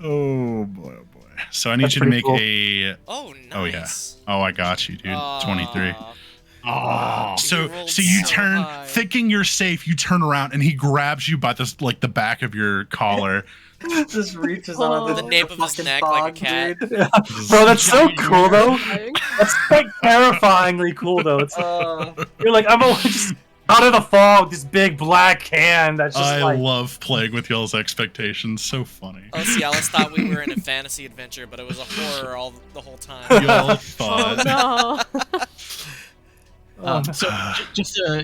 boy, oh boy. So I need That's you to make pretty a. Oh, nice. Oh yeah. Oh, I got you, dude. 23. Oh, So rolled you so turn, high. thinking you're safe, you turn around and he grabs you by the back of your collar. Just reaches Oh. on The nape of his fucking neck like a fog, cat. dude. Bro, that's so cool though. Dying. That's like terrifyingly cool though. It's you're like, I'm just out of the fog, this big black hand that's just I like love playing with y'all's expectations. So funny. Osialis thought we were in a fantasy adventure, but it was a horror the whole time. Y'all Oh thought. no. So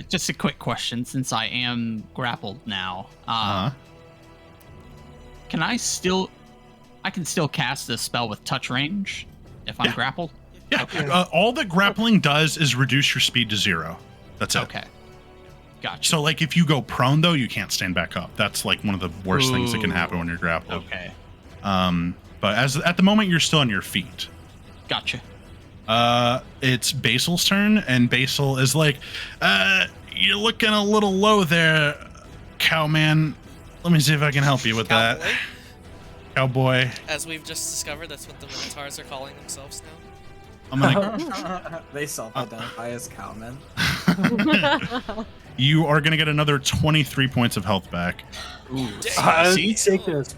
just a quick question, since I am grappled now. Can I still cast this spell with touch range if I'm Yeah. grappled? Yeah. Okay. All that grappling does is reduce your speed to 0. That's it. Okay. Gotcha. So like if you go prone though, you can't stand back up. That's like one of the worst things that can happen when you're grappled. Okay. But at the moment, you're still on your feet. Gotcha. It's Basil's turn, and Basil is like, you're looking a little low there, cowman. Let me see if I can help you with that. Cowboy. As we've just discovered, that's what the Minotaurs are calling themselves now. I'm gonna. They self-identify as cowmen. You are gonna get another 23 points of health back. Ooh. Take this.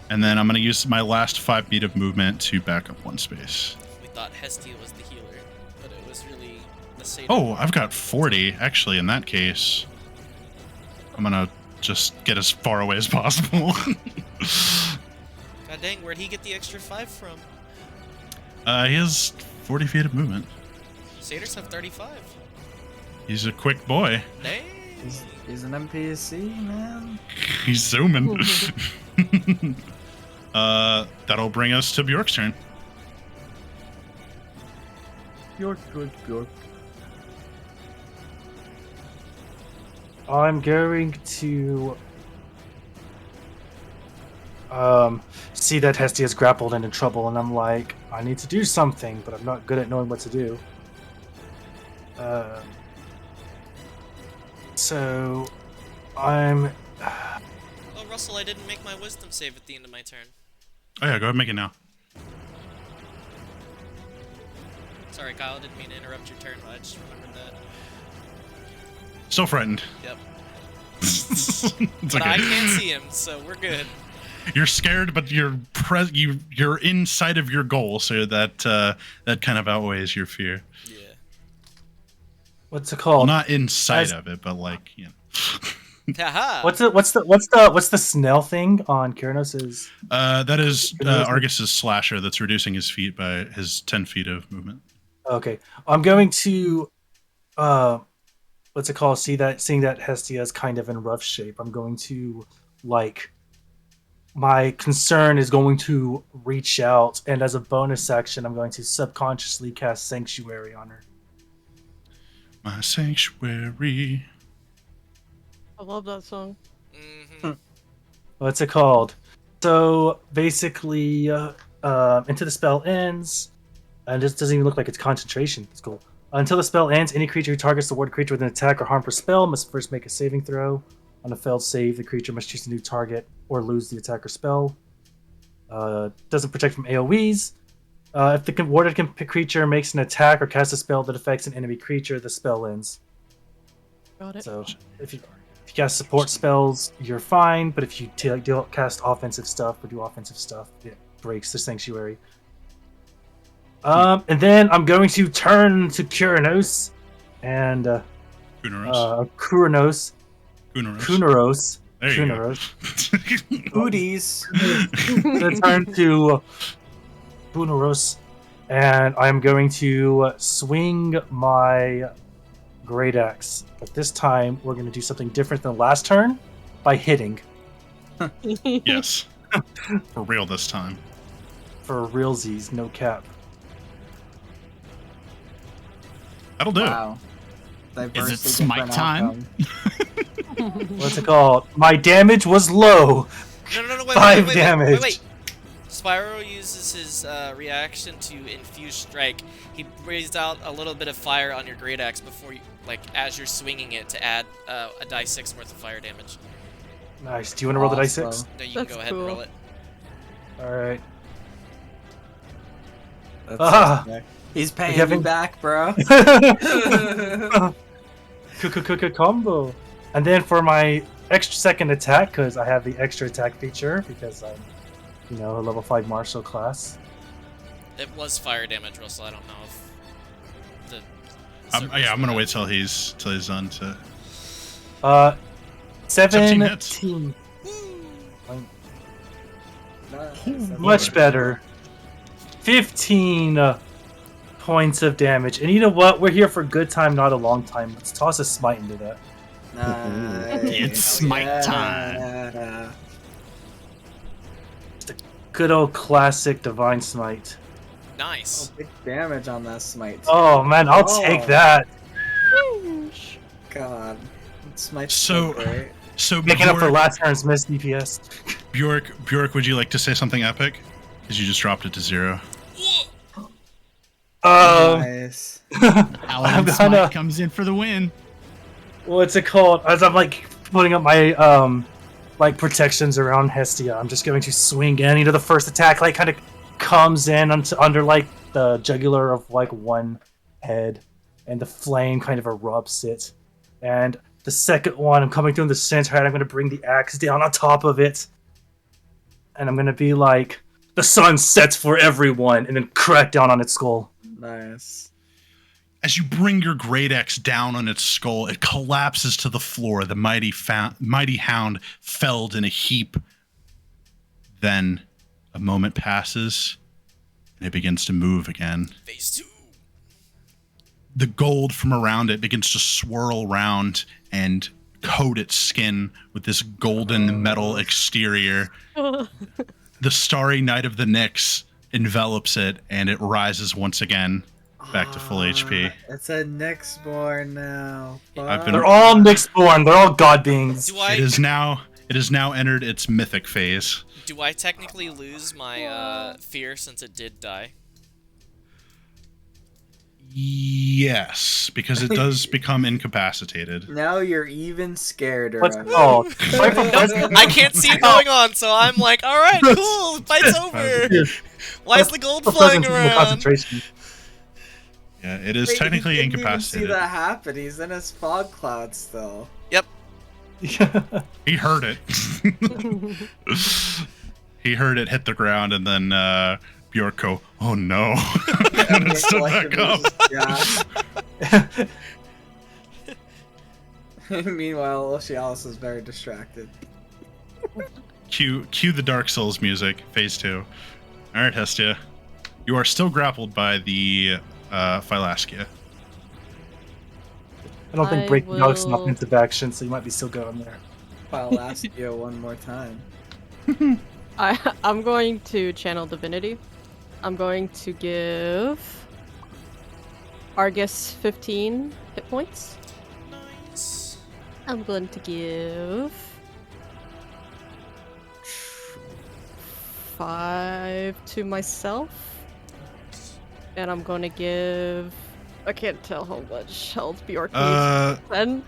And then I'm gonna use my last 5 feet of movement to back up 1 space. We thought Hestia was the healer, but it was really the Satan. Oh, I've got 40. Actually, in that case, I'm gonna just get as far away as possible. God dang, where'd he get the extra 5 from? He has 40 feet of movement. Satyrs have 35. He's a quick boy. Dang. He's an NPC, man. He's zooming. That'll bring us to Bjork's turn. Bjork, good, Bjork. I'm going to see that Hestia's grappled and in trouble, and I'm like, I need to do something, but I'm not good at knowing what to do. So I'm. Oh, Russell, I didn't make my wisdom save at the end of my turn. Oh yeah, go ahead and make it now. Sorry, Kyle, didn't mean to interrupt your turn, but I just remembered that. Still frightened. Yep. It's But okay. I can't see him, so we're good. You're scared, but you're inside of your goal, so that kind of outweighs your fear. Yeah. What's it Well, called? not inside As- of it, but like, you know. Haha. What's the snail thing on Kyriakos'? That is Argus's slasher that's reducing his feet by his 10 feet of movement. Okay, I'm going to what's it called? Seeing that Hestia is kind of in rough shape. I'm going to my concern is going to reach out, and as a bonus action, I'm going to subconsciously cast Sanctuary on her. My sanctuary. I love that song. Mm-hmm. What's it called? So basically, until the spell ends, and this doesn't even look like it's concentration. It's cool. Until the spell ends, any creature who targets the ward creature with an attack or harmful spell must first make a saving throw. On a failed save, the creature must choose a new target or lose the attack or spell. Doesn't protect from AoEs. If the warded creature makes an attack or casts a spell that affects an enemy creature, the spell ends. Got it. So if you cast support spells, you're fine. But if you cast offensive stuff or do offensive stuff, it breaks the sanctuary. And then I'm going to turn to Kyriakos and Kunaros. Kunaros. There you go. Kunaros. Booties. Gonna turn to Kunaros, and I'm going to swing my great axe. But this time, we're going to do something different than last turn by hitting. Yes. For real this time. For realsies, no cap. That'll do. Wow. Is it Diversely smite different time? outcome. What's it called? My damage was low. No, wait, 5 wait. damage. Spyro uses his reaction to infuse strike. He breathes out a little bit of fire on your great axe before you, as you're swinging it, to add a die 6 worth of fire damage. Nice. Do you want to roll the dice 6? No, you That's can go ahead and cool. roll it. All right. That's Ah. sick. He's paying having- you back, bro. Combo. And then for my extra second attack, because I have the extra attack feature, because I'm, a level 5 martial class. It was fire damage, Russell. I don't know if the. I'm gonna wait till he's done to. 17 hits. Much better. 15 points of damage. And you know what? We're here for a good time, not a long time. Let's toss a smite into that. Nice. It's smite time. Yeah. Good old classic divine smite. Nice. Oh, big damage on that smite. Oh man, I'll take that. God. Smite's So- great. So Making up for before, last turn's missed DPS. Bjork, would you like to say something epic? Because you just dropped it to 0. Nice. I'm Paladin gonna. Smite comes in for the win. What's it called? As I'm like putting up my like protections around Hestia, I'm just going to swing in. You know, the first attack like kind of comes in under like the jugular of like one head, and the flame kind of erupts it. And the second one, I'm coming through in the center, and I'm going to bring the axe down on top of it, and I'm going to be like, the sun sets for everyone, and then crack down on its skull. Nice. As you bring your great axe down on its skull, it collapses to the floor. The mighty hound felled in a heap. Then a moment passes, and it begins to move again. Phase 2. The gold from around it begins to swirl around and coat its skin with this golden metal exterior. The starry night of the Nyx envelops it, and it rises once again back to full HP. It's a Nyxborn now. They're all Nyxborn. They're all god beings. It is now entered its mythic phase. Do I technically lose my fear since it did die? Yes, because it does become incapacitated. Now you're even scareder. What's of it it. called? I can't see it going on, so I'm like, all right, cool, the fight's over. Why is the gold flying around? Concentration. Yeah, it is Wait, technically he didn't incapacitated. Even see that happen. He's in his fog cloud still. Yep. He heard it. He heard it hit the ground, and then Bjork go, "Oh no!" and it stood back up. Meanwhile, Ocealis is very distracted. Cue the Dark Souls music, phase 2. All right, Hestia, you are still grappled by the Phylaskia. I don't think I breaking dogs will- enough into action, so you might be still going there. I'll ask you one more time. I'm going to channel divinity. I'm going to give Argus 15 hit points. Nice. I'm going to give 5 to myself. And I'm going to give... I can't tell how much health Bjork needs. 10?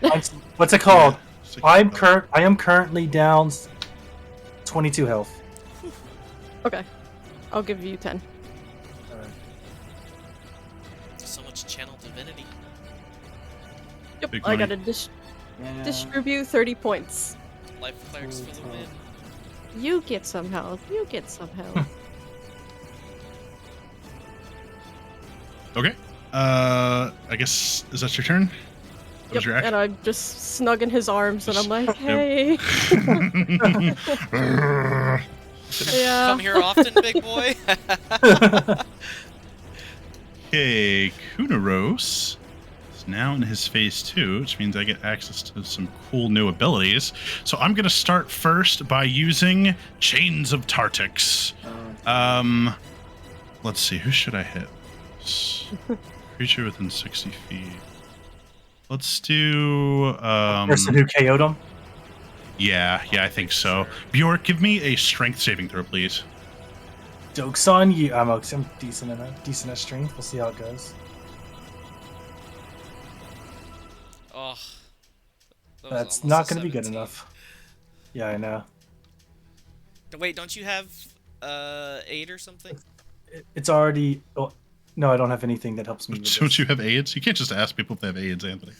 What's it called? Yeah, I am currently down 22 health. Okay. I'll give you 10. So much channel divinity. Yep, Big I money. gotta Yeah. distribute 30 points. Life clerics for the win. You get some health. You get some health. Okay. I guess, is that your turn? That was your and action? I'm just snug in his arms, and I'm like, Yep. hey. Yeah. Come here often, big boy. Okay, Kunaros is now in his phase 2, which means I get access to some cool new abilities. So I'm going to start first by using Chains of Tartix. Let's see, who should I hit? Creature within 60 feet. Let's do Person who KO'd him. yeah, I think so. Bjork, give me a strength saving throw, please. Joke's on you. I'm decent at strength. We'll see how it goes. Oh. That was That's almost not a going to be good 17. enough. Yeah, I know. Wait, don't you have 8 or something? It's already. Oh, no, I don't have anything that helps me. With Don't this. you have AIDS? You can't just ask people if they have AIDS, Anthony.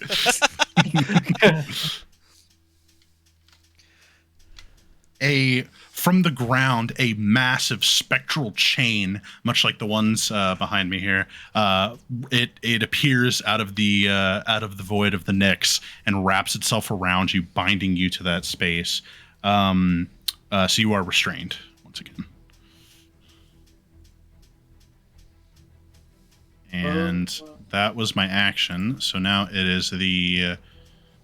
From the ground, a massive spectral chain, much like the ones behind me here. It appears out of the void of the Nyx and wraps itself around you, binding you to that space. So you are restrained once again. And that was my action. So now it is the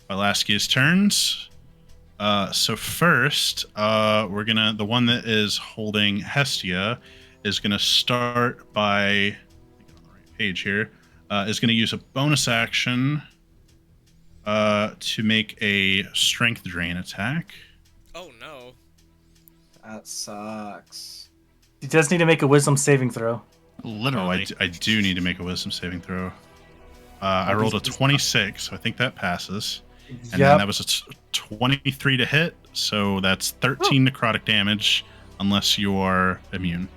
Phylaskia's turns. So first, we're gonna, the one that is holding Hestia is gonna start by, get on the right page here, is gonna use a bonus action to make a strength drain attack. Oh no. That sucks. He does need to make a wisdom saving throw. Oh, Literally. I do need to make a wisdom saving throw. I rolled a 26, so I think that passes. And then that was a 23 to hit, so that's 13 necrotic damage, unless you are immune.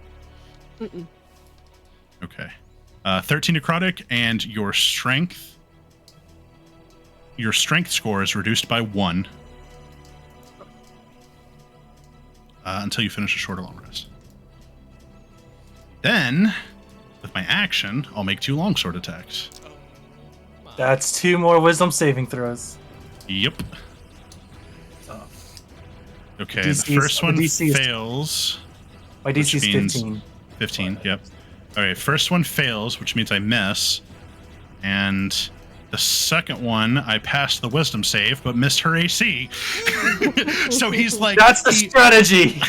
Mm-mm. Okay. 13 necrotic, and your strength score is reduced by 1 until you finish a short or long rest. Then, with my action, I'll make 2 longsword attacks. That's 2 more wisdom saving throws. Yep. Tough. Okay, The the DC is- first the one DC is- fails. My DC is Which means- 15. 15, yep. Alright, first one fails, which means I miss. And the second one, I passed the wisdom save, but missed her AC. So he's like... That's the strategy!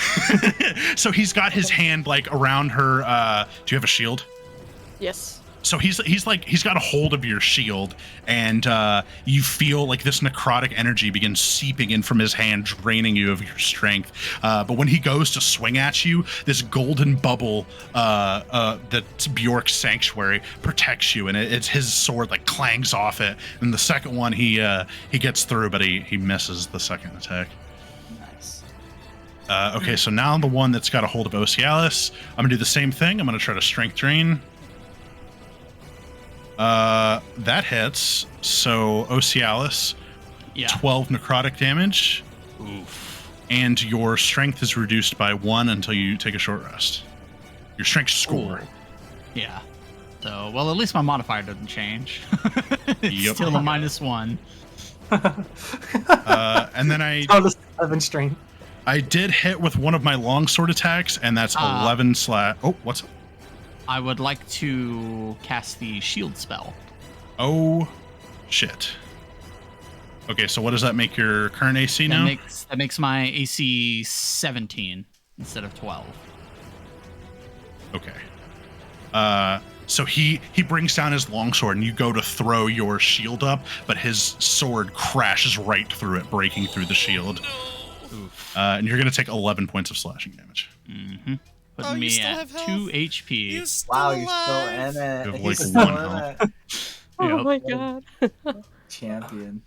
So he's got his hand like around her... do you have a shield? Yes. So he's got a hold of your shield, and you feel like this necrotic energy begins seeping in from his hand, draining you of your strength. But when he goes to swing at you, this golden bubble that's Bjork's sanctuary protects you, and it's his sword like clangs off it. And the second one he gets through, but he misses the second attack. Nice. Okay, so now the one that's got a hold of Osialis, I'm gonna do the same thing. I'm gonna try to strength drain. That hits. So Osialis, Yeah. 12 necrotic damage. Oof. And your strength is reduced by 1 until you take a short rest. Your strength score. Yeah. So, well, at least my modifier doesn't change. It's Yep. still a -1. And then I Oh, the 7 strength. did hit with one of my longsword attacks, and that's 11 slash. Oh, what's it? I would like to cast the shield spell. Oh, shit. Okay, so what does that make your current AC now? That makes my AC 17 instead of 12. Okay. So he brings down his longsword, and you go to throw your shield up, but his sword crashes right through it, breaking through the shield. Oof. And you're going to take 11 points of slashing damage. Mm-hmm. Putting Oh, you me still at have health? 2 HP. You still Wow, alive? you're still in it. You have, like, He's still one in health. it. Oh Yep. my god. Champion.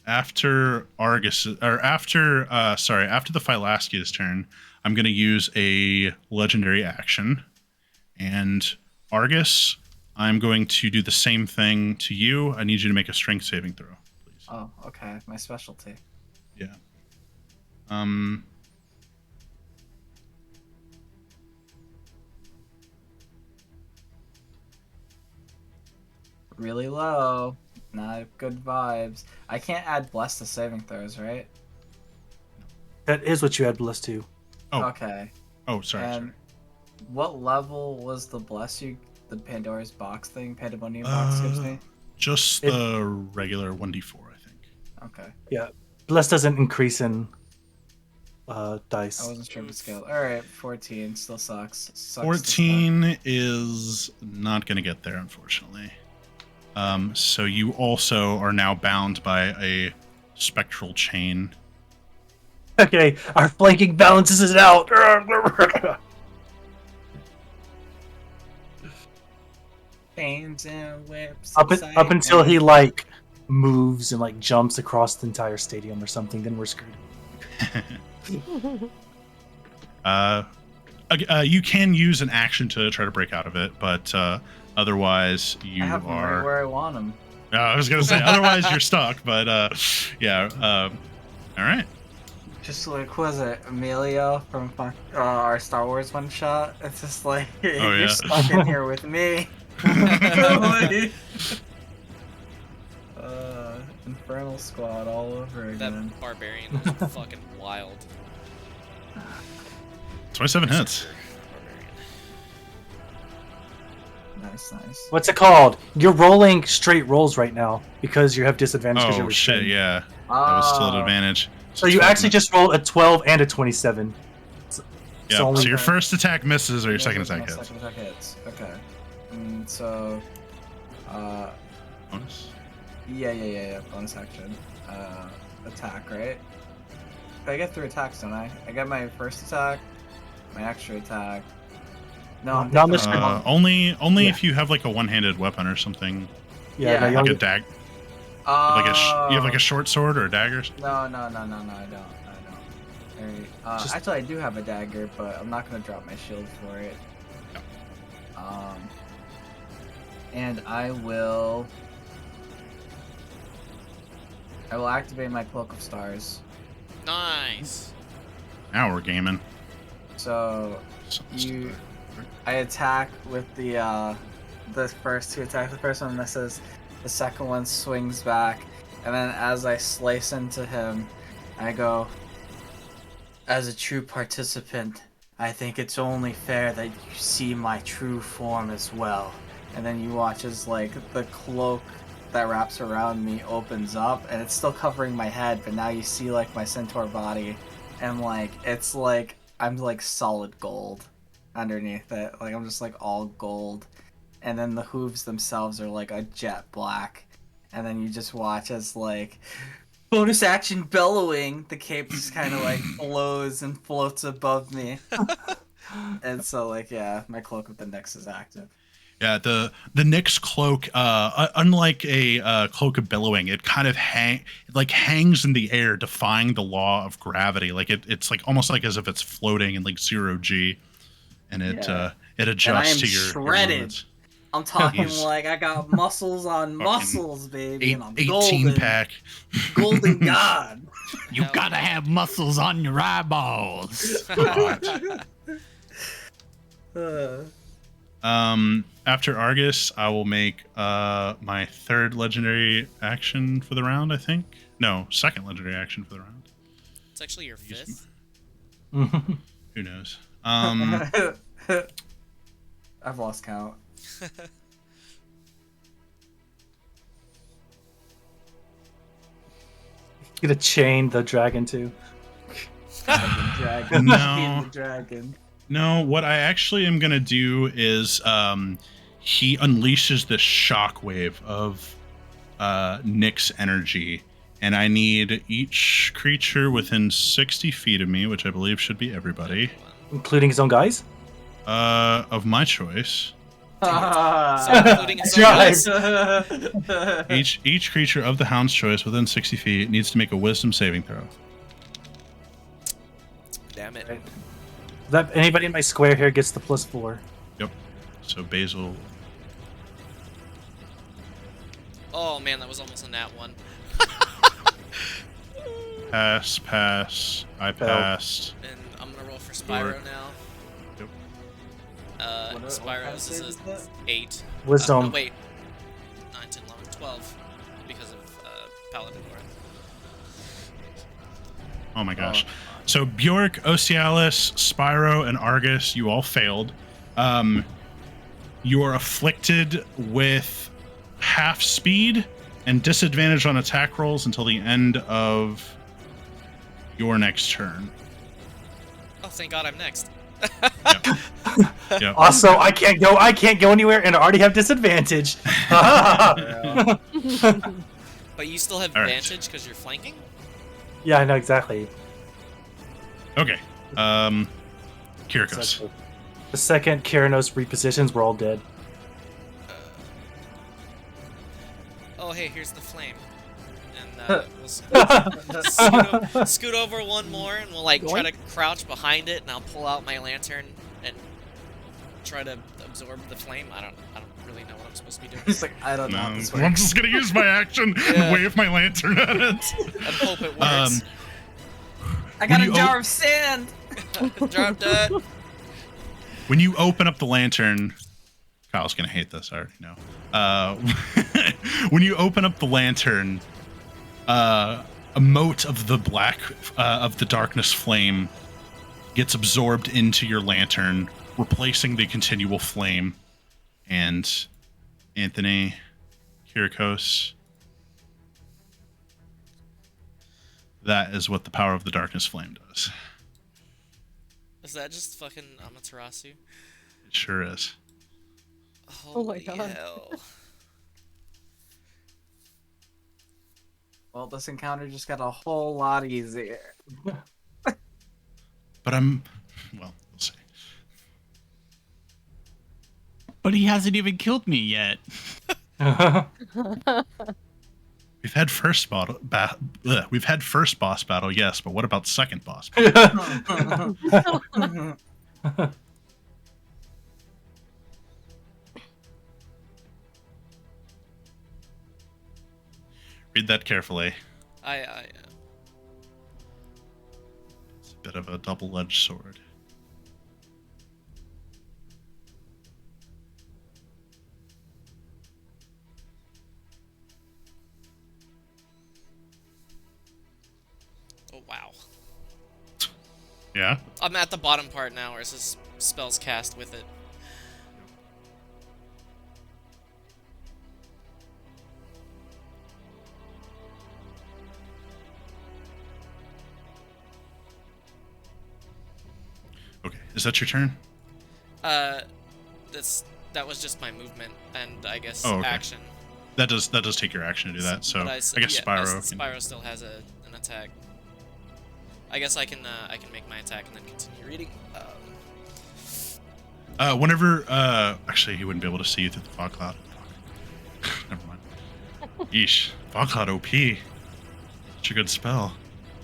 After Argus, or after the Phylaskia's turn, I'm going to use a legendary action. And Argus, I'm going to do the same thing to you. I need you to make a strength saving throw, please. Oh, okay. My specialty. Yeah. Really low. Not good vibes. I can't add bless to saving throws, right? That is what you had blessed to. Oh. Okay. Oh, sorry. And what level was the bless you? The Pandora's box thing, Pandemonium box gives me. Just the regular 1d4, I think. Okay. Yeah. Bless doesn't increase in dice. I wasn't sure of the scale. All right, 14 still sucks. Sucks to start. 14 is not going to get there, unfortunately. So you also are now bound by a spectral chain. Okay, our flanking balances it out. Chains and whips. up inside until me. he like moves and like jumps across the entire stadium or something, then we're screwed. You can use an action to try to break out of it, but otherwise you I have him right are. where I want him. I was gonna say otherwise you're stuck, but yeah. All right. Just like, who was it? Emilio from our Star Wars one shot. It's just like, yeah. you're stuck in here with me. Infernal Squad all over again. That barbarian is fucking wild. 27 hits. Nice. What's it called? You're rolling straight rolls right now because you have disadvantage because you're Oh shit! restrained. Yeah, that was still an Oh. advantage. So you 12 actually just rolled a 12 and a 27. Yeah. only- So your first attack misses, or your second attack My hits. Second attack hits. Okay. So, Bonus. yeah. Bonus action. Attack, right? I get 3 attacks, don't I? I get my first attack, my extra attack. No, I'm Not thinking unless of Only Yeah. if you have like a one-handed weapon or something, Yeah, Yeah, no, you like a only- dag, you have like a short sword or a dagger. No, I don't. Alright. Actually, I do have a dagger, but I'm not gonna drop my shield for it. And I will activate my Cloak of Stars. Nice. Now we're gaming. So I attack with the first 2 attacks. The first one misses. The second one swings back, and then as I slice into him, I go, as a true participant, I think it's only fair that you see my true form as well. And then you watch as like the cloak that wraps around me opens up, and it's still covering my head, but now you see like my centaur body, and like it's like I'm like solid gold underneath it. Like I'm just like all gold. And then the hooves themselves are like a jet black. And then you just watch as like bonus action bellowing, the cape just kind of like blows and floats above me. And so like yeah, my Cloak of the Nyx is active. Yeah, the Nyx cloak, unlike a cloak of billowing, it kind of hangs in the air, defying the law of gravity. Like it's like almost like as if it's floating in like 0G, and it adjusts to your shredded. movements. I'm talking He's like I got muscles on muscles, baby, and I'm 18 golden. pack. Golden God. You gotta have muscles on your eyeballs. After Argus, I will make my 3rd legendary action for the round. I think no, 2nd legendary action for the round. It's actually your 5th. Who knows? I've lost count. Gonna chain the dragon too. Dragon. No. The dragon. No, what I actually am gonna do is he unleashes this shockwave of Nyx energy, and I need each creature within 60 feet of me, which I believe should be everybody, Including his own guys? of my choice. So including his own Drive. guys. Each creature of the Hound's choice within 60 feet needs to make a Wisdom saving throw. Damn it. That anybody in my square here gets the +4. Yep. So Basil. Oh man, that was almost a nat 1. Pass. I passed. And I'm gonna roll for Spyro now. Yep. What Spyro's kind of is save is Wisdom. no, wait. 9, 10, 11, 12. Because of Paladin Lore. Oh my gosh. So Bjork, Ocialis, Spyro, and Argus, you all failed. You are afflicted with half speed and disadvantage on attack rolls until the end of your next turn. Oh, thank God I'm next. Yep. Also, I can't go anywhere and I already have disadvantage. But you still have All right. advantage because you're flanking? Yeah, I know exactly. Okay. Kyriakos. The second Kyriakos repositions, we're all dead. Oh, hey, here's the flame. And we'll scoot over one more, and we'll like try to crouch behind it, and I'll pull out my lantern and try to absorb the flame. I don't really know what I'm supposed to be doing. He's like, I don't know how this works. I'm just gonna use my action and wave my lantern at it. And hope it works. I got When a you jar of sand. Drop dead. When you open up the lantern, Kyle's gonna hate this. I already know. When you open up the lantern, a mote of the black of the darkness flame gets absorbed into your lantern, replacing the continual flame. And Anthony, Kyriakos, that is what the power of the darkness flame does. Is that just fucking Amaterasu? It sure is. Oh my Holy God. hell. Well, this encounter just got a whole lot easier. but I'm. Well, we'll see. But he hasn't even killed me yet. We've had we've had first boss battle, yes, but what about second boss battle? Read that carefully. It's a bit of a double-edged sword. Oh wow. Yeah? I'm at the bottom part now where it says spells cast with it. Okay, is that your turn? That was just my movement and I guess Oh, okay. action. That does take your action to do that, so But I guess yeah, Spyro can... Spyro still has an attack. I guess I can make my attack and then continue reading. Whenever, actually, he wouldn't be able to see you through the fog cloud. Never mind. Yeesh. Fog cloud OP. Such a good spell.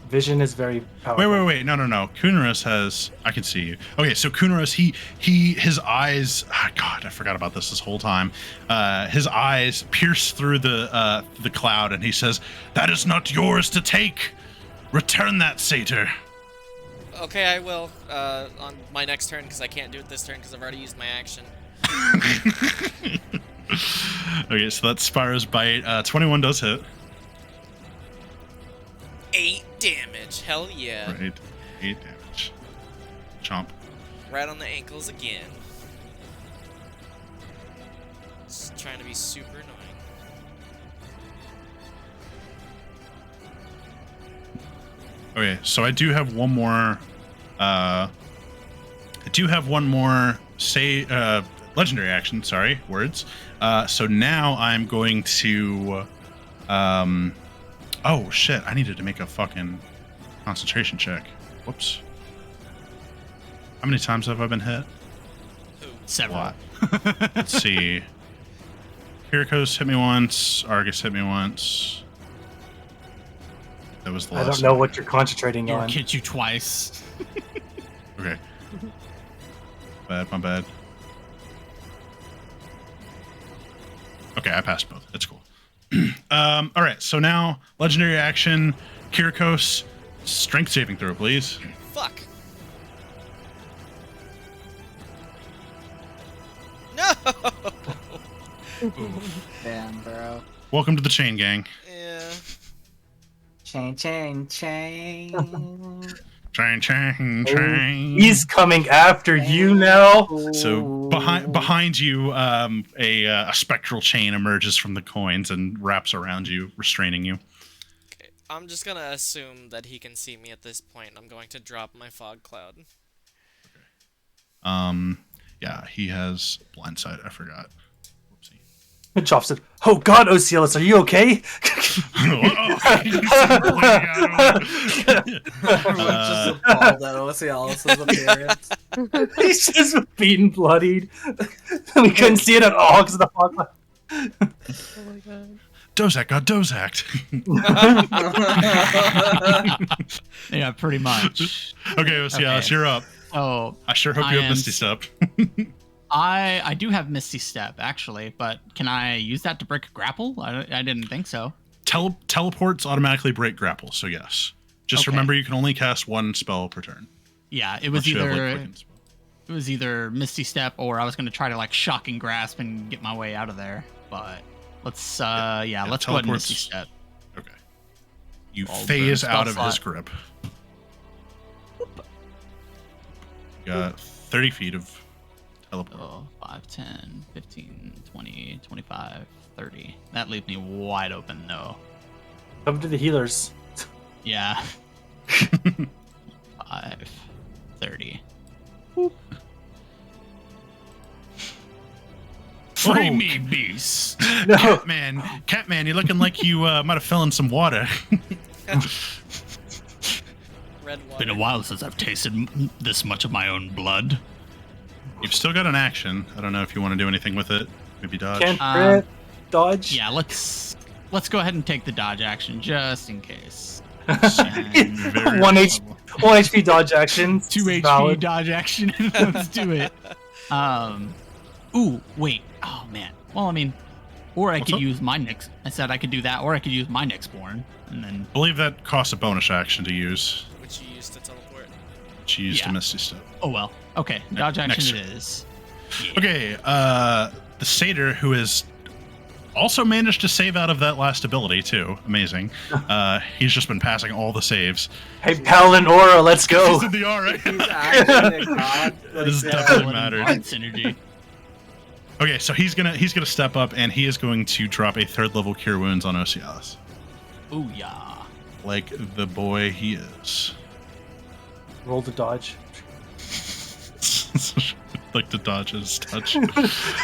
Vision is very powerful. Wait. No. Kunaris has... I can see you. Okay, so Kunaris, his eyes... Oh God, I forgot about this whole time. His eyes pierce through the cloud, and he says, "That is not yours to take. Return that satyr." Okay, I will on my next turn because I can't do it this turn because I've already used my action. Okay, so that's Spyro's bite. 21 does hit. 8 damage. Hell yeah. Right. 8 damage. Chomp. Right on the ankles again. Just trying to be super annoying. Okay, so I do have one more. Legendary action. Sorry, words. So now I'm going to. Oh shit! I needed to make a fucking concentration check. Whoops. How many times have I been hit? Several. A lot. Let's see. Kyriakos hit me once. Argus hit me once. That was the last. I don't know one. what you're concentrating Or on. hit you twice. Okay. My bad. Okay, I passed both. That's cool. All right, so now legendary action, Kyriakos, strength saving throw, please. Fuck. No. Damn, bro. Welcome to the chain gang. Yeah. Chain. Chain. He's coming after you now. So behind you, a spectral chain emerges from the coins and wraps around you, restraining you. Okay, I'm just gonna assume that he can see me at this point. I'm going to drop my fog cloud. Yeah, he has blindside. I forgot. Whoopsie. Drops it. Oh God, Osiris, are you okay? Just appalled at Osialis's appearance. He's just beaten, bloodied. We couldn't see it at all because of the fog. Oh my god. Dozak got Dozak'd. Yeah, pretty much. Okay, Osialis, you're up. So I sure hope you have Misty Step. I do have Misty Step actually, but can I use that to break a grapple? I didn't think so. Teleports automatically break grapple, so yes. Just Okay. remember you can only cast one spell per turn. Yeah, it was Unless you have, like, either quicken spell. it was either Misty Step or I was going to try to like shocking grasp and get my way out of there. But let's let's go ahead and Misty teleports. Step. Okay. You All phase burn out spell of his slot. grip. You got 30 feet of teleport. Oh, 5, 10, 15, 20, 25, 30. That leaves me wide open though. Come to the healers. Yeah. 5, 30. Free Oh. me, beast. No. Catman, you're looking like you might have fell in some water. Red Been a while since I've tasted this much of my own blood. You've still got an action. I don't know if you want to do anything with it. Maybe dodge. Can't crit, dodge. Yeah, let's go ahead and take the dodge action just in case. Very One reasonable. One HP dodge action. 2 HP Valid. dodge action. Let's do it. Ooh, wait. Oh man. Well, I mean, or I What's could up? use my next. I said I could do that, or I could use my next born, and then. I believe that costs a bonus action to use. Which you used to teleport. She used Yeah. a Misty Step. Oh well. Okay, dodge action next. it is. Yeah. Okay, the satyr, who has also managed to save out of that last ability too. Amazing. He's just been passing all the saves. Hey, Paladin Aura, let's go. He's in the aura. He's actually a god. That is Like, definitely mattered. Synergy. Okay, so he's gonna step up and he is going to drop a 3rd level Cure Wounds on Osialis, Ooh yeah. like the boy he is. Roll the dodge. Like to dodge his touch.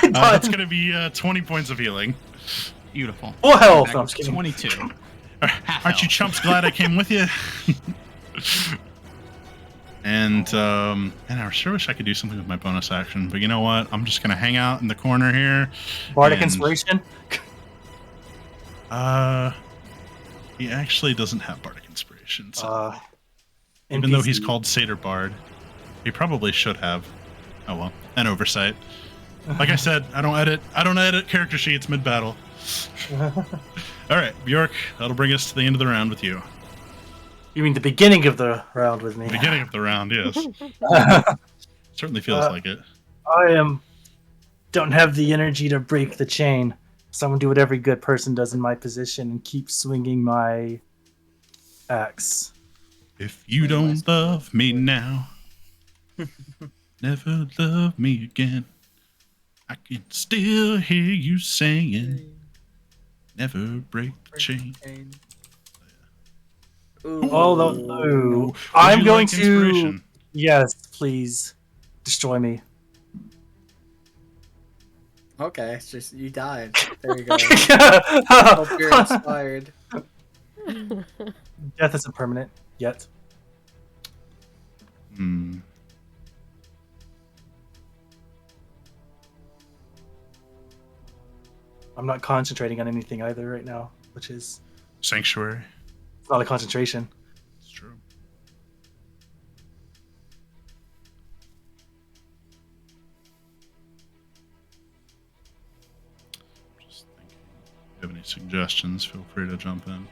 That's gonna be 20 points of healing. Beautiful. Full health. Back No, I'm to just kidding. 22. Aren't you chumps glad I came with you? And I sure wish I could do something with my bonus action, but you know what? I'm just gonna hang out in the corner here. Bardic and- Inspiration. He actually doesn't have Bardic Inspiration, so even NPC. though he's called Satyr Bard, he probably should have. Oh well, an oversight. Like I said, I don't edit character sheets mid-battle. All right, Bjork, that'll bring us to the end of the round with you. You mean the beginning of the round with me? Beginning of the round, yes. Certainly feels like it. Don't have the energy to break the chain. So I'm gonna do what every good person does in my position and keep swinging my axe. If you don't love me now, never love me again. I can still hear you saying, never break the chain. Ooh. Although Would I'm you going like to. inspiration? Yes, please destroy me. Okay, it's just you died. There you go. Hope you're inspired. Death isn't permanent yet. Hmm. I'm not concentrating on anything either right now, which is Sanctuary. it's not a concentration. It's true. Just thinking. If you have any suggestions, feel free to jump in.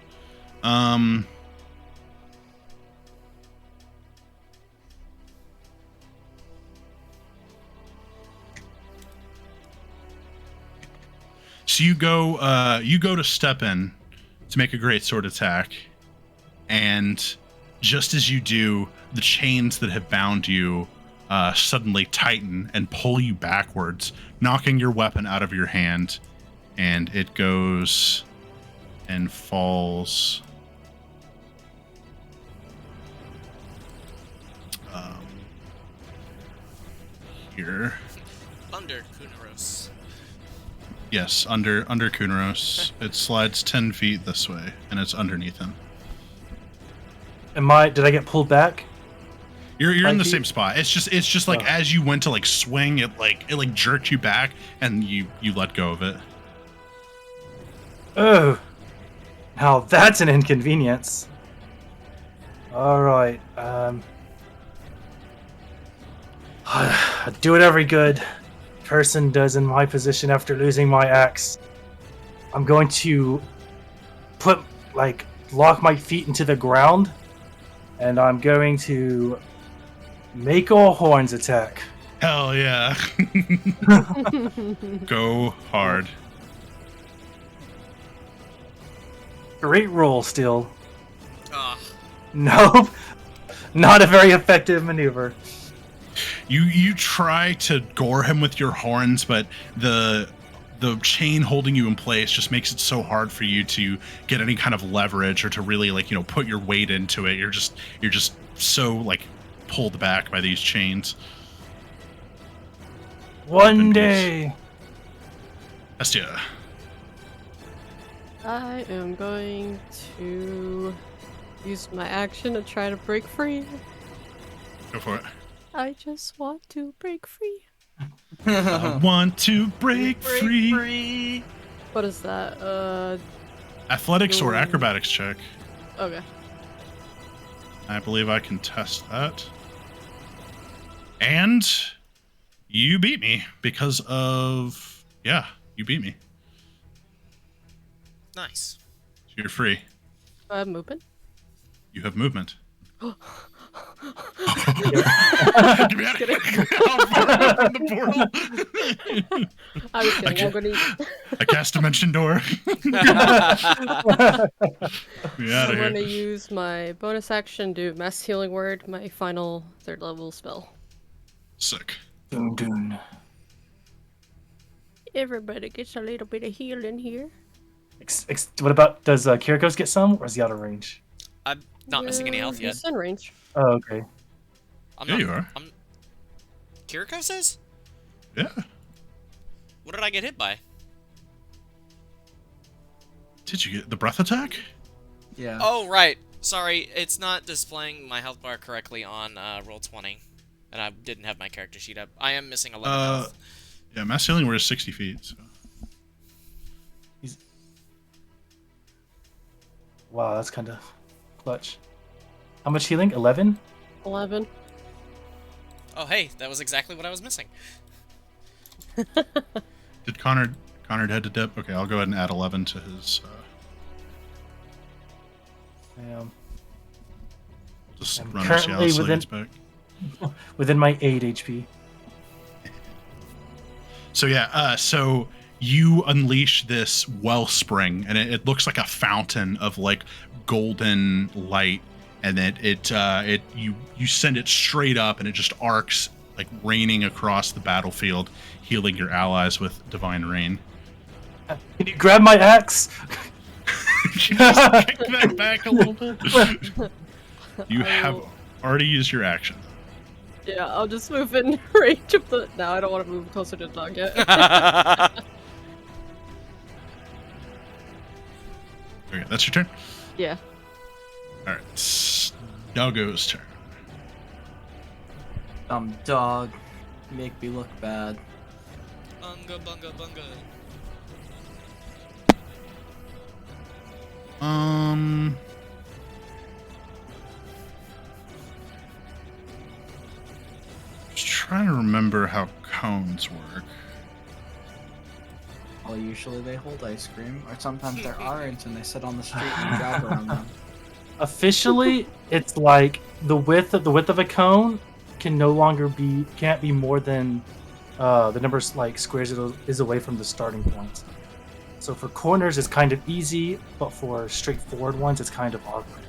So you go to step in to make a great sword attack, and just as you do, the chains that have bound you suddenly tighten and pull you backwards, knocking your weapon out of your hand, and it goes and falls. Here. Under Kunaros. Yes, under Kunaros. It slides 10 feet this way, and it's underneath him. Did I get pulled back? You're in 5 the feet? same spot. It's just like Oh. as you went to like swing, it jerked you back, and you let go of it. Oh, now that's an inconvenience. All right. I do what every good person does in my position after losing my axe. I'm going to lock my feet into the ground, and I'm going to make a horns attack. Hell yeah! Go hard. Great roll still. Ah, Nope. Not a very effective maneuver. You try to gore him with your horns, but the chain holding you in place just makes it so hard for you to get any kind of leverage or to really put your weight into it. You're just so pulled back by these chains. One day. Estia. I am going to use my action to try to break free. Go for it. I just want to break free. I want to break free. What is that? Athletics or Ooh. acrobatics check. Okay. I believe I can test that. And you beat me because of... Yeah, you beat me. Nice. So you're free. Movement. You have movement. Get me out of here. How far am I from the portal? I was kidding. I'm gonna. I cast Dimension Door. Get me out I'm of gonna here. use my bonus action to Mass Healing Word, my final 3rd level spell. Sick. Doon doon. Everybody gets a little bit of healing here. What about, does Kyriakos get some, or is he out of range? I'm not missing any health yet. He's in range. Oh, okay. I'm Yeah, not, you are. Kyriakos says? Yeah. What did I get hit by? Did you get the breath attack? Yeah. Oh, right. Sorry, it's not displaying my health bar correctly on Roll20. And I didn't have my character sheet up. I am missing 11 health. Yeah, mass healing word is 60 feet. So. Wow, that's kind of clutch. How much healing? 11? 11. Oh, hey, that was exactly what I was missing. Did Connor head to dip? Okay, I'll go ahead and add 11 to his. Damn. Just I'm run Osialis currently till he within- gets back. Within my 8 HP. So yeah, so you unleash this wellspring, and it looks like a fountain of like golden light, and you send it straight up, and it just arcs like raining across the battlefield, healing your allies with divine rain. Can you grab my axe? You just kick that back a little bit. You I have will- already used your action. Yeah, I'll just move in range of the. No, I don't want to move closer to the dog yet. Okay, that's your turn. Yeah. All right, Doggo's turn. Dog. Make me look bad. Bunga, bunga, bunga. Just trying to remember how cones work. Well, usually they hold ice cream, or sometimes there aren't, and they sit on the street and drive around them. Officially, it's like the width of a cone can't be more than the number of like squares it is away from the starting point. So for corners, it's kind of easy, but for straightforward ones, it's kind of awkward.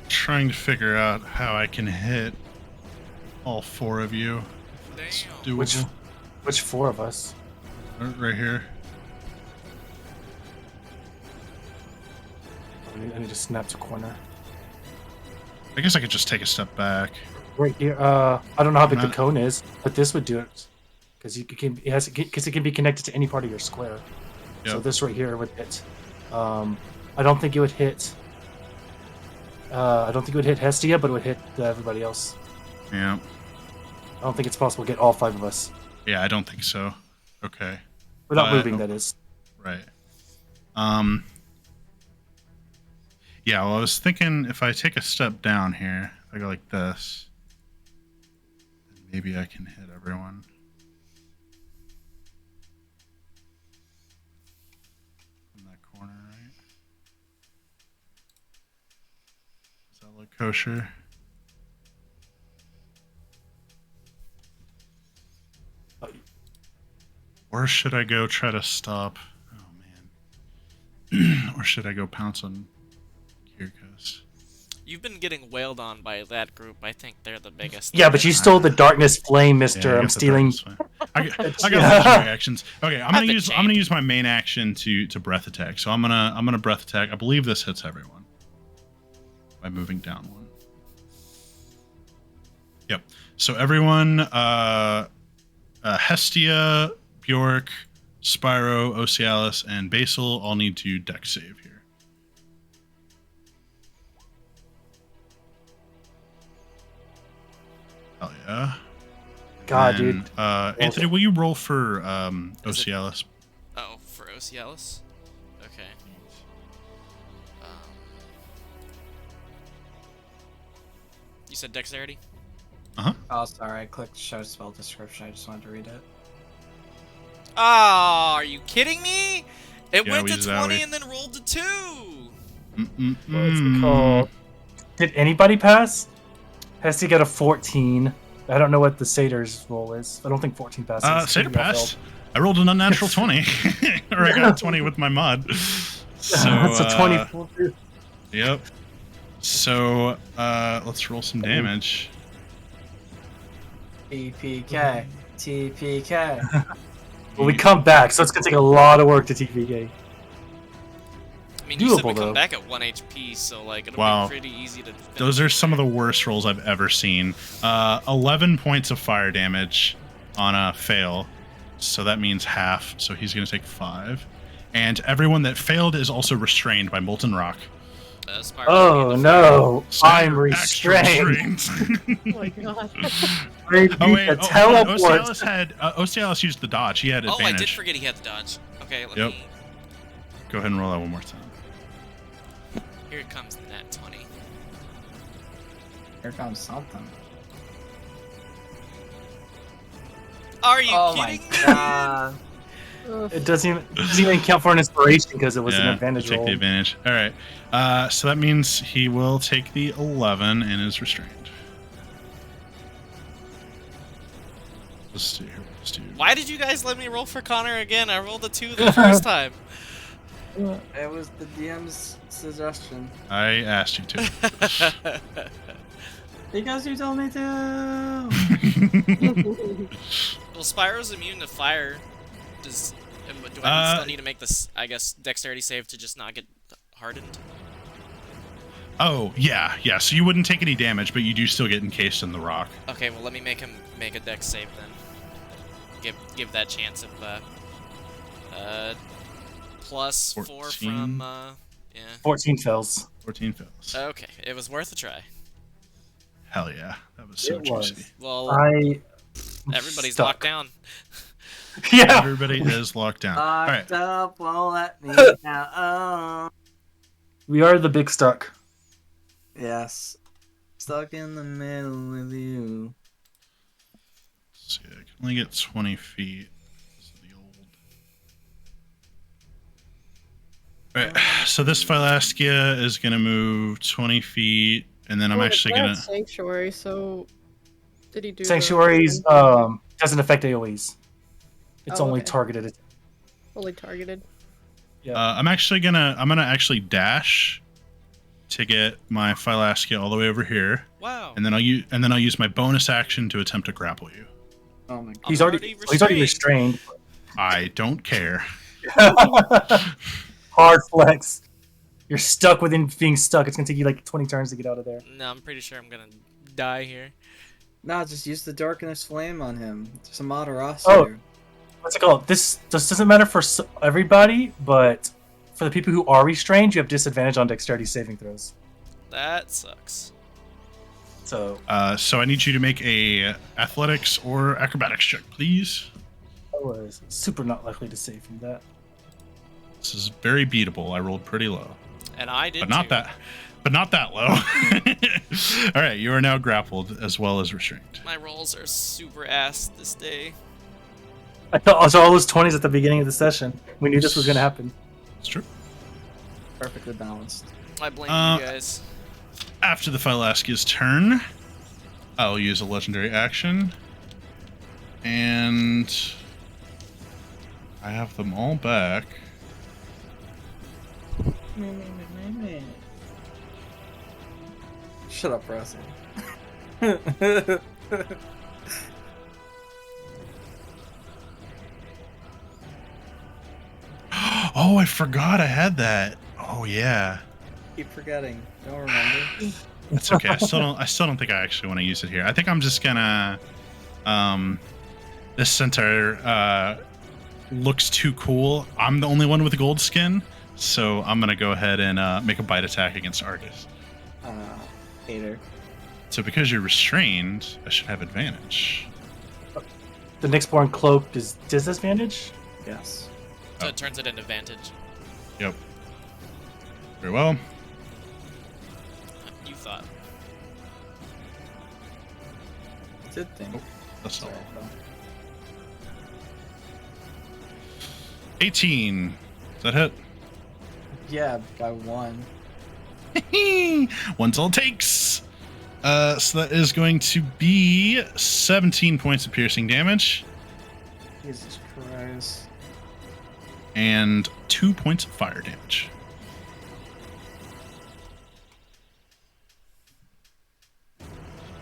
Trying to figure out how I can hit all four of you. It's Damn. doable. Which 4 of us? Right here. I need to snap to corner. I guess I could just take a step back. Right here. I don't know how big the Not- cone is, but this would do it because it can be connected to any part of your square. So Yep. this right here would hit. I don't think it would hit. I don't think it would hit Hestia, but it would hit everybody else. Yeah. I don't think it's possible to get all 5 of us Yeah, I don't think so. Okay. without But- moving. That is. Right. Yeah, well, I was thinking if I take a step down here, if I go like this, then maybe I can hit everyone. In that corner, right? Does that look kosher? Or should I go try to stop? Oh man. Or should I go pounce on Kyriakos? You've been getting wailed on by that group. I think they're the biggest. Yeah, but you stole the darkness flame, Mister. Yeah, I I'm guess the stealing. darkness flame. I got legendary actions. Okay, I'm I've gonna been use my main action to breath attack. So I'm gonna breath attack. I believe this hits everyone by moving down 1. Yep. So everyone, Hestia, Bjork, Spyro, Osialis, and Basil all need to dex save here. yeah. God, And, dude. Anthony, will you roll for Ocialis? Oh, for Ocialis? Okay. You said dexterity? Oh, sorry, I clicked show spell description. I just wanted to read it. Oh, are you kidding me? It Yeah, went we to 20 zowie. and then rolled to 2. What's it called? Did anybody pass? Has to get a 14. I don't know what the Satyr's roll is. I don't think 14 passes. Satyr passed. I rolled an unnatural 20. Or I got 20 with my mod. So, That's a 24. Yep. So, let's roll some damage. TPK. TPK. Well, we come back, so it's gonna take a lot of work to TPK. I mean, you said we Doable, come though. back at 1 HP, so like it'll Wow. be pretty easy to finish. Those are some of the worst rolls I've ever seen. 11 points of fire damage on a fail. So that means half. So he's going to take 5. And everyone that failed is also restrained by Molten Rock. Spyro Oh will be the no, So I'm you're extra restrained. Oh my god. I need Oh, wait. to Oh, teleport. Ocialis used the dodge. He had Oh, I did advantage. forget he had the dodge. Okay, let Yep. me... Go ahead and roll that one more time. Here it comes, the nat 20. Here comes something. Are you Oh my kidding me? god. Ugh. It doesn't even count for an inspiration because it was an Yeah, advantage take roll. the advantage. All right. So that means he will take the 11 and is restrained. Let's see here. Let's do. Why did you guys let me roll for Connor again? I rolled a 2 the first time. It was the DM's suggestion. I asked you to. Because you told me to. Well, Spyro's immune to fire. Do I still need to make this, I guess, dexterity save to just not get hardened? Oh, yeah. So you wouldn't take any damage, but you do still get encased in the rock. Okay, well, let me make him make a dex save then. Give that chance of, plus 4 14. from, yeah. 14 fails. 14 fails. Okay, it was worth a try. Hell yeah. That was so It was. juicy. Well, everybody's stuck. locked down. Yeah. Everybody is locked down. All right. Locked up, won't let me out. Oh. We are the big stuck. Yes. Stuck in the middle with you. Let's see, I can only get 20 feet. This is the old. All right. So this Philaskia is going to move 20 feet, and then I'm Well, actually it's going not to. Sanctuary, so did he do the- Sanctuaries doesn't affect AoEs. It's Oh, only okay. targeted. Only targeted. Yeah. I'm gonna actually dash to get my Philaskia all the way over here, Wow. and then I'll use my bonus action to attempt to grapple you. Oh my god. he's I'm already restrained. I don't care. Hard flex. You're stuck within being stuck. It's gonna take you like 20 turns to get out of there. No, I'm pretty sure I'm gonna die here. No, just use the Darkness Flame on him. Some Moderosity. Oh. What's it called? This doesn't matter for everybody, but for the people who are restrained, you have disadvantage on dexterity saving throws. That sucks. So So I need you to make a athletics or acrobatics check, please. I was super not likely to save from that. This is very beatable. I rolled pretty low, And I did but not too. that low. All right, you are now grappled as well as restrained. My rolls are super ass this day. I saw all those 20s at the beginning of the session. We knew this was gonna happen. It's true. Perfectly balanced. I blame you guys. After the Philaskia's turn, I'll use a legendary action, and I have them all back. Shut up, Russell. Oh, I forgot I had that. Oh yeah, Keep forgetting. Don't remember. that's okay. I still don't think I actually want to use it here. I think I'm just gonna. This centaur looks too cool. I'm the only one with a gold skin, so I'm gonna go ahead and make a bite attack against Argus. Hater. So because you're restrained, I should have advantage. The Nyxborn cloak is disadvantage? Yes. So it turns it into advantage. Yep. Very well. You thought. Good thing. That's all. Sorry, bro. 18. Does that hit? Yeah, by 1. One's all it takes. So that is going to be 17 points of piercing damage Jesus Christ. and 2 points of fire damage.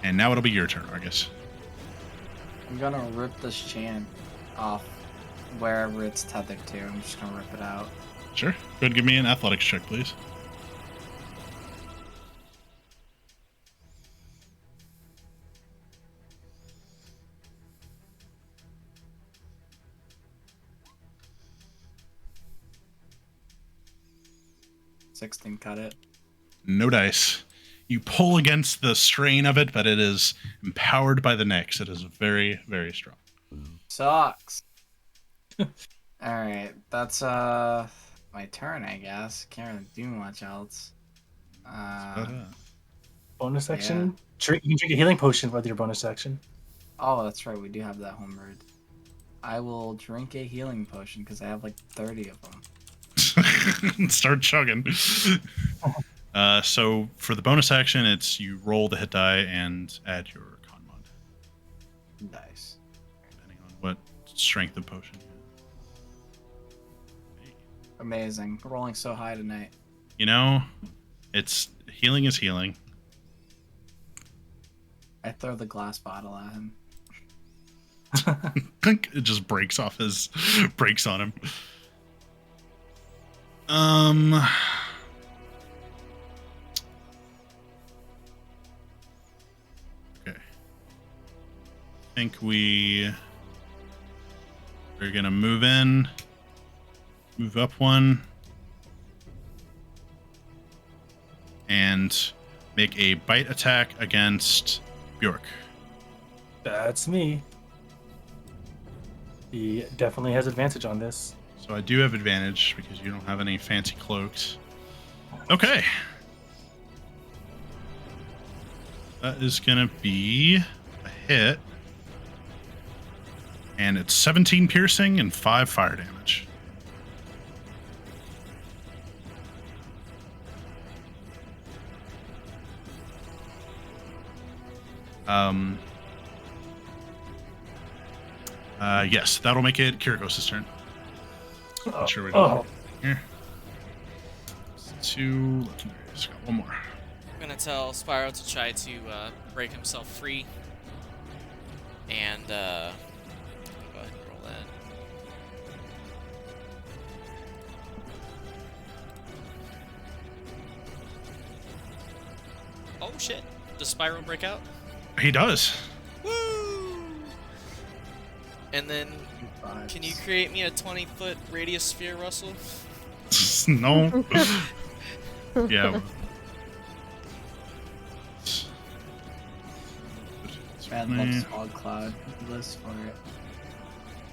And now it'll be your turn, Argus. I'm gonna rip this chant off wherever it's tethered to. I'm just gonna rip it out. Sure. Go ahead and give me an athletics check, please. Sixteen cut it. No dice. You pull against the strain of it, but it is empowered by the Nyx. It is very, very strong. Sucks. Alright, that's my turn, I guess. Can't really do much else. Bonus action? You can drink a healing potion with your bonus action. Oh, that's right, we do have that homered. I will drink a healing potion because I have like 30 of them. Start chugging. So for the bonus action, it's you roll the hit die and add your con mod, Nice. depending on what strength of potion you have. Amazing. Rolling so high tonight. You know, it's healing is healing. I throw the glass bottle at him. It just breaks on him. Okay. I think we are gonna move up one, and make a bite attack against Bjork. That's me. He definitely has advantage on this. So I do have advantage because you don't have any fancy cloaks. Okay. That is gonna be a hit. And it's 17 piercing and 5 fire damage. Yes, that'll make it Kyriakos' turn. Not sure we don't here. 2 legendaries. Got one more. I'm gonna tell Spyro to try to break himself free. And go ahead and roll that. Oh shit. Does Spyro break out? He does. Woo! And then can you create me a 20-foot radius sphere, Russell? No. Yeah. Man loves fog cloud. List for it.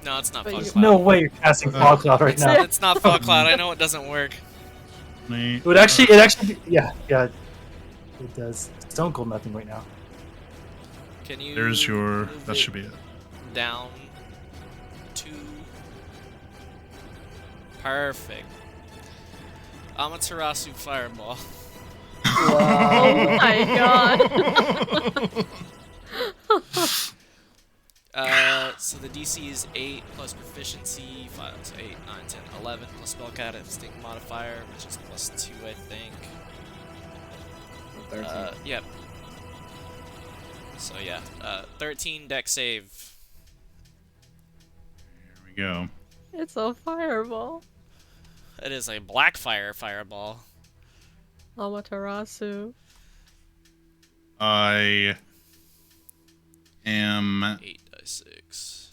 No, it's not But Fog you- Cloud. No way you're casting Fog Cloud right now. It's not Fog Cloud. I know it doesn't work. It would actually, yeah, it does. Don't go nothing right now. Can you? There's your. move That it should be it. down to. Perfect. Amaterasu Fireball. Oh my god. So the DC is 8 plus proficiency, 5, so 8, 9, 10, 11 plus spellcasting modifier, which is plus 2, I think. 13. Yep. So yeah, 13 deck save. Here we go. It's a fireball. It is a black fireball. Amaterasu. I am 8d6.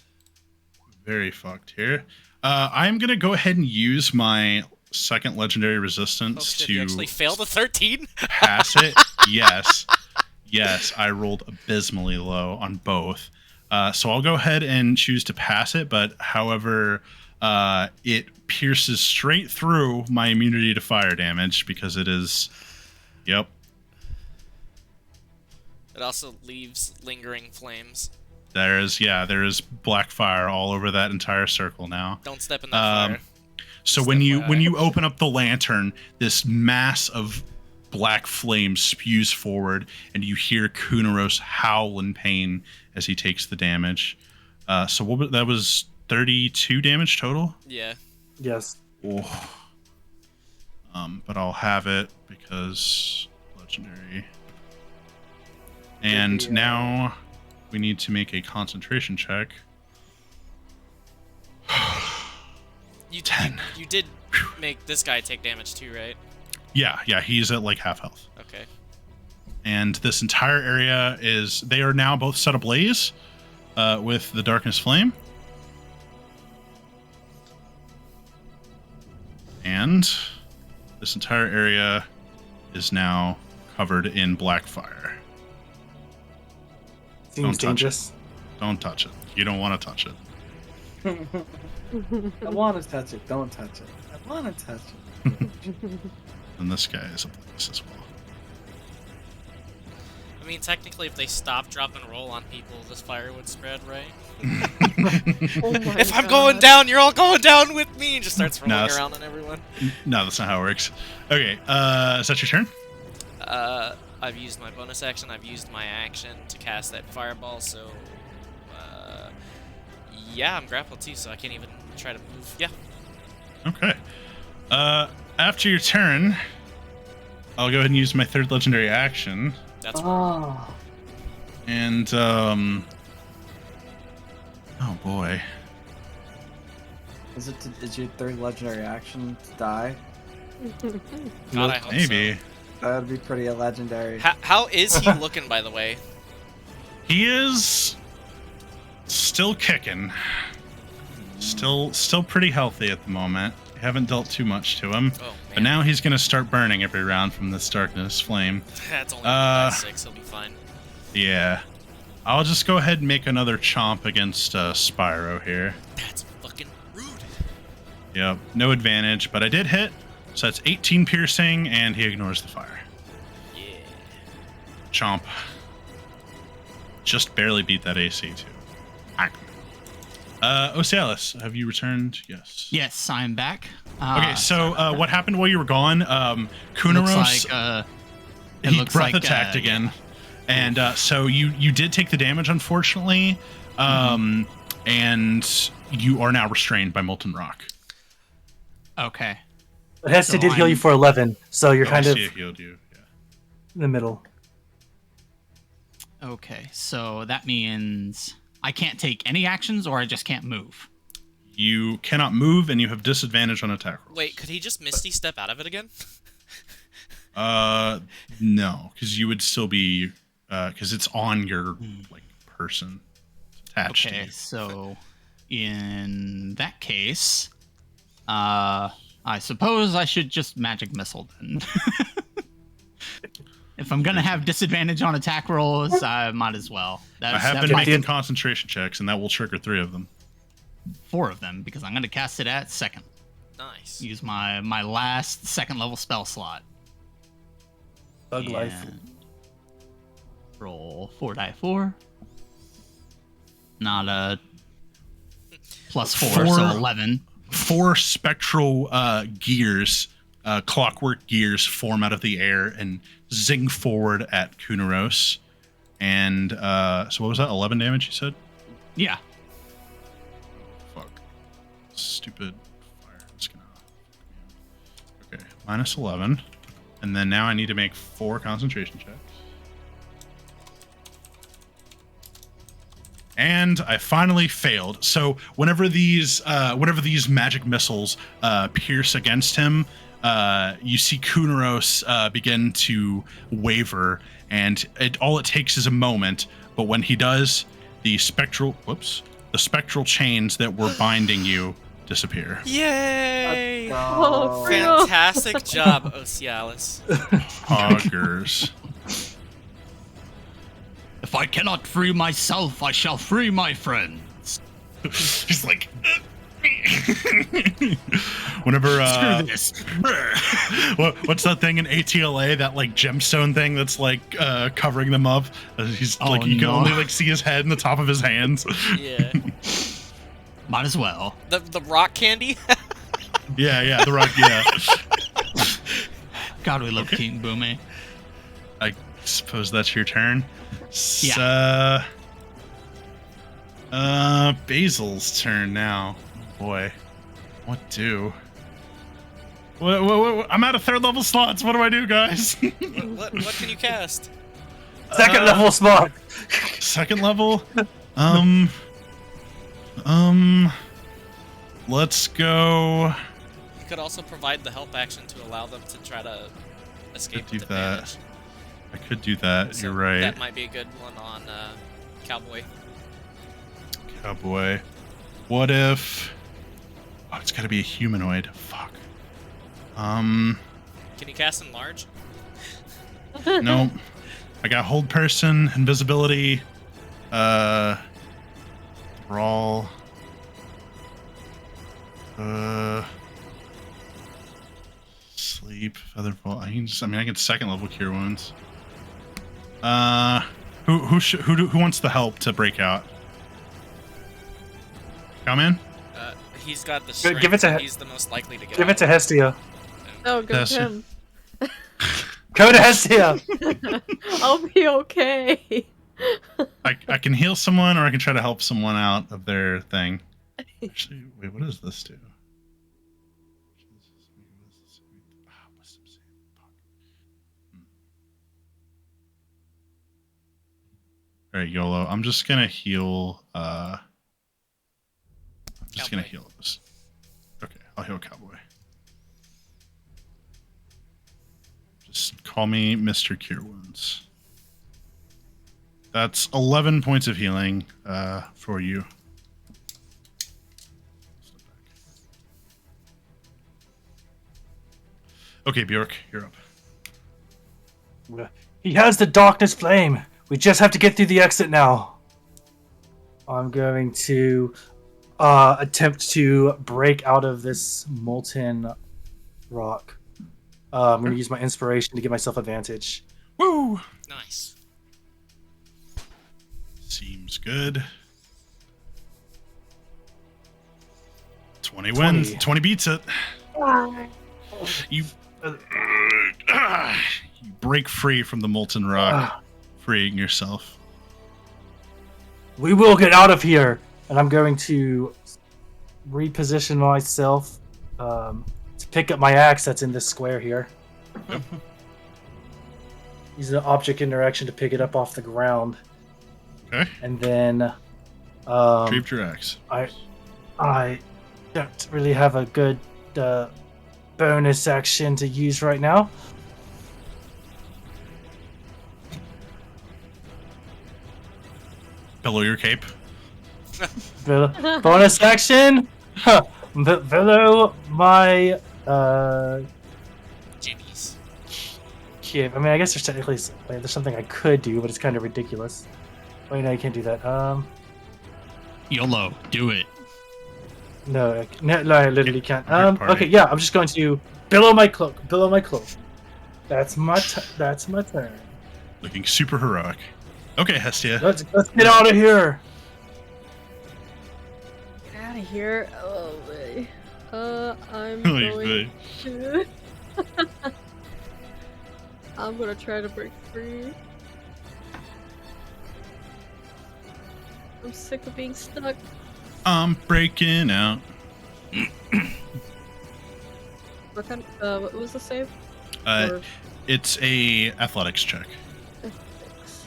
very fucked here. I'm gonna go ahead and use my second legendary Oh resistance shit, you actually to failed a 13? pass it. Yes. Yes, I rolled abysmally low on both. So I'll go ahead and choose to pass it, but however, it pierces straight through my immunity to fire damage because it is... Yep. It also leaves lingering flames. There is black fire all over that entire circle now. Don't step in that fire. So Just when FYI. you open up the lantern, this mass of black flame spews forward, and you hear Kunaros howl in pain as he takes the damage. So that was 32 damage total. Yeah. Yes. Oh. But I'll have it because legendary. And now we need to make a concentration check. You 10. You did make this guy take damage too, right? Yeah, he's at like half health. Okay. And this entire area they are now both set ablaze with the darkness flame. And this entire area is now covered in black fire. Seems Don't touch dangerous. Don't touch it. You don't want to touch it. I want to touch it. Don't touch it. I want to touch it. And this guy is ablaze as well. I mean, technically, if they stop, drop, and roll on people, this fire would spread, right? Oh my If I'm God. going down, you're all going down with me! And just starts rolling No, it's- around on everyone. No, that's not how it works. Okay, is that your turn? I've used my bonus action. I've used my action to cast that fireball. So, yeah, I'm grappled too, so I can't even try to move. Yeah. Okay. After your turn, I'll go ahead and use my third legendary action. That's Oh. And, oh boy. Is your third legendary action to die? God, I hope Maybe. so. That would be pretty legendary. How is he looking, by the way? He is still kicking. Still pretty healthy at the moment. Haven't dealt too much to him. Oh, man. But now he's going to start burning every round from this darkness flame. That's only 1 by 6. He'll be fine. Yeah. I'll just go ahead and make another chomp against Spyro here. That's fucking rude. Yep. No advantage, but I did hit. So that's 18 piercing, and he ignores the fire. Yeah. Chomp. Just barely beat that AC, too. Osialis, have you returned? Yes. Yes, I'm back. Okay, so what happened while you were gone? Kunaros, he breath attacked again. And so you did take the damage, unfortunately. And you are now restrained by Molten Rock. Okay. But Hestia So did heal you I'm- for 11, so you're kind of Hestia healed you. Yeah. in the middle. Okay, so that means I can't take any actions, or I just can't move. You cannot move, and you have disadvantage on attack rolls. Wait, could he just Misty Step out of it again? No, because you would still be, because it's on your like person. It's attached to Okay, you. so in that case, I suppose I should just magic missile then. If I'm gonna have disadvantage on attack rolls, I might as well. I have been making concentration checks, and that will trigger 3 of them. 4 of them because I'm gonna cast it at second. Nice. Use my last second level spell slot. Bug life. And roll 4 die 4. Not a +4, so 11. 4 spectral gears, clockwork gears, form out of the air and zing forward at Kunaros. And so what was that? 11 damage, you said? Yeah. Fuck. Stupid fire. It's gonna... Okay, minus 11. And then now I need to make 4 concentration checks. And I finally failed. So whenever these magic missiles pierce against him, you see Kunaros begin to waver, and all it takes is a moment. But when he does, the spectral chains that were binding you disappear. Yay! Oh, Freo. Fantastic job, Osialis. Poggers. If I cannot free myself, I shall free my friends. He's like, whenever Screw this. what's that thing in ATLA, that like gemstone thing that's like covering them up? He's Oh, like, you can no. only like see his head and the top of his hands. Yeah. Might as well. The rock candy? Yeah, the rock. Yeah, God, we love King Boomy. I suppose that's your turn. Basil's turn now. Boy, what do? What? I'm out of third level slots. What do I do, guys? what can you cast? Second level spot. Second level. Let's go. You could also provide the help action to allow them to try to escape do with that. advantage. I could do that. So You're right. That might be a good one on Cowboy. Cowboy. What if? Oh, it's got to be a humanoid. Fuck. Can you cast Enlarge? Nope. I got hold person, invisibility, brawl, sleep, featherfall. I can second level cure wounds. Who wants the help to break out? Come in. He's got the strength. Give it to He's the most likely to get Give out. it to Hestia. Oh, go That's to it. him. Go to Hestia. I'll be okay. I can heal someone, or I can try to help someone out of their thing. Actually, wait, what does this do? All right, YOLO. I'm just gonna heal. Gonna Cowboy. heal this. Okay, I'll heal Cowboy. Just call me Mr. Cure Wounds. That's 11 points of healing for you. Okay, Bjork, you're up. He has the darkness flame. We just have to get through the exit now. I'm going to attempt to break out of this molten rock. I'm going to use my inspiration to give myself advantage. Woo! Nice. Seems good. 20 wins. 20 beats it. You break free from the molten rock, freeing yourself. We will get out of here. And I'm going to reposition myself to pick up my axe that's in this square here. Yep. Use the object interaction to pick it up off the ground. Okay. And then Retrieved your axe. I don't really have a good bonus action to use right now. Pillow your cape. Bonus action? Below my Jimmies. cape. I mean, I guess there's technically there's something I could do, but it's kind of ridiculous. Wait, no, you can't do that. YOLO, do it. No, I literally can't. Party. Okay, yeah, I'm just going to billow my cloak. Billow my cloak. That's my turn. Looking super heroic. Okay, Hestia. Let's get out of here. Get out of here. Oh, boy. I'm Oh, going to... I'm gonna try to break free. I'm sick of being stuck. I'm breaking out. What kind? What was the save? Or- It's a athletics check. Thanks.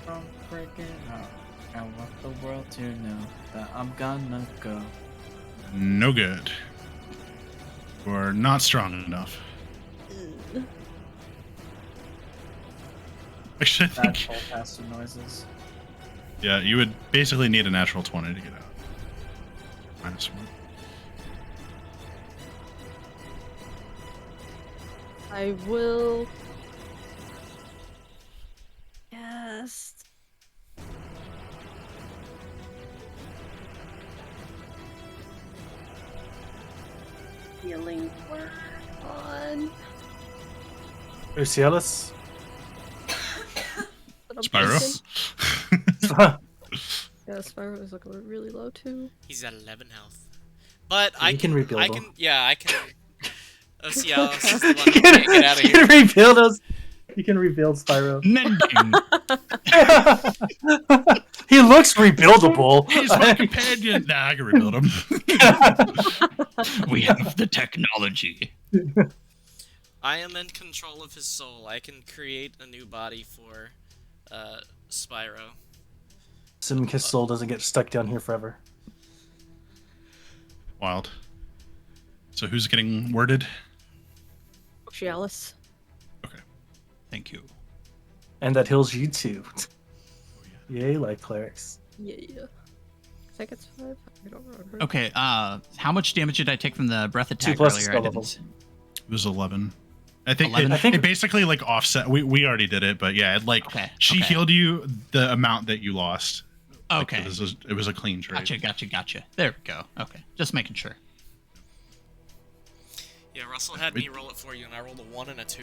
From breaking out, I want the world to know that I'm gonna go. No good. You are not strong enough. Actually, I Bad think, faster noises. yeah, you would basically need a natural 20 to get out. -1. I will. Yes. healing word on. Ucialis? Spyro? Yeah, Spyro is looking really low too. He's at 11 health. But You can rebuild him. I can. Ocialis is the one who can't get out of You here. can rebuild us. You can rebuild Spyro. Mending. He looks rebuildable. He's my companion. Nah, I can rebuild him. We have the technology. I am in control of his soul. I can create a new body for Spyro. Assuming his soul doesn't get stuck down here forever. Wild. So who's getting worded? Cialis. Okay. Thank you. And that heals you too. Yay, like clerics. Yeah. I think it's 5. I don't remember. Okay, how much damage did I take from the breath attack 2 plus earlier? spell I didn't levels. It was 11. I think 11? it, I think- it basically like offset. We already did it, but yeah, it like Okay, she okay. healed you the amount that you lost. Like, Okay. it was a clean trade. Gotcha. There we go. Okay, just making sure. Yeah, Russell had me roll it for you, and I rolled a 1 and a 2.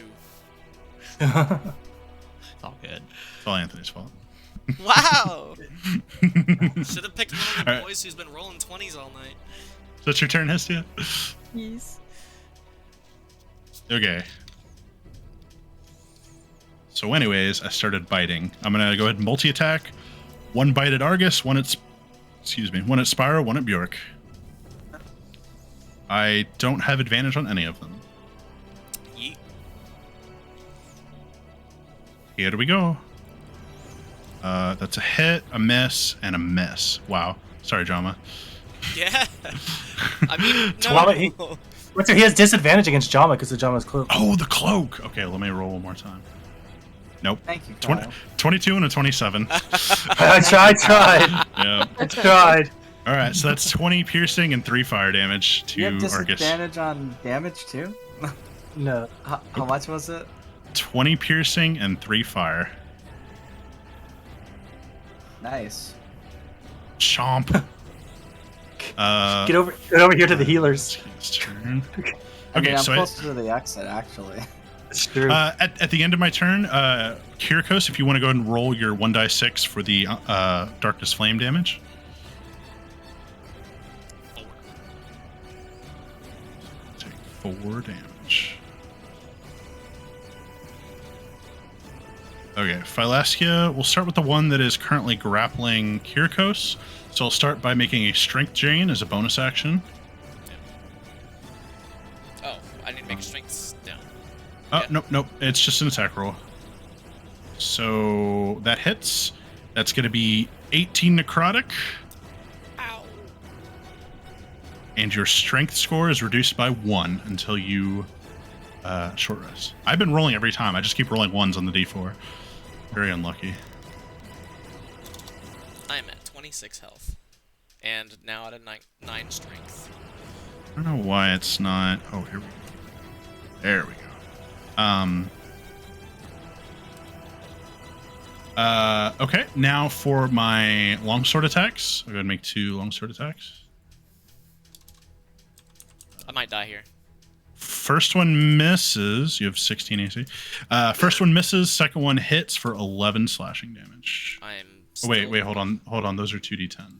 It's all good. It's all Anthony's fault. Wow! Should have picked one of the Alright. boys who's been rolling 20s all night. So it's your turn, Hestia? Yes. Okay. So anyways, I started biting. I'm going to go ahead and multi-attack. 1 bite at Argus, 1 at Spyro, 1 at Bjork. I don't have advantage on any of them. Yeet. Here we go. That's a hit, a miss, and a miss. Wow. Sorry, Jama. Yeah. I mean, Drama, he has disadvantage against Jama because the Jama's cloak. Oh, the cloak. Okay, let me roll one more time. Nope. Thank you, 20, Kyle. 22 and a 27. I tried. Yeah. I tried. All right, so that's 20 piercing and 3 fire damage to You have Argus. disadvantage on damage too? No. How much was it? 20 piercing and 3 fire. Nice. Chomp. Get over here to the healers. His turn. I mean, I'm so closer to the exit, actually. It's true. at the end of my turn, Kyriakos, if you want to go ahead and roll your 1d6 for the Darkness Flame damage. 4. Take 4 damage. Okay, Phylaskia, we'll start with the one that is currently grappling Kyriakos. So I'll start by making a Strength Drain as a bonus action. Oh, I need to make strengths down. Oh, Yeah. nope, it's just an attack roll. So that hits. That's going to be 18 necrotic. Ow. And your strength score is reduced by 1 until you short rest. I've been rolling every time. I just keep rolling 1s on the d4. Very unlucky. I am at 26 health. And now at a 9 strength. I don't know why it's not. Oh, here we go. There we go. Okay, now for my longsword attacks. I'll go ahead and make 2 longsword attacks. I might die here. First one misses. You have 16 AC. First one misses. Second one hits for 11 slashing damage. I am. Oh, wait, hold on. Those are 2d10s. Hold on.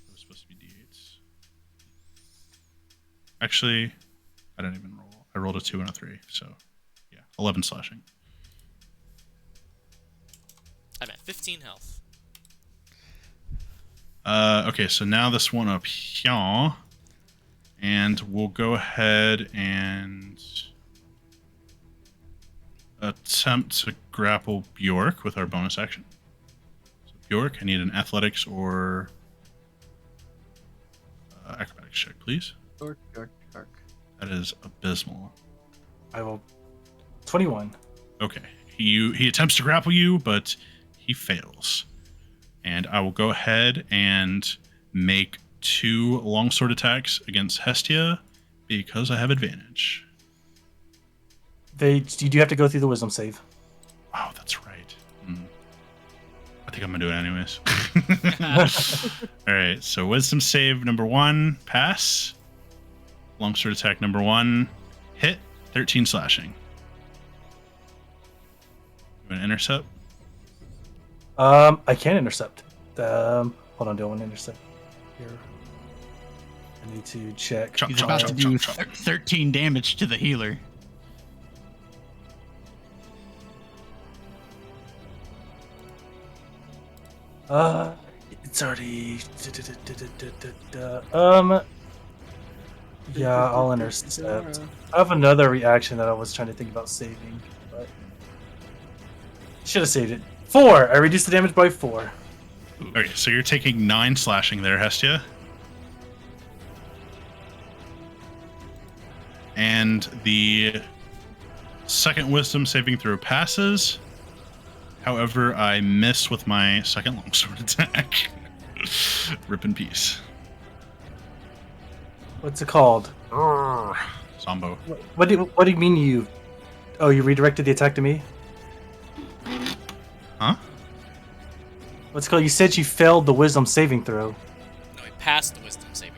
Those supposed to be d8s. Actually, I didn't even roll. I rolled a 2 and a 3, so yeah, 11 slashing. I'm at 15 health. Okay, so now this one up here, and we'll go ahead and attempt to grapple Bjork with our bonus action. So Bjork, I need an athletics or acrobatics check, please. Dork. That is abysmal. I will. 21. Okay, he attempts to grapple you, but he fails. And I will go ahead and make 2 longsword attacks against Hestia because I have advantage. You do have to go through the wisdom save. Oh, that's right. I think I'm gonna do it anyways. All right, so wisdom save number 1, pass. Longsword attack number 1. Hit. 13 slashing. You want to intercept? I can intercept. Hold on, do I want to intercept here? I need to check. Chop, He's chop, about chop, to do chop, chop. 13 damage to the healer. It's already. Yeah, I'll intercept. I have another reaction that I was trying to think about saving, but should have saved it. 4. I reduced the damage by 4. Okay, so you're taking 9 slashing there, Hestia. And the second wisdom saving throw passes. However, I miss with my second longsword attack. Rip in peace. What's it called? Zombo. What do you mean you? Oh, you redirected the attack to me? Huh? What's it called? You said you failed the wisdom saving throw. No, he passed the wisdom saving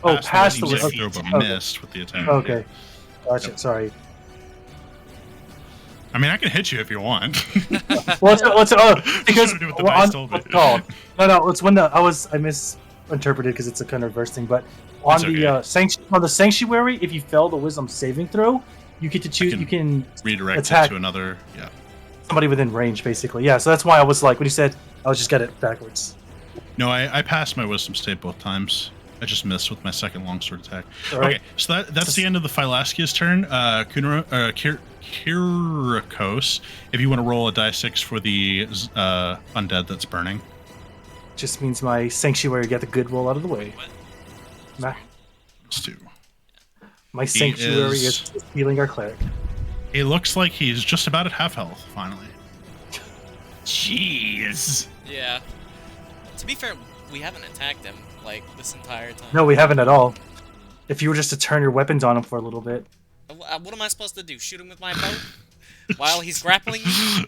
throw. Oh, past the wisdom wisdom. saving throw, but Okay. missed with the attack. Okay, gotcha. Yep. Sorry. I mean, I can hit you if you want. What's because Something to do with the dice told me. what's it called? No, it's when I misinterpreted because it's a kind of reverse thing. But on That's the on the sanctuary, if you fail the wisdom saving throw, you get to choose. can You can Redirect attack it to another. Yeah. somebody within range, basically. Yeah, so that's why I was like, when you said, I was just got it backwards. No, I passed my wisdom save both times. I just missed with my second longsword attack. All right. Okay, so that's the end of the Phylaskia's turn. Kyriakos, if you want to roll a die 6 for the undead that's burning. Just means my sanctuary got the good roll out of the way. What? Let's do. My sanctuary is- is healing our cleric. It looks like he's just about at half health, finally. Jeez. Yeah. To be fair, we haven't attacked him like this entire time. No, we haven't at all. If you were just to turn your weapons on him for a little bit. What am I supposed to do? Shoot him with my bow while he's grappling me?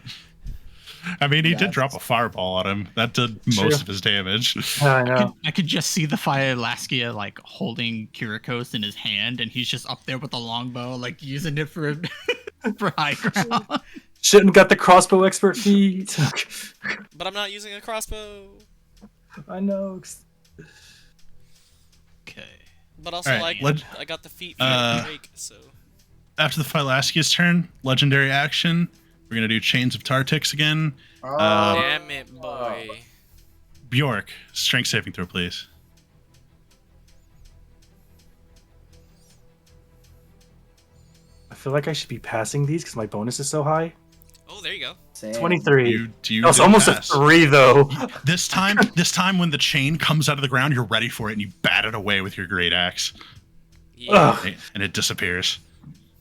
I mean, he Yeah, did drop a fireball at him. That did True. most of his damage. I know. I could just see the Phylaskia like holding Kyriakos in his hand, and he's just up there with the longbow, like using it for for high ground. Shouldn't got the crossbow expert feat. But I'm not using a crossbow. I know. Okay. But also, Alright, I got the feet for Drake, so. After the Phylaskia's turn, legendary action. We're going to do Chains of Tartix again. Damn it, boy. Bjork, strength saving throw, please. I feel like I should be passing these because my bonus is so high. Oh, there you go. Same. 23. You That was did almost pass. a 3, though. This time when the chain comes out of the ground, you're ready for it and you bat it away with your great axe. Yeah. Ugh, And it disappears.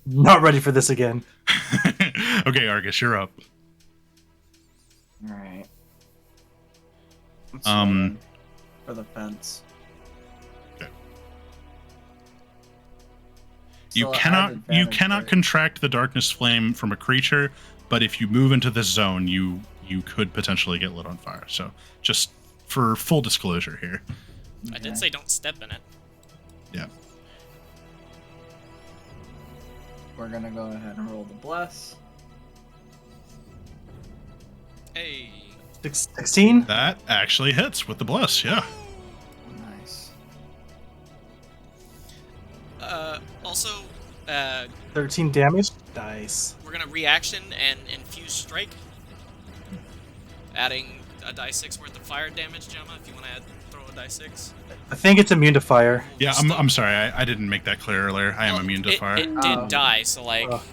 not ready for this again. Okay, Argus, you're up. Alright. For the fence. Okay. So You I have cannot advantage, right? contract the darkness flame from a creature, but if you move into this zone, you could potentially get lit on fire. So just for full disclosure here. I did say don't step in it. Yeah. We're gonna go ahead and roll the bless. Hey. 16? That actually hits with the bless, yeah. Nice. Also, 13 damage? Nice. we're gonna reaction and infuse strike. Adding a die 6 worth of fire damage, Gemma, if you want to throw a die 6. I think it's immune to fire. Yeah, I'm sorry, I didn't make that clear earlier. I am Well, immune to fire. It did die, so like, Oh.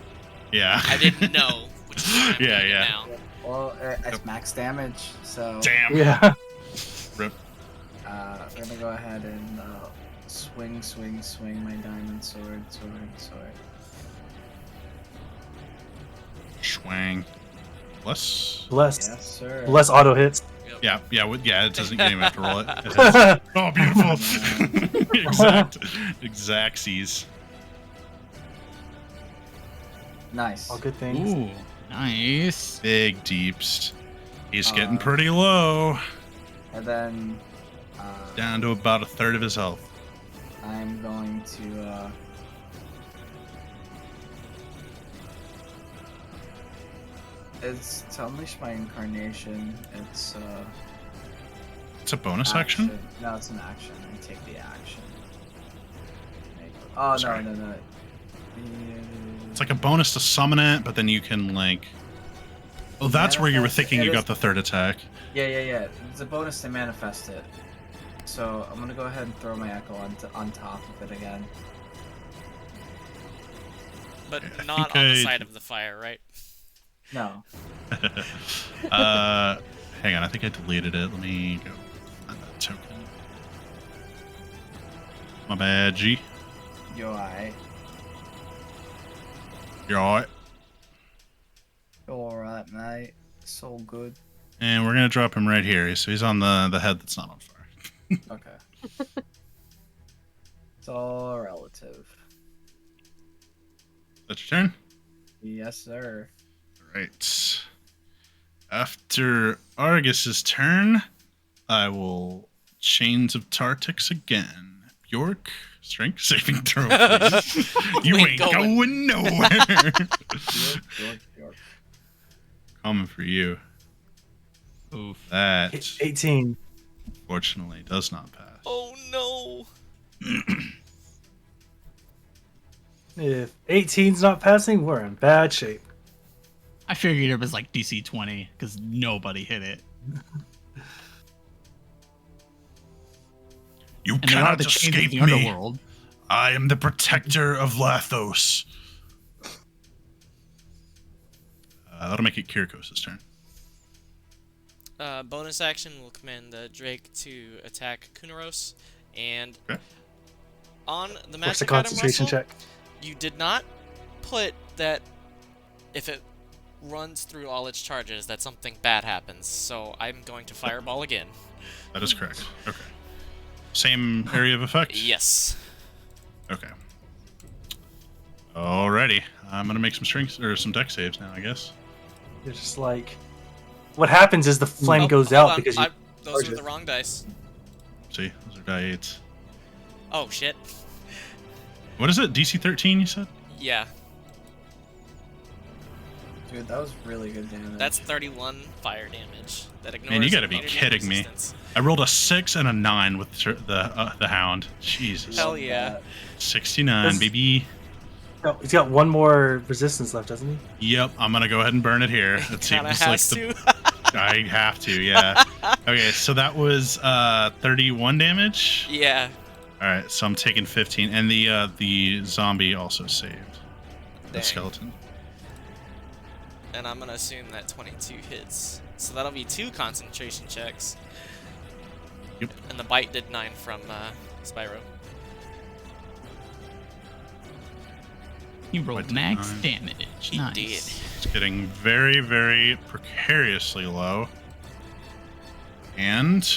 Yeah. I didn't know. Which is why I'm Yeah, doing it yeah. now. Well, it's max damage, so Damn. Yeah. we're gonna go ahead and swing my diamond sword. Schwang. Bless. Bless. Yes, sir. Bless auto hits. Yeah, it doesn't even have to roll it. It has- oh, beautiful. Exactsies. Nice. All good things. Ooh, nice. Big deeps. He's getting pretty low. And then Down to about a third of his health. I'm going to It's to unleash my incarnation. It's It's a bonus action? No, it's an action. I take the action. Oh Sorry. no. It's like a bonus to summon it, but then you can like. Oh, that's where you were thinking you got the third attack. Yeah. It's a bonus to manifest it. So I'm gonna go ahead and throw my echo on top of it again. But Yeah, I not think on the I- side of the fire, right? No. Hang on, I think I deleted it. Let me go find that token. My bad, G. Yo, alright. You're alright. You're alright, mate. It's all good. And we're gonna drop him right here. So he's on the head that's not on fire. Okay. It's all relative. That's your turn? Yes, sir. Right. After Argus's turn, I will Chains of Tartix again. Bjork, strength saving throw, please. You We ain't going. going nowhere. York. Coming for you. Oof. That 18. fortunately does not pass. Oh no! If 18's not passing, we're in bad shape. I figured it was like DC 20 because nobody hit it. You And there are cannot the chains of escape the me. underworld. I am the protector of Lathos. That'll make it Kyriakos' turn. Bonus action will command the Drake to attack Kunaros, and Okay. on the What's the magic item concentration Russell, check? you did not put that if it runs through all its charges that something bad happens, so I'm going to fireball again. That is correct. Okay. Same area of effect? Yes. Okay. Alrighty. I'm gonna make some strengths or some deck saves now, I guess. It's just like, what happens is the flame Oh, goes hold out on. because you. Those charge are it. the wrong dice. See, those are die 8s. Oh shit. What is it? DC 13, you said? Yeah, Dude, that was really good damage. that's 31 fire damage. That ignores. Man, you gotta be immunity kidding me. resistance. I rolled a 6 and a 9 with the Hound. Jesus. Hell yeah. 69, This- baby. No, he's got one more resistance left, doesn't he? Yep, I'm gonna go ahead and burn it here. Let's see. Kinda Just has the, to. I have to, yeah. Okay, so that was 31 damage. Yeah. All right, so I'm taking 15, and the zombie also saved. The Dang. skeleton. And I'm gonna assume that 22 hits. So that'll be 2 concentration checks. Yep. And the bite did 9 from Spyro. He rolled What, max 9? damage. He Nice. did. It's getting very, very precariously low. And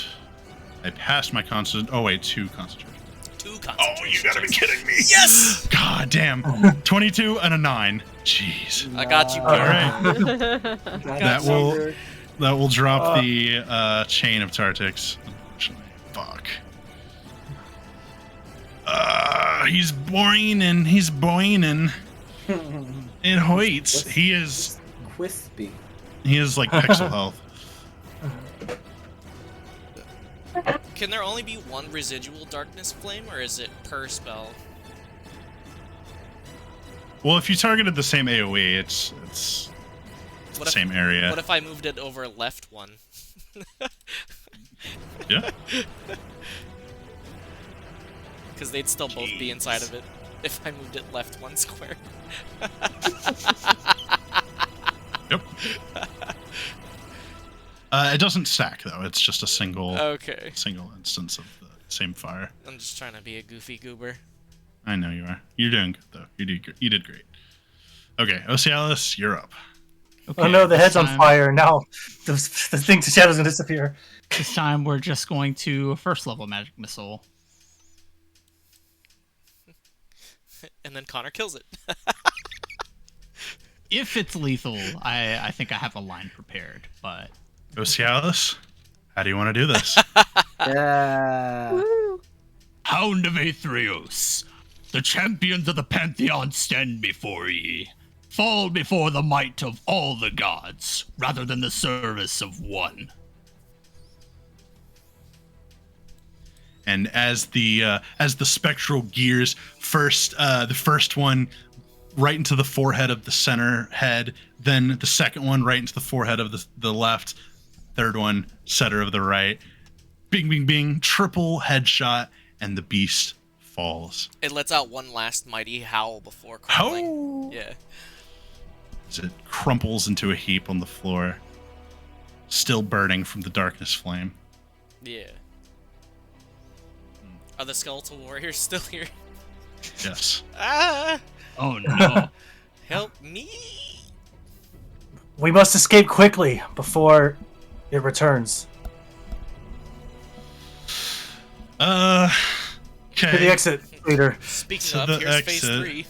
I passed my concentration. Oh wait, 2 concentration. 2 Oh, concentration you gotta be checks. kidding me! Yes! God damn. 22 and a 9. Jeez. I got you, All Bjork. right. That will drop the chain of Tartix. Unfortunately, fuck. He's boining. He's boining. It hoits. He is Quispy. like pixel health. Can there only be one residual darkness flame, or is it per spell? Well, if you targeted the same AoE, it's the What if- same area. What if I moved it over left one? Yeah. Because they'd still both be inside of it if I moved it left 1 square. Yep. It doesn't stack though. It's just a single Okay. instance of the same fire. I'm just trying to be a goofy goober. I know you are. You're doing good though. You did great. Okay, Osialis, you're up. Okay, Oh no, the this head's on time- fire. Now the thing, the shadow's gonna disappear. This time we're just going to first level magic missile. And then Connor kills it. If it's lethal, I think I have a line prepared, but Osialis, how do you want to do this? Yeah. Woo! Hound of Aetherios, the champions of the Pantheon stand before ye. fall before the might of all the gods, rather than the service of one. And as the spectral gears the first one right into the forehead of the center head, then the second one right into the forehead of the left, third one center of the right. Bing, bing, bing, triple headshot, and the beast falls. It lets out one last mighty howl before crumbling. Oh! Yeah. As it crumples into a heap on the floor, still burning from the darkness flame. Yeah. Are the skeletal warriors still here? Yes. Ah! Oh no. Help me! We must escape quickly before it returns. Okay. To the exit, leader. Speaking To of, the here's phase exit. 3.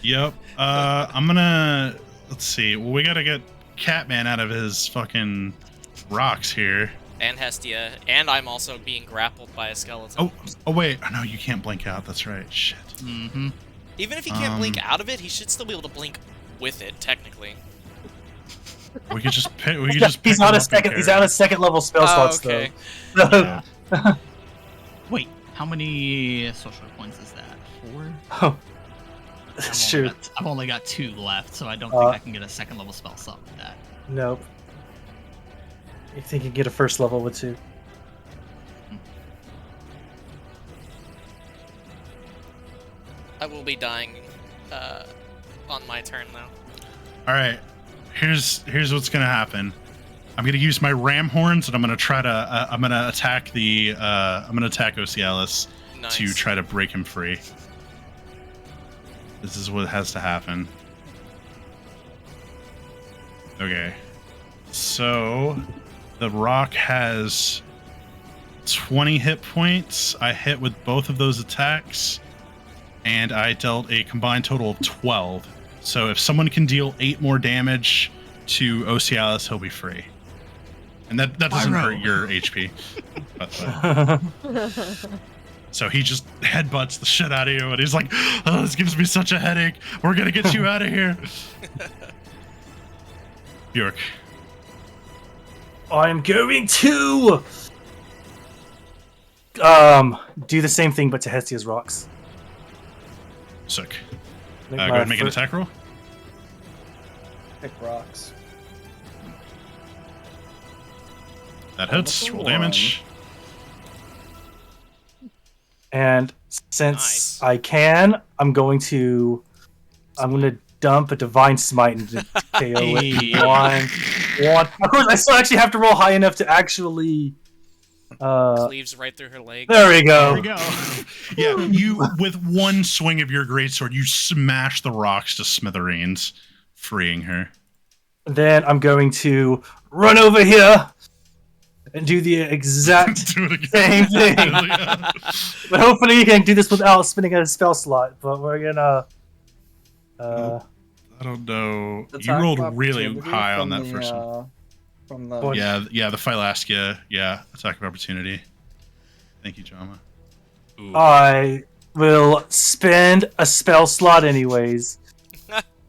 Yep. I'm gonna. Let's see. Well, we gotta get Catman out of his fucking rocks here. And Hestia, and I'm also being grappled by a skeleton. Oh wait. Oh no, you can't blink out. That's right. Shit. Mm-hmm. Even if he can't blink out of it, he should still be able to blink with it, technically. We could just pick. We could just. Pick He's him on a up and second. He's carry on a him. second level spell slots okay. though. Yeah. Wait, how many social points is that? 4? Oh, that's true. I've only got 2 left, so I don't think I can get a second level spell slot with that. Nope. You think you can get a first level with 2? I will be dying on my turn, though. All right. Here's what's gonna happen. I'm gonna use my ram horns, and I'm gonna try to. I'm gonna attack the. I'm gonna attack Ocialis Nice. to try to break him free. This is what has to happen. Okay. So the rock has 20 hit points. I hit with both of those attacks, and I dealt a combined total of 12. So if someone can deal 8 more damage to Ocialis, he'll be free. And that doesn't Pyro. hurt your HP. by the way. So he just headbutts the shit out of you, and he's like, "Oh, this gives me such a headache. We're gonna get you out of here." Bjork. I'm going to do the same thing, but to Hestia's rocks. Sick. Make Go my ahead and make an first- attack roll. Pick rocks. That hits. Roll damage. And since Nice. I can, I'm going to dump a divine smite into KO Hey. it. One. Of course, I still actually have to roll high enough to actually. Cleaves right through her leg. There we go. There we go. Yeah, you with one swing of your greatsword, you smash the rocks to smithereens, freeing her. Then I'm going to run over here and do the exact Do it again. same thing. Yeah. But hopefully you can do this without spinning a spell slot. But we're gonna. I don't know. You Attack rolled of really opportunity high on from that the, first one. From the What? Yeah, the Phylaskia. Yeah, attack of opportunity. Thank you, Jama. Ooh. I will spend a spell slot anyways.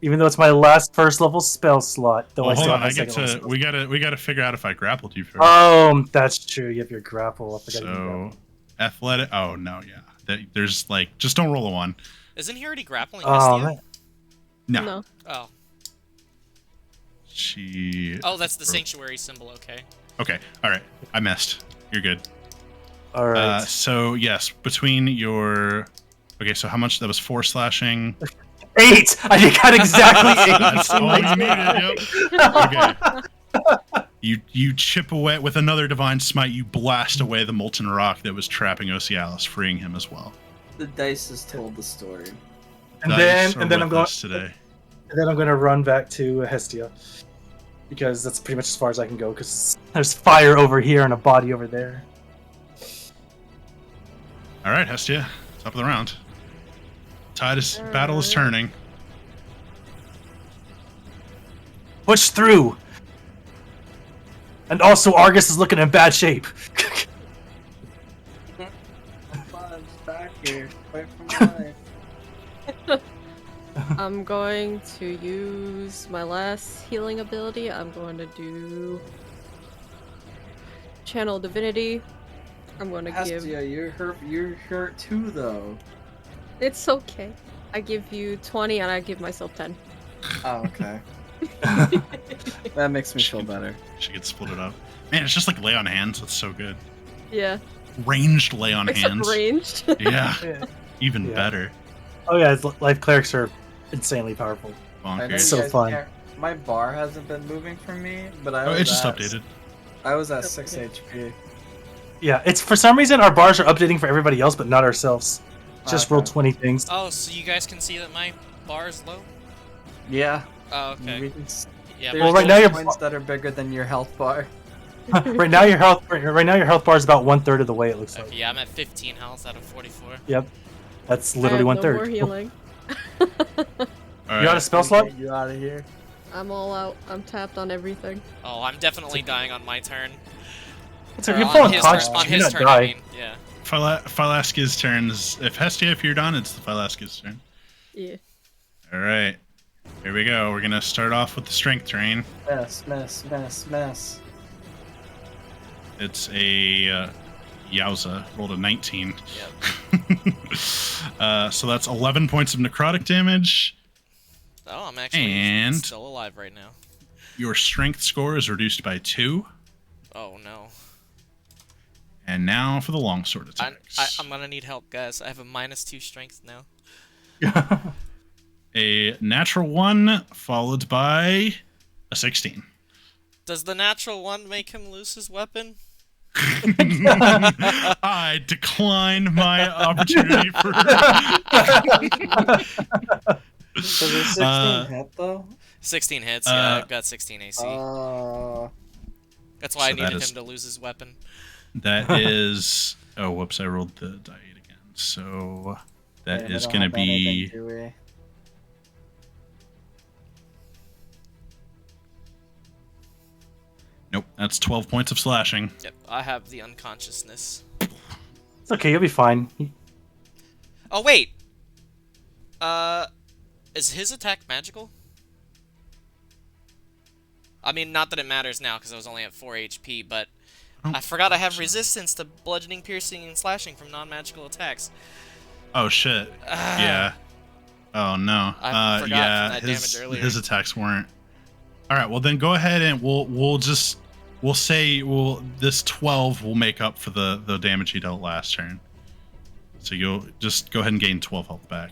Even though it's my last first level spell slot, though Well, I hold still on. have I my get second level to. spell We gotta figure out if I grappled you first. Oh, that's true. You have your grapple. I forgot you So, grapple. athletic. Oh no, yeah. There's like, just don't roll a 1. Isn't he already grappling Oh, Hestia? man. No. No. Oh. She. Oh, that's the sanctuary symbol, okay. Okay. All right. I missed. You're good. All right. So yes, between your. Okay, so how much? That was 4 slashing. 8! I got exactly 8. That's all you needed. Yep. Okay. You chip away with another divine smite. You blast away the molten rock that was trapping Ocialis, freeing him as well. The dice has told the story. and Dice then are and then with I'm going us today. and then I'm going to run back to Hestia because that's pretty much as far as I can go because there's fire over here and a body over there. All right, Hestia, top of the round. Battle is turning. Push through. And also Argus is looking in bad shape. Mine's back here. Wait for mine. I'm going to use my last healing ability. I'm going to do Channel Divinity. I'm going to give. Hestia, you're hurt. You're hurt too, though. It's okay. I give you 20 and I give myself 10. Oh, okay. That makes me feel better. She gets split it up. Man, it's just like lay on hands. That's so good. Yeah. Ranged lay on Except hands. ranged. Yeah, Yeah. even Yeah. better. Oh yeah, life clerics are insanely powerful. I know you Bonkers. So guys fun. can't- My bar hasn't been moving for me, but I Oh, was it's just at, updated. I was at 6 HP. Yeah, it's for some reason our bars are updating for everybody else, but not ourselves. Just roll Okay. 20 things. Oh, so you guys can see that my bar is low? Yeah. Oh, We okay. can Yeah. Well, There's right now you're- points that are bigger than your health bar. Right now your health bar is about 1/3 of the way it looks like. Okay, yeah, I'm at 15 health out of 44. Yep, that's I literally have no 1/3. more healing. All You right. got a spell slot? Get you out of here. I'm all out. I'm tapped on everything. Oh, I'm definitely dying on my turn. It's Or okay, you're on falling his conscious. turn, on You his not turn, die. I mean. Yeah. Philaski's turn is. If Hestia, if you're done, it's the Philaski's turn. Yeah. All right. Here we go. We're going to start off with the strength train. Mess. It's a Yowza. Rolled a 19. Yep. So that's 11 points of necrotic damage. Oh, I'm actually And- still alive right now. Your strength score is reduced by 2. Oh no. And now for the longsword I'm, attacks. I'm gonna need help, guys. I have a -2 strength now. A natural 1 followed by a 16. Does the natural one make him lose his weapon? I decline my opportunity for. Does it 16 hit though? 16 hits, yeah, I've got 16 AC. Oh. That's why I so that needed is- him to lose his weapon. That is. Oh, whoops! I rolled the die 8 again. So that is going to be. Nope, that's 12 points of slashing. Yep, I have the unconsciousness. It's okay, you'll be fine. Oh wait. Is his attack magical? I mean, not that it matters now because I was only at 4 HP, but I forgot I have resistance to bludgeoning, piercing, and slashing from non-magical attacks. Oh shit! Yeah. Oh no. I forgot yeah, from that his damage earlier. his attacks weren't. All right. Well, then go ahead and we'll say this 12 will make up for the damage he dealt last turn. So you'll just go ahead and gain 12 health back.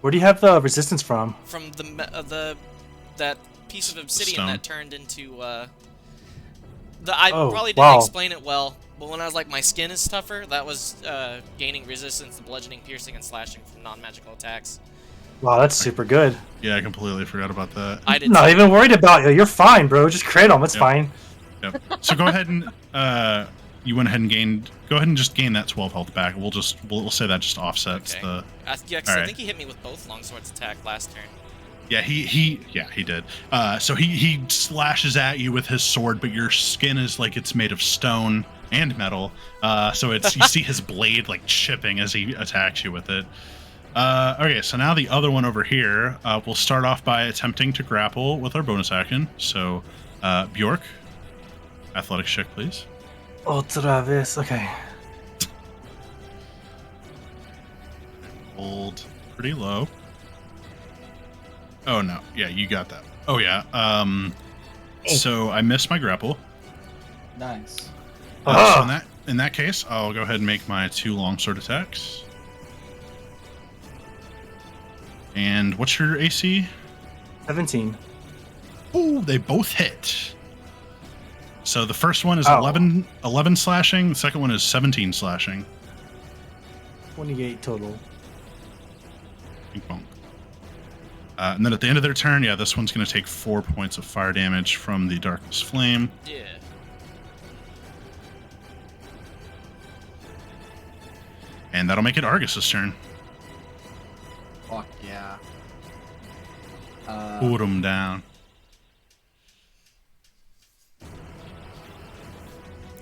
Where do you have the resistance from? From that piece of obsidian Stone. that turned into I Oh, probably didn't wow. explain it well, but when I was like my skin is tougher, that was gaining resistance to bludgeoning, piercing, and slashing from non-magical attacks. Wow, that's super good. Yeah, I completely forgot about that. I did. Not even worried about you. You're fine, bro. Just crit him. It's Yep. fine. Yep. So go ahead and you went ahead and gained. Go ahead and just gain that 12 health back. We'll say that just offsets Okay. the. Yeah, 'cause I Alright. think he hit me with both longswords attack last turn. Yeah, he did. So he slashes at you with his sword, but your skin is like it's made of stone and metal. So it's you see his blade like chipping as he attacks you with it. Okay, so now the other one over here. We'll start off by attempting to grapple with our bonus action. So Bjork, athletics check, please. Otra vez. Okay. Hold pretty low. Oh no, yeah, you got that. Oh yeah. So I missed my grapple. Nice. So in that case, I'll go ahead and make my 2 longsword attacks. And what's your AC? 17. Ooh, they both hit. So the first one is Ow. 11 slashing. The second one is 17 slashing. 28 total. Bing bong. And then at the end of their turn, yeah, this one's going to take 4 points of fire damage from the Darkness Flame. Yeah. And that'll make it Argus's turn. Fuck yeah. Put him down.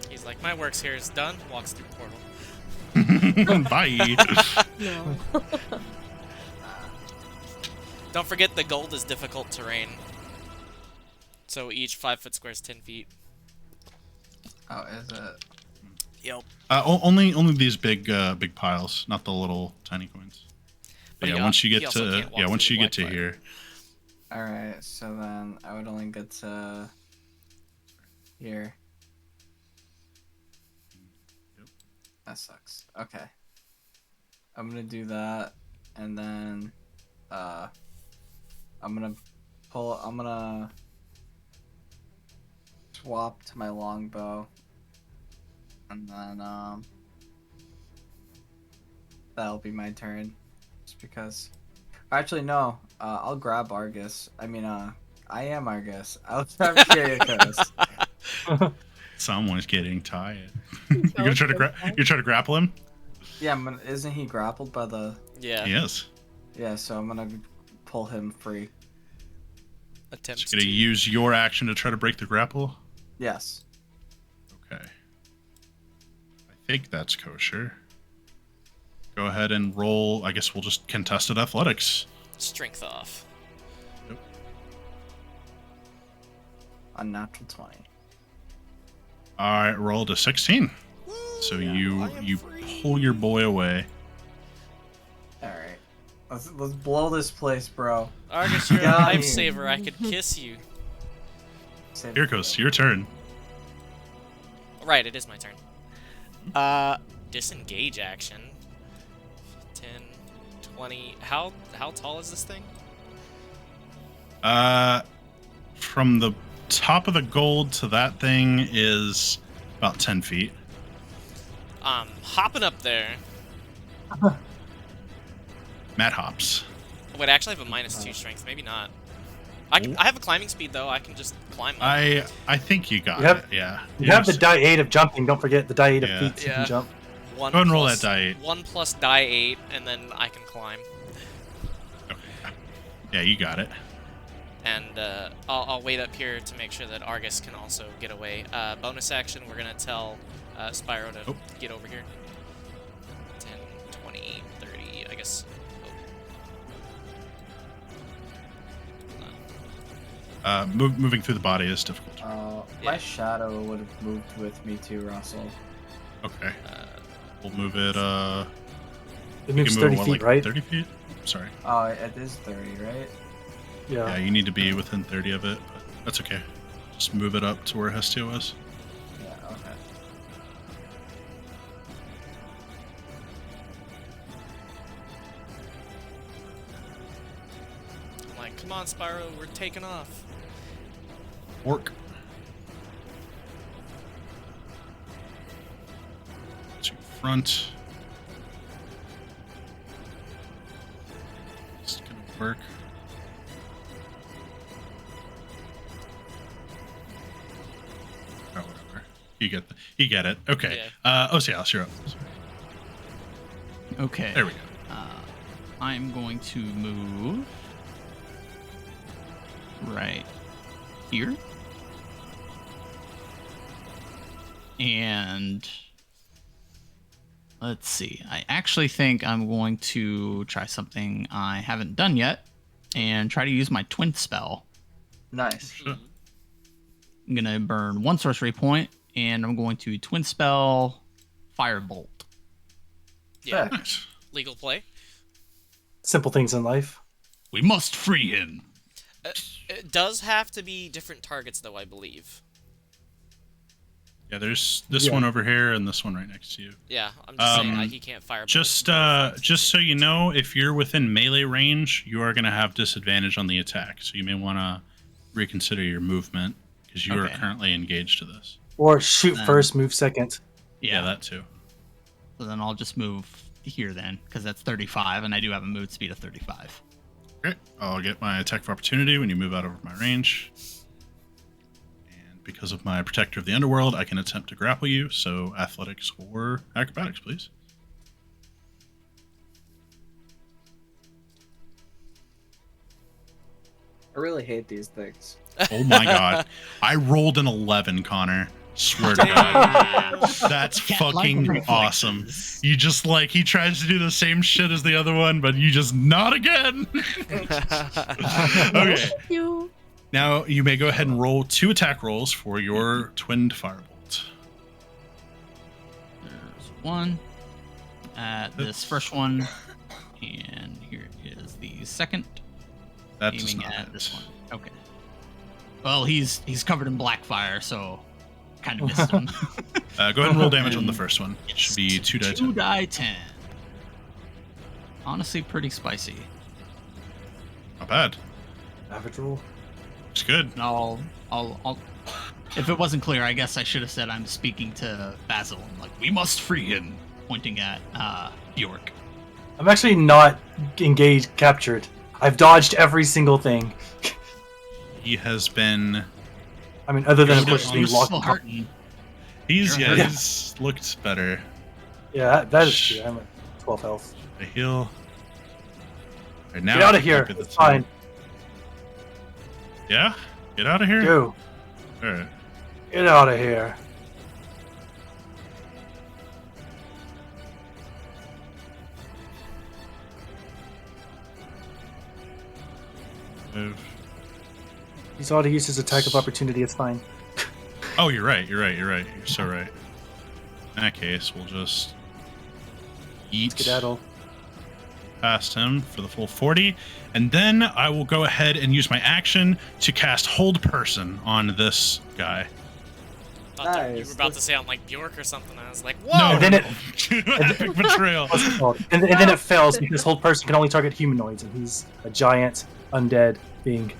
He's like, my work's here is done. Walks through portal. Bye. No. Don't forget the gold is difficult terrain. So each 5-foot square is 10 feet. Oh, is it? Yep. Only these big piles, not the little tiny coins. But But yeah, he once you he get also to can't walk once through you the get to black fire. here, All right. So then I would only get to here. Yep. That sucks. Okay. I'm gonna do that, and then I'm gonna swap to my longbow, and then that'll be my turn, just because. Actually, no. I'll grab Argus. I mean, I am Argus. I'll grab Kyriakos. someone's getting tired. You're gonna try to grapple him? Yeah, isn't he grappled by the? Yeah. He is. Yeah, so I'm gonna pull him free. Attempts So you're gonna to. use your action to try to break the grapple. Yes. Okay. I think that's kosher. Go ahead and roll. I guess we'll just contested athletics. Strength off. Unnatural 20. All right, roll to 16. So I you am free. pull your boy away. All right. Let's blow this place, bro. Argus, you're a Got you. lifesaver. I could kiss you. Save Here goes your turn. Right, it is my turn. Disengage action. 10, 20. How tall is this thing? From the top of the gold to that thing is about 10 feet. Hopping up there. Matt hops. Wait, I actually have a -2 strength. Maybe not. I have a climbing speed though. I can just climb up. I think you got You have- it. Yeah. You have the die 8 of jumping. Don't forget the die 8 Yeah. of feet. So you Yeah. can jump. One Go ahead and roll plus- that die 8. 1 plus die 8, and then I can climb. Okay. Yeah, you got it. And I'll wait up here to make sure that Argus can also get away. Bonus action, we're gonna tell Spyro to get over here. 10, 20, 30, I guess. Moving through the body is difficult. Yeah. My shadow would have moved with me too, Russell. Okay. Uh, We'll move it. It You moves can 30 move feet, like right? 30 feet? Sorry. Oh, it is 30, right? Yeah. Yeah, you need to be within 30 of it, but that's okay. Just move it up to where Hestia was. Yeah. Okay. I'm like, come on, Spyro, we're taking off. Orc. To front. It's gonna work. Oh, whatever. You get it. Okay. Osialis, you're up. Okay. There we go. I'm going to move right here. And let's see. I actually think I'm going to try something I haven't done yet and try to use my twin spell. Nice. Sure. I'm going to burn 1 sorcery point and I'm going to twin spell Firebolt. Yeah, Sick. Nice. legal play. Simple things in life. We must free him. It does have to be different targets, though, I believe. Yeah, there's this one over here and this one right next to you. Yeah, I'm just saying he can't fire. Just so you know, if you're within melee range, you are going to have disadvantage on the attack. So you may want to reconsider your movement because you are Okay. currently engaged to this. Or shoot Then- first, move second. Yeah, that too. So then I'll just move here then, because that's 35, and I do have a move speed of 35. Okay, I'll get my attack of opportunity when you move out of my range. And because of my protector of the underworld, I can attempt to grapple you. So athletics or acrobatics, please. I really hate these things. Oh my god. I rolled an 11, Connor. Swear to God. That's Cat-like fucking reflexes. awesome. You just like, he tries to do the same shit as the other one, but you just not again. Okay. You. Now you may go ahead and roll 2 attack rolls for your twinned firebolt. There's one at this first one, and here is the second. That does Aiming not at hit. this one. Okay. Well, he's covered in black fire, so kind of missed him. Go ahead and roll damage on the first one. It should be 2 die 10. 2 die 10. Honestly, pretty spicy. Not bad. Average roll. It's good. I'll. If it wasn't clear, I guess I should have said I'm speaking to Basil. I'm like, we must free him, pointing at Bjork. I'm actually not engaged, captured. I've dodged every single thing. He has been. I mean, other than of You're course being still locked. Still hurting. He's You're yeah. hurt. He's looked better. Yeah, that is true. I'm at 12 health. The heal. Right, now Get out I of can here. look at the It's fine. Yeah. Get out of here. Go. All right. Get out of here. Move. He's already used his attack of opportunity. It's fine. Oh, you're right. You're so right. In that case, we'll just eat Skedaddle. past him for the full 40, and then I will go ahead and use my action to cast Hold Person on this guy. Thought you Nice. were about to say I'm like Bjork or something. I was like, whoa! No, And then it- epic betrayal. What's it called? And then it fails because Hold Person can only target humanoids, and he's a giant undead being.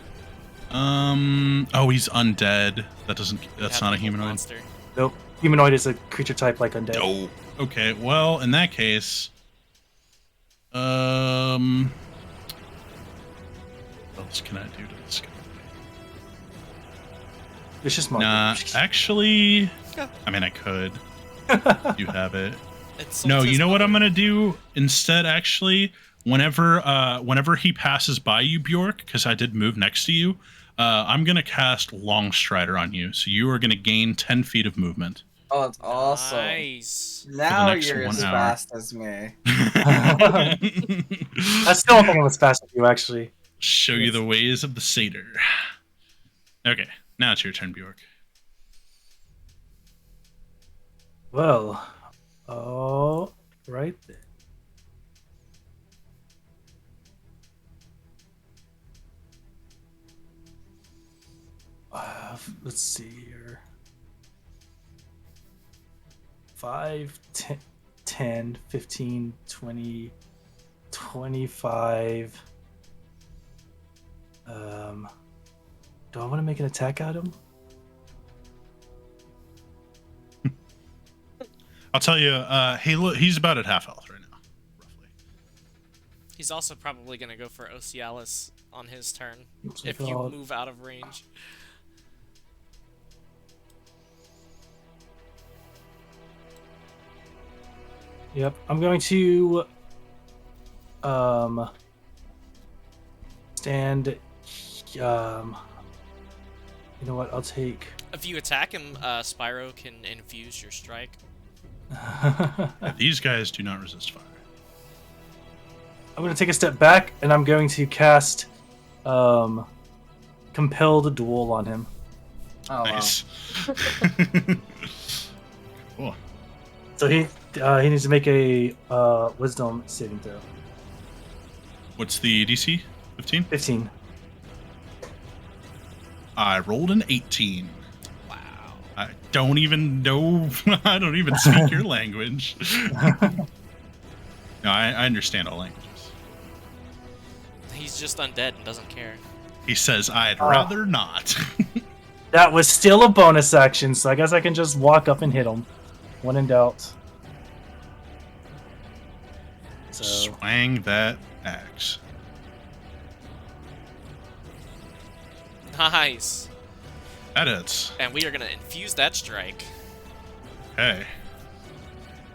Oh, he's undead. That doesn't. That's not a humanoid. Monster. Nope. Humanoid is a creature type like undead. Oh. Okay. Well, in that case, what else can I do to this guy? Vicious Mode. Nah, actually, I mean, I could. You have it. It's No, his you know what I'm mother. gonna do instead? Actually, whenever he passes by you, Bjork, because I did move next to you, I'm gonna cast Long Strider on you. So you are gonna gain 10 feet of movement. Oh, it's awesome. Nice. Now next you're 1 as hour. fast as me. I still don't think I'm as fast as you, actually. Show you the ways of the satyr. Okay, now it's your turn, Bjork. Well, oh, right there. Let's see here. 5, 10, 15, 20, 25. Do I want to make an attack at him? I'll tell you, hey, look, he's about at half health right now, roughly. He's also probably gonna go for Ocialis on his turn Oops, if I you forgot. move out of range. Yep, I'm going to stand you know what, I'll take If you attack him, Spyro can infuse your strike. Yeah, these guys do not resist fire. I'm going to take a step back and I'm going to cast Compelled Duel on him. Oh, Nice. Cool. So he needs to make a Wisdom saving throw. What's the DC? 15? 15. I rolled an 18. Wow. I don't even know. I don't even speak your language. No, I understand all languages. He's just undead and doesn't care. He says, I'd rather not. That was still a bonus action, so I guess I can just walk up and hit him. When in doubt. So Swang that axe. Nice. That hits. And we are gonna infuse that strike. Hey.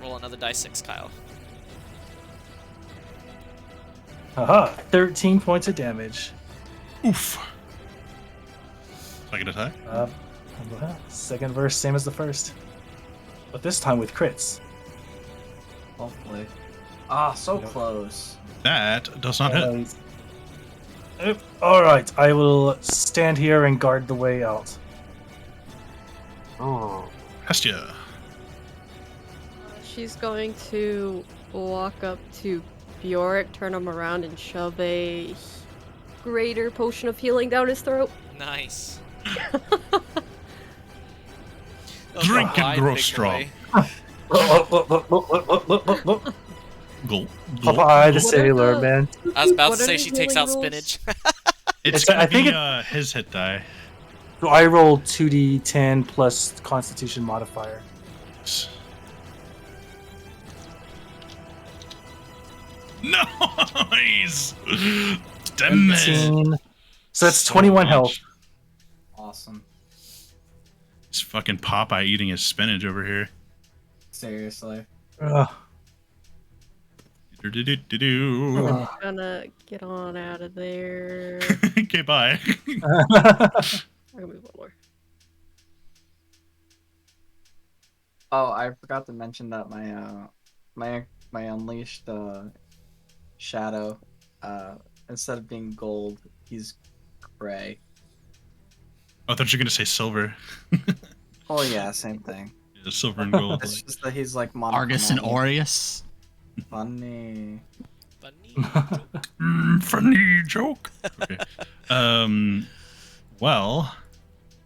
Roll another die 6, Kyle. haha, 13 points of damage. Oof. Second attack. Second verse, same as the first. But this time with crits. Hopefully. Ah, so Nope. close. That does not hit. Alright, I will stand here and guard the way out. Oh. Hestia. She's going to walk up to Bjork, turn him around, and shove a greater potion of healing down his throat. Nice. Drink and grow strong. Gulp. Gulp. Popeye the What are sailor, the- man. I was about What to are say the she takes healing out rules? spinach. It's It's- gonna I think be his hit die. So I rolled 2d10 plus Constitution modifier. Nice. Damn it. 17. So that's 21 health. much. Awesome. It's fucking Popeye eating his spinach over here. Seriously. Ugh. Do-do-do-do-do. Ugh. Gonna get on out of there. Okay, bye. I'm gonna move one more. Oh, I forgot to mention that my unleashed shadow, instead of being gold, he's gray. Oh, I thought you were gonna say silver. Oh yeah, same thing. Yeah, silver and gold. It's just that he's like Argus and monochromatic. Aureus. Funny. Bunny. Funny joke. Okay. Well,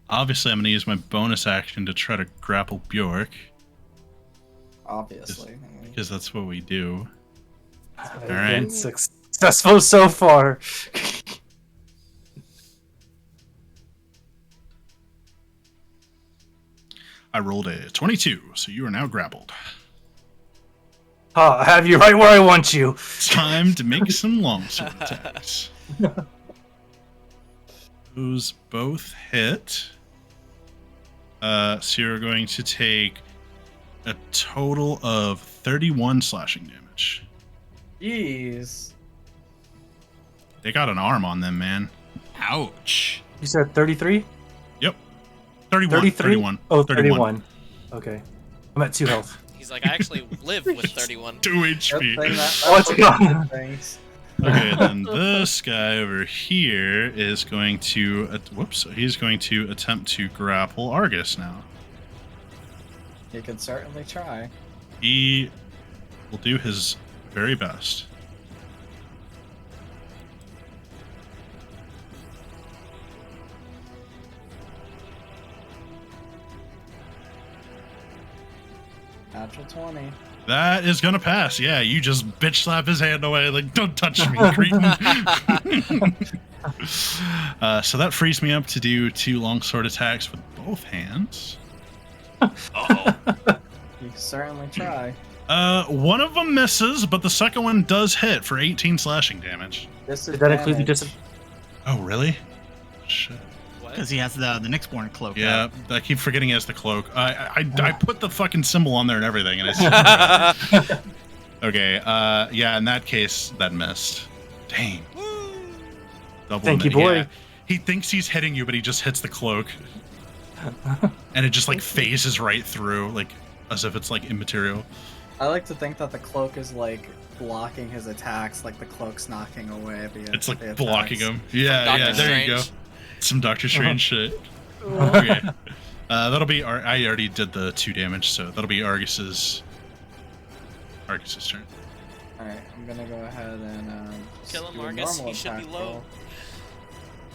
obviously I'm gonna use my bonus action to try to grapple Bjork Obviously. because that's what we do. I've Alright. been successful so far. I rolled a 22, so you are now grappled. I have you right where I want you. It's time to make some longsword attacks. Those both hit. So you're going to take a total of 31 slashing damage. Jeez. They got an arm on them, man. Ouch. You said 33? Yep. 31. 33? 31. Oh, 31. Okay. I'm at 2 health. He's like, I actually live with 31. 2 Good HP. thing that, Oh, it's gone. things. Okay, then this guy over here is going to... whoops. He's going to attempt to grapple Argus now. You can certainly try. He will do his very best. Natural 20. That is gonna pass. Yeah, you just bitch slap his hand away, like, don't touch me, cretin. So that frees me up to do 2 longsword attacks with both hands. Uh-oh. You can certainly try. One of them misses, but the second one does hit for 18 slashing damage. Did that include the Oh, really? Shit. What? Because he has the Nyxborn cloak. Yeah, out. I keep forgetting he has the cloak. I put the fucking symbol on there and everything, and okay. Yeah, in that case, that missed. Dang. Double Thank you, miss. boy. Yeah. He thinks he's hitting you, but he just hits the cloak, and it just like phases right through, like as if it's like immaterial. I like to think that the cloak is like blocking his attacks, like the cloak's knocking away the It's like the blocking attacks. him. Yeah, Doctor yeah. There you go. Strange. Some Doctor Strange shit. Cool. Okay. That'll be. I already did the 2 damage, so that'll be Argus's turn. Alright, I'm gonna go ahead and just Kill him, do a Argus. normal He should be attack low. roll.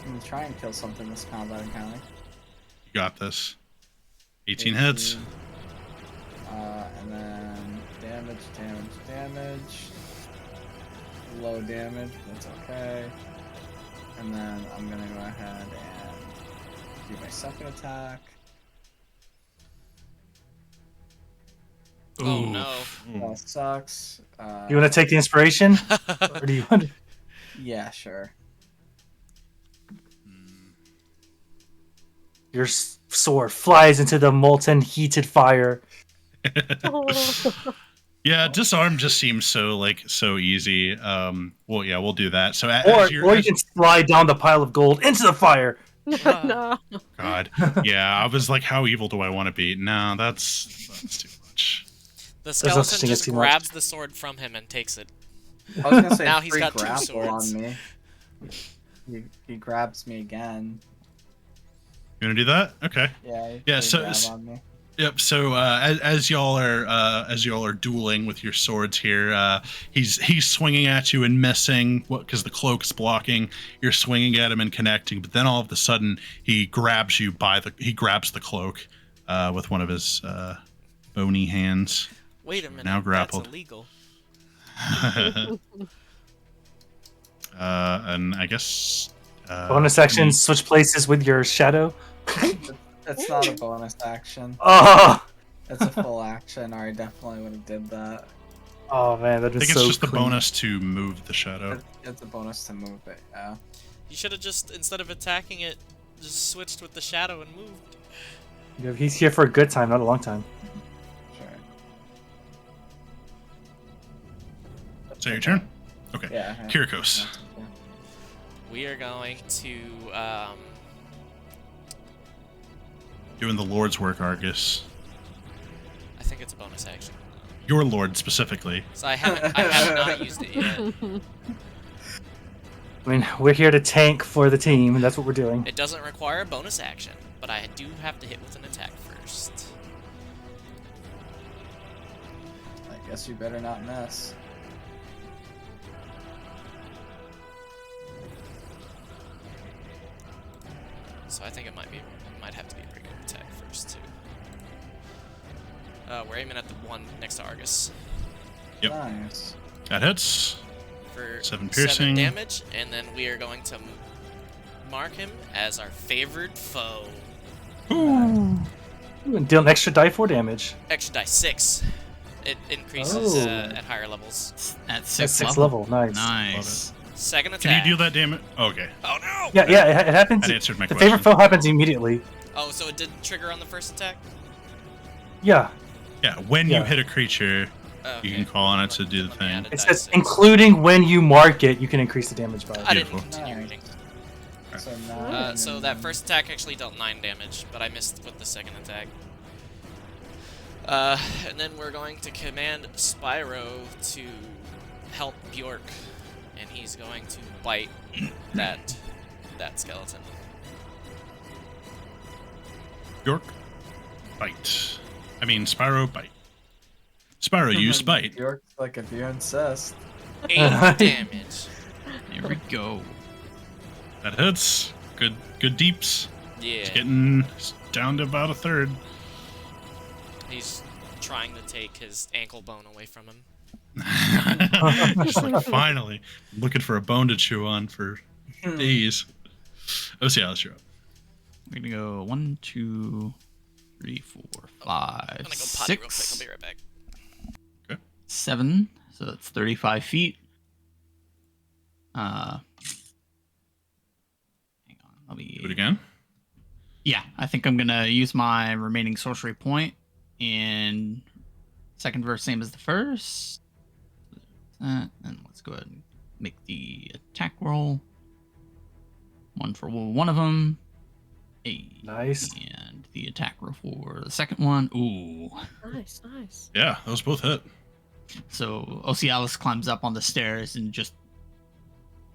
I'm gonna try and kill something this combat encounter. You got this. 18 hits. And then damage. Low damage, that's okay. And then I'm gonna go ahead and do my second attack. Oh no. That sucks. You want to take the inspiration? Or do you want to... Yeah, sure. Your sword flies into the molten, heated fire. Yeah, disarm just seems so easy. Well, yeah, we'll do that. So Or you can slide down the pile of gold into the fire. No. God. Yeah, I was like, how evil do I want to be? No, that's too much. The no skeleton such thing as just too much. grabs the sword from him and takes it. I was gonna say Now he's free got two grapple swords. on me. He grabs me again. You want to do that? Okay. Yeah. Yeah, free so- grab on me. Yep. So as y'all are dueling with your swords here, he's swinging at you and missing because the cloak's blocking. You're swinging at him and connecting, but then all of a sudden he grabs you he grabs the cloak with one of his bony hands. Wait a minute. Now grappled. That's illegal. And I guess Bonus action, switch places with your shadow. That's not a bonus action. Oh, It's a full action, or I definitely would have did that. oh man, that I is think so it's just the clean. bonus to move the shadow. It's a bonus to move it, yeah. You should have just, instead of attacking it, just switched with the shadow and moved. Yeah, he's here for a good time, not a long time. Sure. Is that your turn? Okay. Yeah. Kyriakos. We are going to, Doing the Lord's work, Argus. I think it's a bonus action. Your Lord specifically. So I have not used it yet. I mean, we're here to tank for the team, and that's what we're doing. It doesn't require a bonus action, but I do have to hit with an attack first. I guess you better not miss. So I think it might have to be a pretty good attack first too. We're aiming at the one next to Argus Yep. Nice. That hits. for 7 piercing. 7 damage, and then we are going to mark him as our favored foe. Ooh, and deal an extra die for damage. Extra die 6. It increases Oh. at higher levels. At At 6th 6th level. level, nice. Nice. Second Can attack. you deal that damage? Okay. Oh no! Yeah, it happens. That answered my the question. favorite foe happens immediately. Oh, so it didn't trigger on the first attack? Yeah, Yeah, when you Yeah. hit a creature, Oh, you okay. can call on it to do the Let me thing. add a it die says 6. including when you mark it, you can increase the damage by. I didn't Beautiful. continue reading. So now. So that first attack actually dealt 9 damage, but I missed with the second attack. And then we're going to command Spyro to help Bjork, and he's going to bite that skeleton. York, bite. I mean, Spyro, bite. Spyro, use bite. York's like, if you insist. 8 damage. Here we go. That hits. Good deeps. Yeah. It's getting down to about a third. He's trying to take his ankle bone away from him. Just like, finally. I'm looking for a bone to chew on for days. Osialis, you're up. We're gonna go 1, 2, 3, 4, 5, I'm gonna go potty real quick. I'll 6, be right back. 7. So that's 35 feet. Hang on. Let me Do it again. Yeah, I think I'm gonna use my remaining sorcery point, and second verse same as the first. And let's go ahead and make the attack roll. 1 for one of them. Nice. And the attack roll for the second one. Ooh. Nice, nice. Yeah, those both hit. So Osialis climbs up on the stairs and just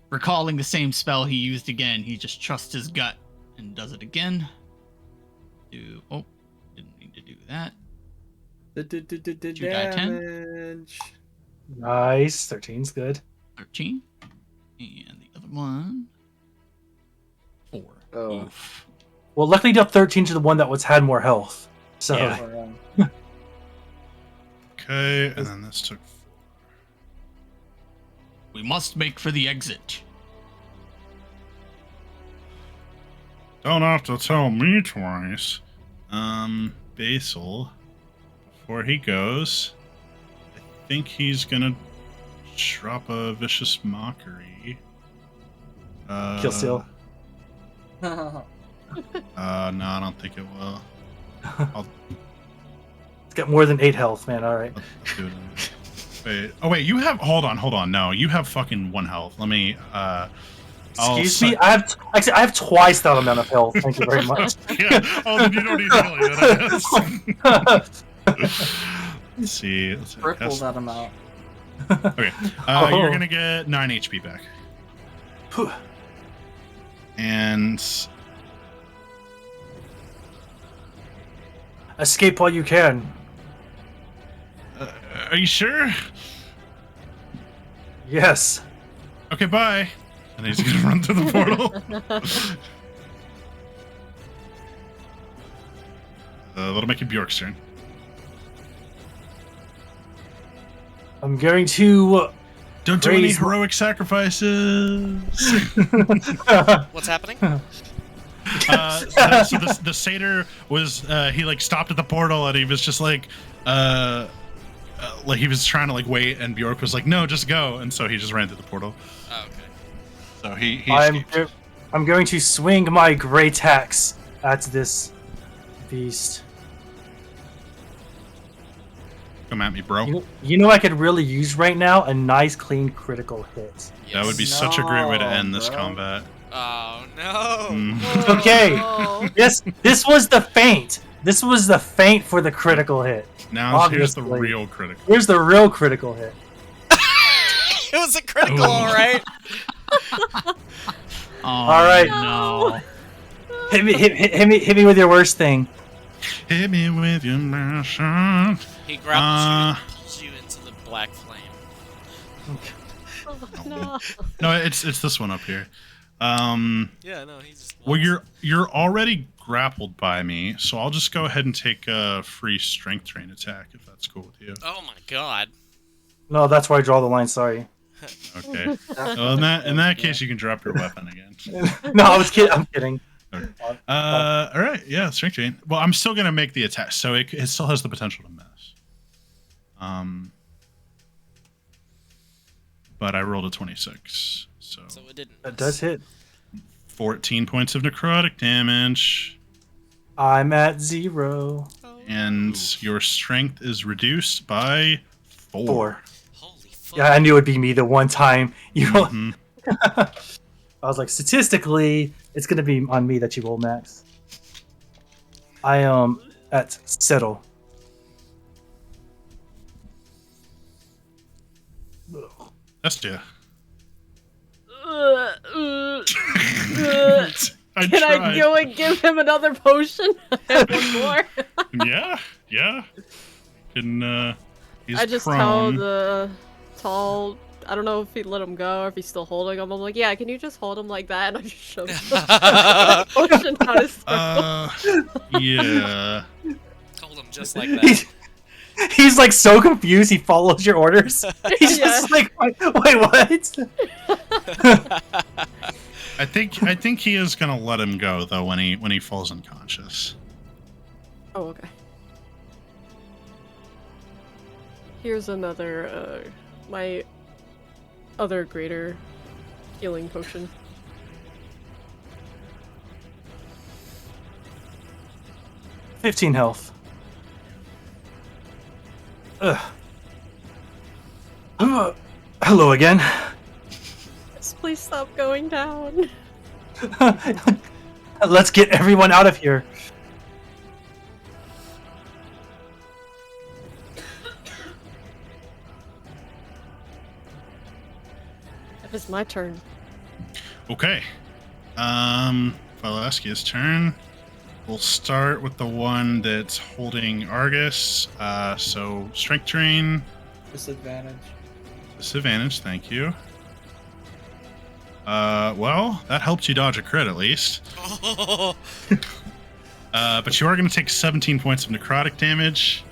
recalling the same spell he used again, he just trusts his gut and does it again. Oh, didn't need to do that. 2 die 10. Damage. Nice. 13's good. 13. And the other one 4. Oh. Oof. Well, luckily, you dealt 13 to the one that had more health. So Yeah. Okay, and then this took. We must make for the exit. Don't have to tell me twice. Basil, before he goes, I think he's gonna drop a vicious mockery. kill steal. No, I don't think it will. I'll It's got more than 8 health, man. All right. do it. Wait. Oh wait, you have. Hold on. No, you have fucking 1 health. Let me. Excuse me? I have twice that amount of health. Thank you very much. Yeah. Oh, then you don't need healing. Then, I guess. Let's see. Triple that amount. Okay. You're gonna get 9 HP back. And Escape while you can. are you sure? Yes. Okay, bye. And he's gonna run through the portal. That'll make it Bjork's turn. I'm going to. Don't do any raise- heroic sacrifices. What's happening? So the satyr was he like stopped at the portal and he was just like he was trying to like wait, and Bjork was like, no, just go, and so he just ran through the portal. Oh, okay. So he escaped. I'm going to swing my great axe at this beast. Come at me, bro. You know I could really use right now a nice clean critical hit. That would be Yes. such a great way to end this bro. combat. Oh no. Mm. Okay. Oh. This was the feint. This was the feint for the critical hit. Now here's the Obviously. real critical. Here's the real critical hit. It was a critical, Ooh. alright. Oh, All right. No. Hit me with your worst thing. Hit me with your passion. He grapples you and pulls you into the black flame. Oh, no. No, it's this one up here. Yeah, no, he just. Well, you're already grappled by me, so I'll just go ahead and take a free strength train attack if that's cool with you. Oh my god. No, that's where I draw the line. Sorry. Okay. Well, in that case, you can drop your weapon again. No, I was kidding. I'm kidding. All right, yeah, strength train. Well, I'm still gonna make the attack, so it still has the potential to miss. But I rolled a 26, so So it didn't. That does hit. 14 points of necrotic damage, I'm at 0. and your strength is reduced by 4. 4. Holy fuck. Yeah, I knew it'd be me the one time. Mhm. I was like, statistically, it's gonna be on me that you roll max. I am at settle. That's yeah. Can I go and give him another potion? I have one more. Yeah. Can he's I just tell prone. the tall. I don't know if he let him go or if he's still holding him. I'm like, yeah, can you just hold him like that? And I just shove the potion out his throat. Yeah. Hold him just like that. He's like so confused. He follows your orders. He's just like, wait, what? I think he is gonna let him go though when he falls unconscious. Oh, okay. Here's another, my other greater healing potion. $15 health. Hello again. Just please stop going down. Let's get everyone out of here. It is my turn. Okay. Valaskia's turn. We'll start with the one that's holding Argus. So strength train. Disadvantage. Disadvantage, thank you. Well, that helps you dodge a crit at least. Oh, But you are going to take 17 points of necrotic damage.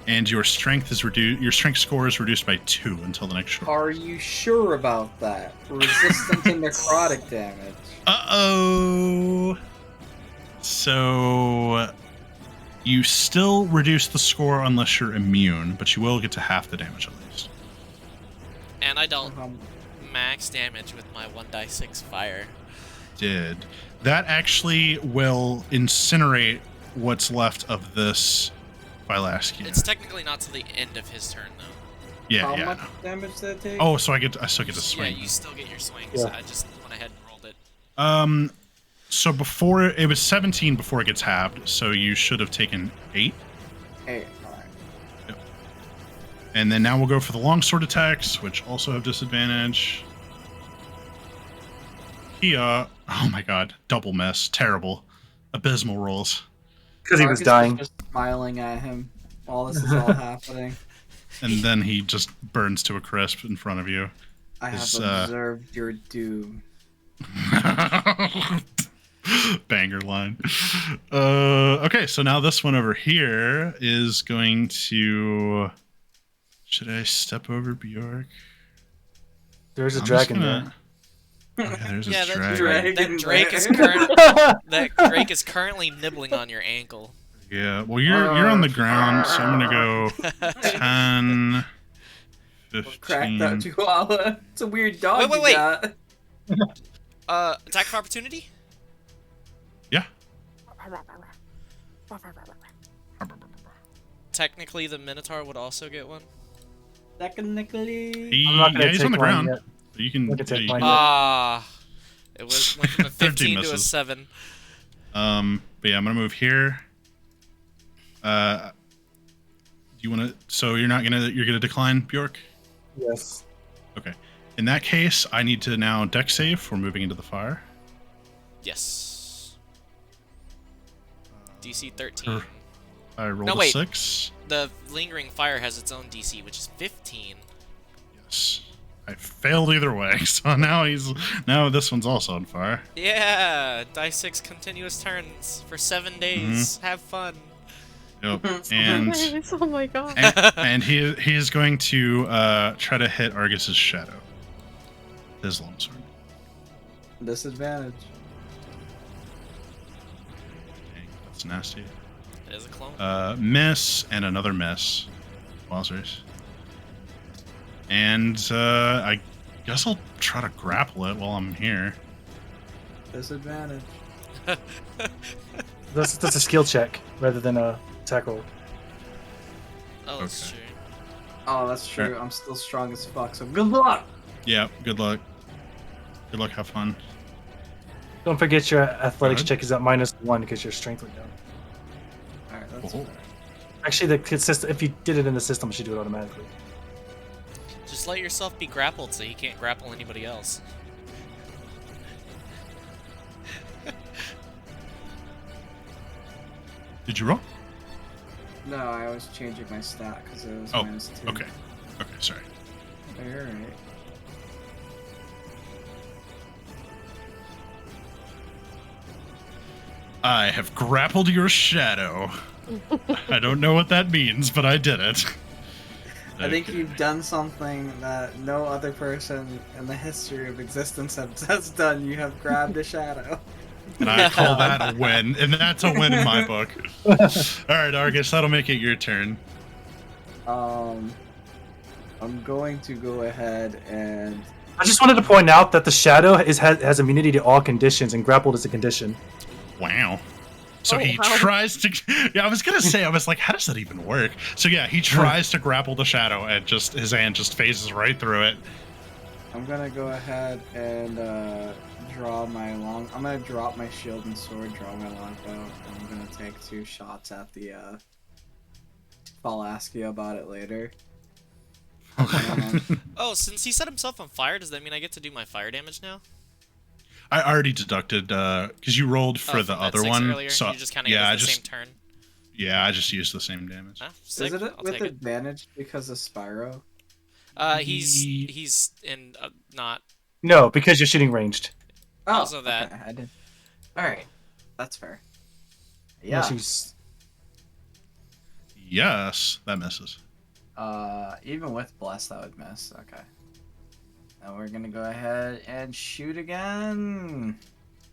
And your strength is reduced. Your strength score is reduced by 2 until the next short. Are you sure about that? Resistant to necrotic damage. Uh-oh. So you still reduce the score unless you're immune, but you will get to half the damage at least. and I dealt Um, max damage with my 1d6 fire. Did. That actually will incinerate what's left of this Vylaskia. It's technically not to the end of his turn, though. Yeah, How yeah. I much know. damage did it take? Oh, so I still get to Yeah, swing. you still get your swings. Yeah. I just went ahead and rolled it. So before it was 17 before it gets halved, so you should have taken 8. Hey, alright. And then now we'll go for the longsword attacks, which also have disadvantage. Oh my god, double miss, terrible, abysmal rolls. Because he was Argus is dying. just smiling at him while this is all happening. And then he just burns to a crisp in front of you. I have His, observed your doom. Banger line. Okay, so now this one over here is going to. Should I step over Bjork? There's a I'm dragon just there. gonna- Oh, yeah, there's Yeah, a that dragon. That Drake is there. that Drake is currently nibbling on your ankle. Yeah, well, you're on the ground, so I'm gonna go 10, 15. Crack that chihuahua. It's a weird dog Wait. you got. Attack of opportunity? Yeah. Technically, the Minotaur would also get one. Technically. I'm not gonna Yeah, he's take on the mine ground. yet. You can. Look at that you mine. can- Ah, it was went from a 13 15 to a misses. 7. But yeah, I'm gonna move here. Do you want to? So you're gonna decline, Bjork? Yes. Okay. In that case, I need to now deck save for moving into the fire. Yes. DC 13. I rolled No, a wait. 6. The lingering fire has its own DC, which is 15. Yes. I failed either way, so now this one's also on fire. Yeah, die 6 continuous turns for 7 days. Have fun. Yep. And Nice. Oh my god. and he is going to try to hit Argus's shadow. His longsword. Disadvantage. Dang, that's nasty. It is a clone. Miss and another miss. Wowzers. And I guess I'll try to grapple it while I'm here. Disadvantage. That's a skill check rather than a attack roll. Oh, that's okay. true. Oh, that's true. Sure. I'm still strong as fuck, so good luck! Yeah, good luck. Good luck, have fun. Don't forget your athletics Good. check is at -1 because your strength went down. Alright, that's Oh. fair. Actually, if you did it in the system, it should do it automatically. Just let yourself be grappled so you can't grapple anybody else. Did you roll? No, I was changing my stat because it was Oh, -2. okay. Okay, sorry. Alright. I have grappled your shadow. I don't know what that means, but I did it. I think Okay. you've done something that no other person in the history of existence has done. You have grabbed a shadow. And I call that a win, and that's a win in my book. All right, Argus, that'll make it your turn. I'm going to go ahead and I just wanted to point out that the shadow has immunity to all conditions, and grappled is a condition. Wow. So Oh, he wow. tries to. Yeah, I was gonna say. I was like, how does that even work? So yeah, he tries to grapple the shadow, and just his hand just phases right through it. I'm gonna go ahead and draw my long. I'm gonna drop my shield and sword, draw my longbow, and I'm gonna take 2 shots at the. I'll ask you about it later. Oh, since he set himself on fire, does that mean I get to do my fire damage now? I already deducted because you rolled for Oh, the from that other 6 one. Earlier? So You just kind of yeah, I the just same turn. I just used the same damage. Ah, sick. Is it I'll with take it. advantage because of Spyro? He's in not. No, because you're shooting ranged. Oh, Also that. okay, I did. All right, that's fair. Unless Yeah. you s- Yes, that misses. Even with bless, that would miss. Okay. Now we're gonna go ahead and shoot again.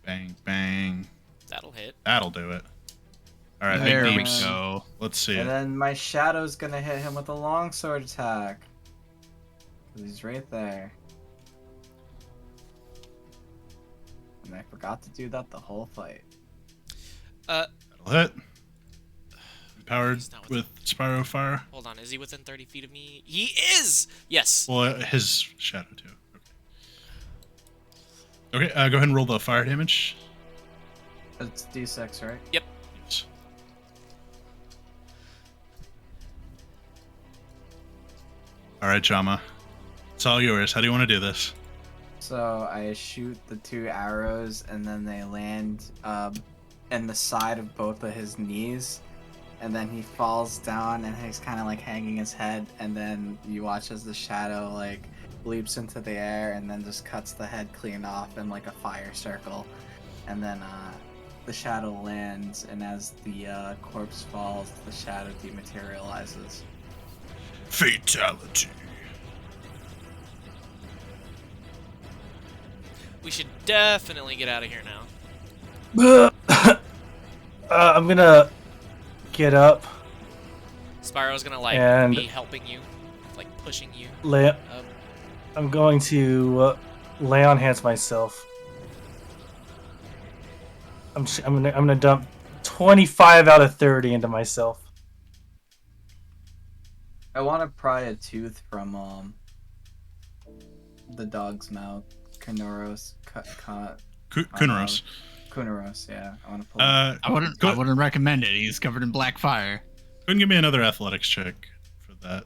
Bang, bang. That'll hit. That'll do it. All right, There big we beeps. go. Let's see And it. then my shadow's gonna hit him with a longsword attack. 'Cause he's right there. And I forgot to do that the whole fight. That'll hit. powered He's not within- with Spyro Fire? Hold on, is he within 30 feet of me? He is! Yes! Well, his shadow too. Okay. Okay. Go ahead and roll the fire damage. It's D6, right? Yep. Yes. All right, Jama. It's all yours. How do you want to do this? So I shoot the 2 arrows, and then they land in the side of both of his knees, and then he falls down, and he's kind of like hanging his head, and then you watch as the shadow like leaps into the air, and then just cuts the head clean off in like a fire circle, and then the shadow lands, and as the corpse falls, the shadow dematerializes. Fatality. We should definitely get out of here now. I'm gonna get up, Spyro's gonna like And- be helping you, like pushing you lay. up. I'm going to lay on hands myself. I'm gonna dump 25 out of 30 into myself. I want to pry a tooth from the dog's mouth. Kunoros. Kunoros. Kunoros, yeah. I want to pull. I wouldn't. Go- I wouldn't recommend it. He's covered in black fire. Go ahead and give me another athletics check for that.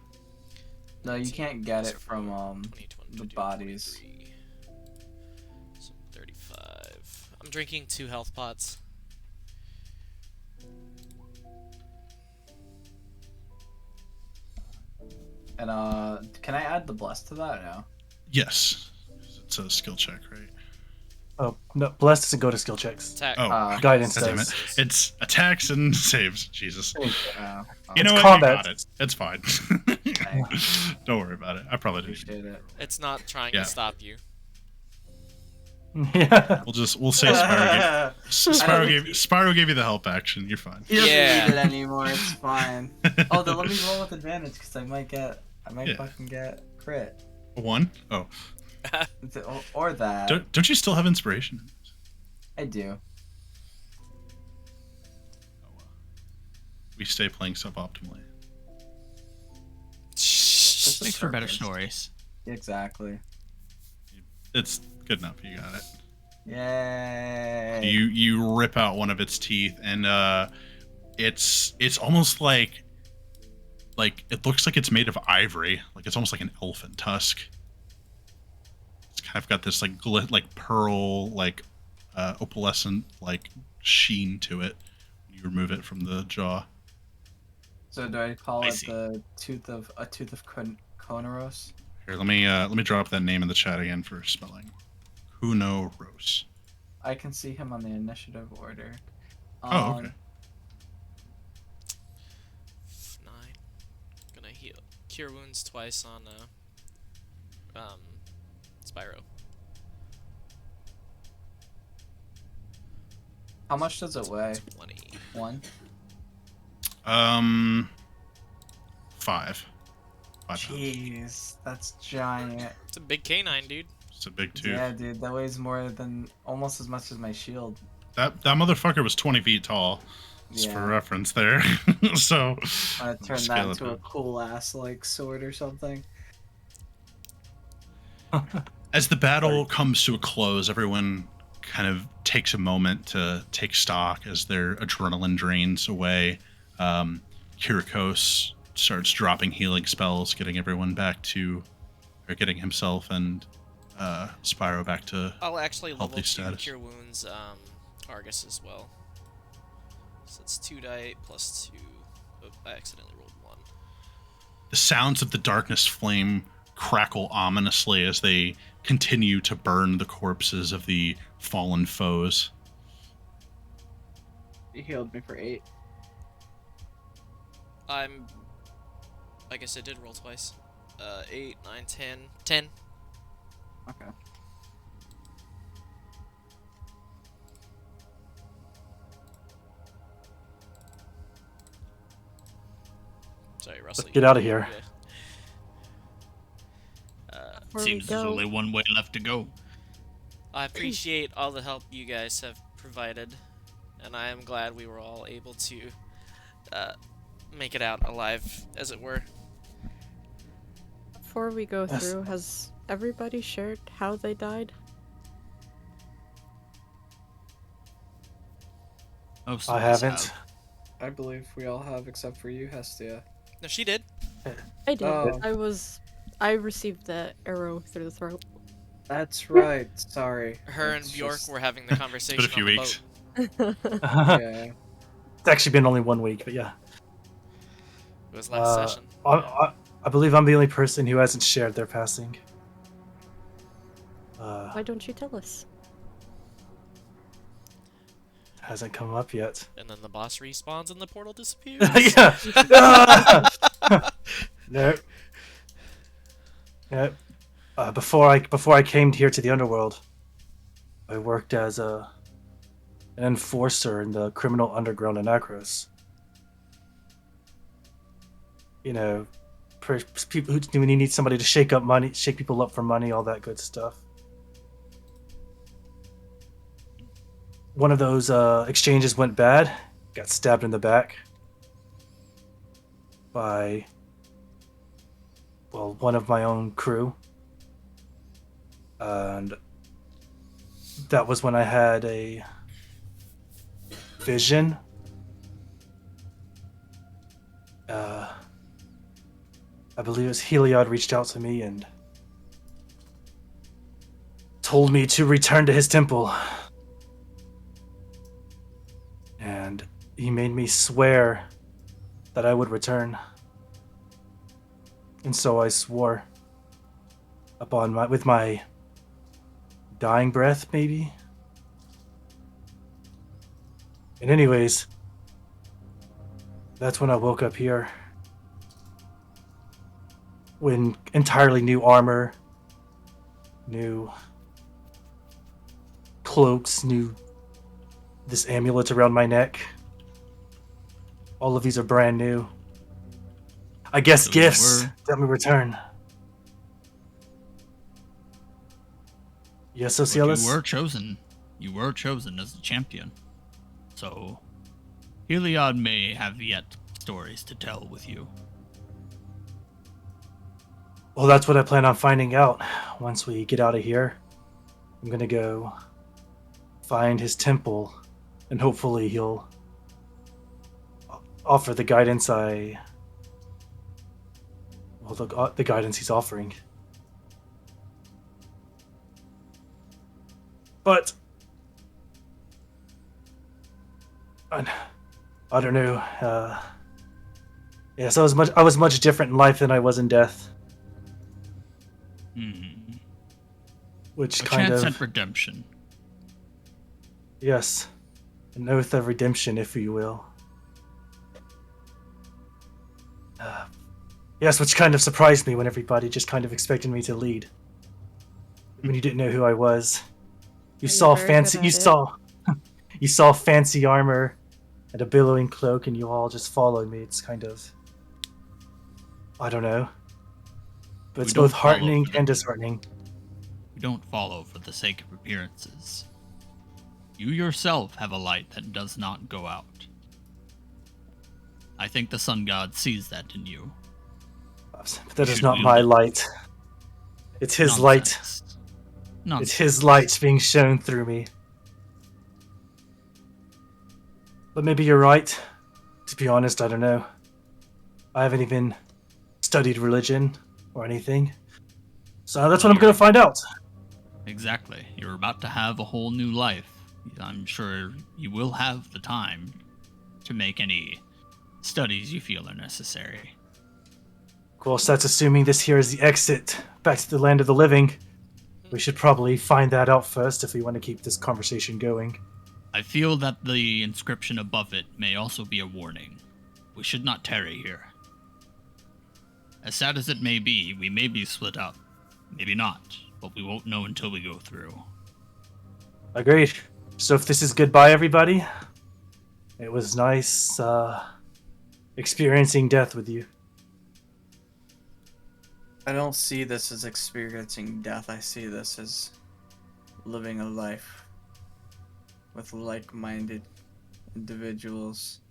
No, you can't get it from 20, 22, the bodies. 23. So 35. I'm drinking 2 health pots. And can I add the bless to that? No. Yes. It's a skill check, right? Oh no, blessed doesn't go to skill checks. Attack. Oh, Guidance God damn it. does. It's attacks and saves. Jesus. Oh, You know It's what? combat. You got it. It's fine. Don't worry about it. I probably didn't. appreciate it. It's not trying Yeah. to stop you. Yeah. We'll say Spyro gave you the help action. You're fine. He doesn't Yeah. need it anymore. It's fine. Oh, then let me roll with advantage because I might Yeah. fucking get crit. A 1? Oh. Or that. Don't you still have inspiration? I do. We stay playing suboptimally. This is Makes for better perfect. stories. Exactly. It's good enough. You got it. Yay. You rip out one of its teeth, and it's almost like it looks like it's made of ivory. Like it's almost like an elephant tusk. It's kind of got this like pearl, like opalescent like sheen to it. You remove it from the jaw. So do I call I it see. the tooth of Konoros? Here, let me drop that name in the chat again for spelling. Kunoros. I can see him on the initiative order. Oh, okay. 9. Gonna heal. Cure wounds twice on Spyro. How much does it weigh? 20. 1? 5. 5 pounds. Jeez, that's giant. It's a big canine, dude. It's a big tooth. Yeah, dude, that weighs more than almost as much as my shield. That motherfucker was 20 feet tall. Just for Yeah. reference there. So I turn scale that it into a up. cool ass like sword or something. As the battle comes to a close, everyone kind of takes a moment to take stock as their adrenaline drains away. Kyriakos starts dropping healing spells, getting everyone back to, or getting himself and Spyro back to. I'll actually level Healthy 2 status. cure wounds Argus as well. So it's 2 die plus 2. Oh, I accidentally rolled 1. The sounds of the darkness flame crackle ominously as they continue to burn the corpses of the fallen foes. You healed me for 8. I guess I did roll twice. 8, 9, 10. 10. Okay. Sorry, Russell. get outta here. Where Seems we there's go. only one way left to go. I appreciate all the help you guys have provided, and I am glad we were all able to make it out alive, as it were. Before we go Yes. through, has everybody shared how they died? Most I of us haven't. have. I believe we all have, except for you, Hestia. No, she did. I did. Oh. I received the arrow through the throat. That's right. Sorry. Her and It's Bjork just- were having the conversation It's been a few on the weeks. boat. Yeah. It's actually been only 1 week, but yeah. It was last session. I believe I'm the only person who hasn't shared their passing. Why don't you tell us? Hasn't come up yet. And then the boss respawns and the portal disappears. Yeah. Ah! No. No. Before I came here to the underworld, I worked as an enforcer in the criminal underground in Akros. You know, people who when you need somebody to shake people up for money, all that good stuff. One of those exchanges went bad. Got stabbed in the back by, well, one of my own crew. And that was when I had a vision. I believe it was Heliod reached out to me and told me to return to his temple. And he made me swear that I would return. And so I swore with my dying breath, maybe. And anyways, that's when I woke up here. When entirely new armor, new cloaks, this amulet around my neck. All of these are brand new. I guess So you gifts were- that me return. Yes, But Socialist? you were chosen. You were chosen as the champion. So, Heliod may have yet stories to tell with you. Well, that's what I plan on finding out once we get out of here. I'm gonna go find his temple, and hopefully he'll offer the guidance the guidance he's offering. But I don't know. Yes, I was much different in life than I was in death, which A kind chance of at redemption. yes, an oath of redemption, if you will. Yes, which kind of surprised me when everybody just kind of expected me to lead. When you didn't know who I was. You You're saw very fancy good you at it. saw you saw fancy armor and a billowing cloak and you all just followed me. It's kind of I don't know. But it's We don't both follow heartening for the- and disheartening. We don't follow for the sake of appearances. You yourself have a light that does not go out. I think the sun god sees that in you. But that is should not wield my it. light. It's his light. Nonsense. It's Nonsense. his light being shown through me. But maybe you're right. To be honest, I don't know. I haven't even studied religion or anything. So that's what I'm going to find out. Exactly. You're about to have a whole new life. I'm sure you will have the time to make any studies you feel are necessary. Of course, that's assuming this here is the exit back to the land of the living. We should probably find that out first if we want to keep this conversation going. I feel that the inscription above it may also be a warning. We should not tarry here. As sad as it may be, we may be split up. Maybe not, but we won't know until we go through. Agreed. So if this is goodbye, everybody, it was nice experiencing death with you. I don't see this as experiencing death. I see this as living a life with like-minded individuals.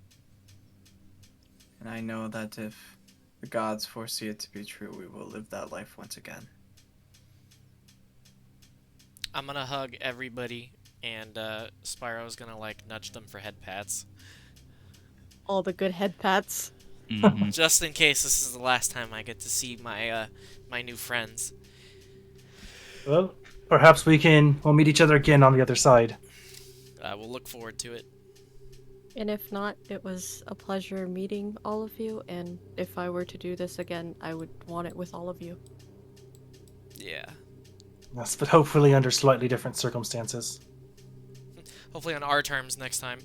And I know that if the gods foresee it to be true, we will live that life once again. I'm gonna hug everybody, and Spyro's gonna like nudge them for head pats, All the good head pats. Mhm. just in case this is the last time I get to see my my new friends. Well, perhaps we'll meet each other again on the other side. We'll look forward to it. And if not, it was a pleasure meeting all of you, and if I were to do this again, I would want it with all of you. Yeah. Yes, but hopefully under slightly different circumstances. Hopefully on our terms next time.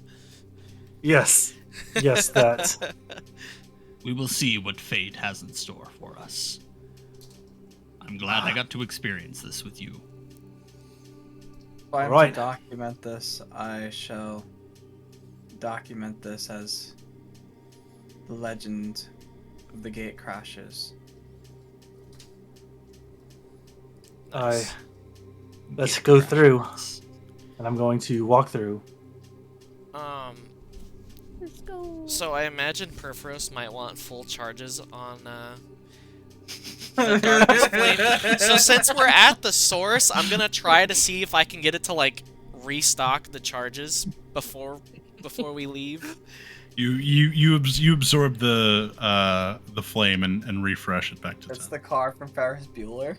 Yes. Yes, that. We will see what fate has in store for us. I'm glad I got to experience this with you. If I'm Alright. to document this, I shall document this as the legend of the gate crashes. Let's go through, and I'm going to walk through. Let's go. So I imagine Purphoros might want full charges on the darkness flame. So since we're at the source, I'm gonna try to see if I can get it to like restock the charges before we leave. You absorb the flame and refresh it back to It's 10. the car from Ferris Bueller.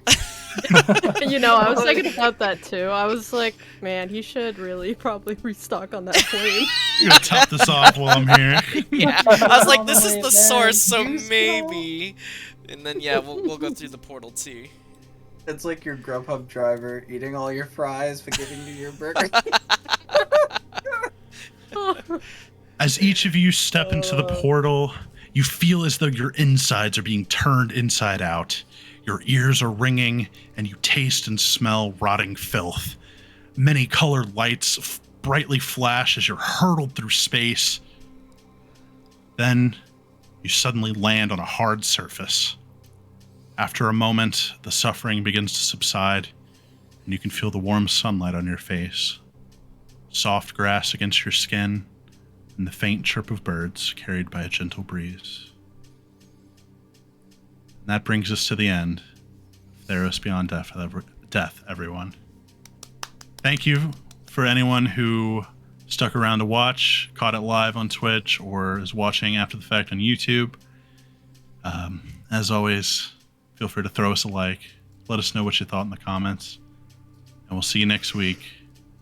You know, I was thinking about that too. I was like, man, he should really probably restock on that flame. You're gonna top this off while I'm here. Yeah, I was like, this is Oh, the source, so man. maybe. And then yeah, we'll go through the portal too. It's like your Grubhub driver eating all your fries but giving you your burger. As each of you step into the portal, you feel as though your insides are being turned inside out. Your ears are ringing, and you taste and smell rotting filth. Many colored lights brightly flash as you're hurtled through space. Then, you suddenly land on a hard surface. After a moment, the suffering begins to subside, and you can feel the warm sunlight on your face, soft grass against your skin, and the faint chirp of birds carried by a gentle breeze. And that brings us to the end of Theros Beyond Death, everyone. Thank you for anyone who stuck around to watch, caught it live on Twitch, or is watching after the fact on YouTube. As always, feel free to throw us a like. Let us know what you thought in the comments. And we'll see you next week.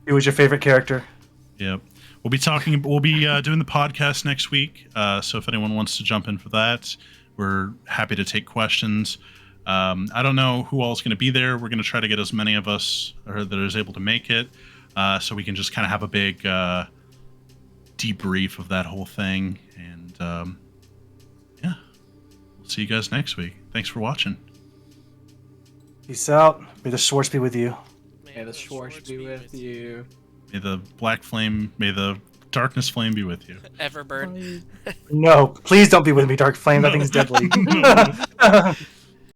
Who was your favorite character? Yep. We'll be doing the podcast next week. So if anyone wants to jump in for that, we're happy to take questions. I don't know who all is going to be there. We're going to try to get as many of us that is able to make it, so we can just kind of have a big debrief of that whole thing. And yeah, we'll see you guys next week. Thanks for watching. Peace out. May the Schwartz be with you. May the Schwartz be with you. May the darkness flame be with you. Everburn. No, please don't be with me, Dark Flame. That thing's deadly.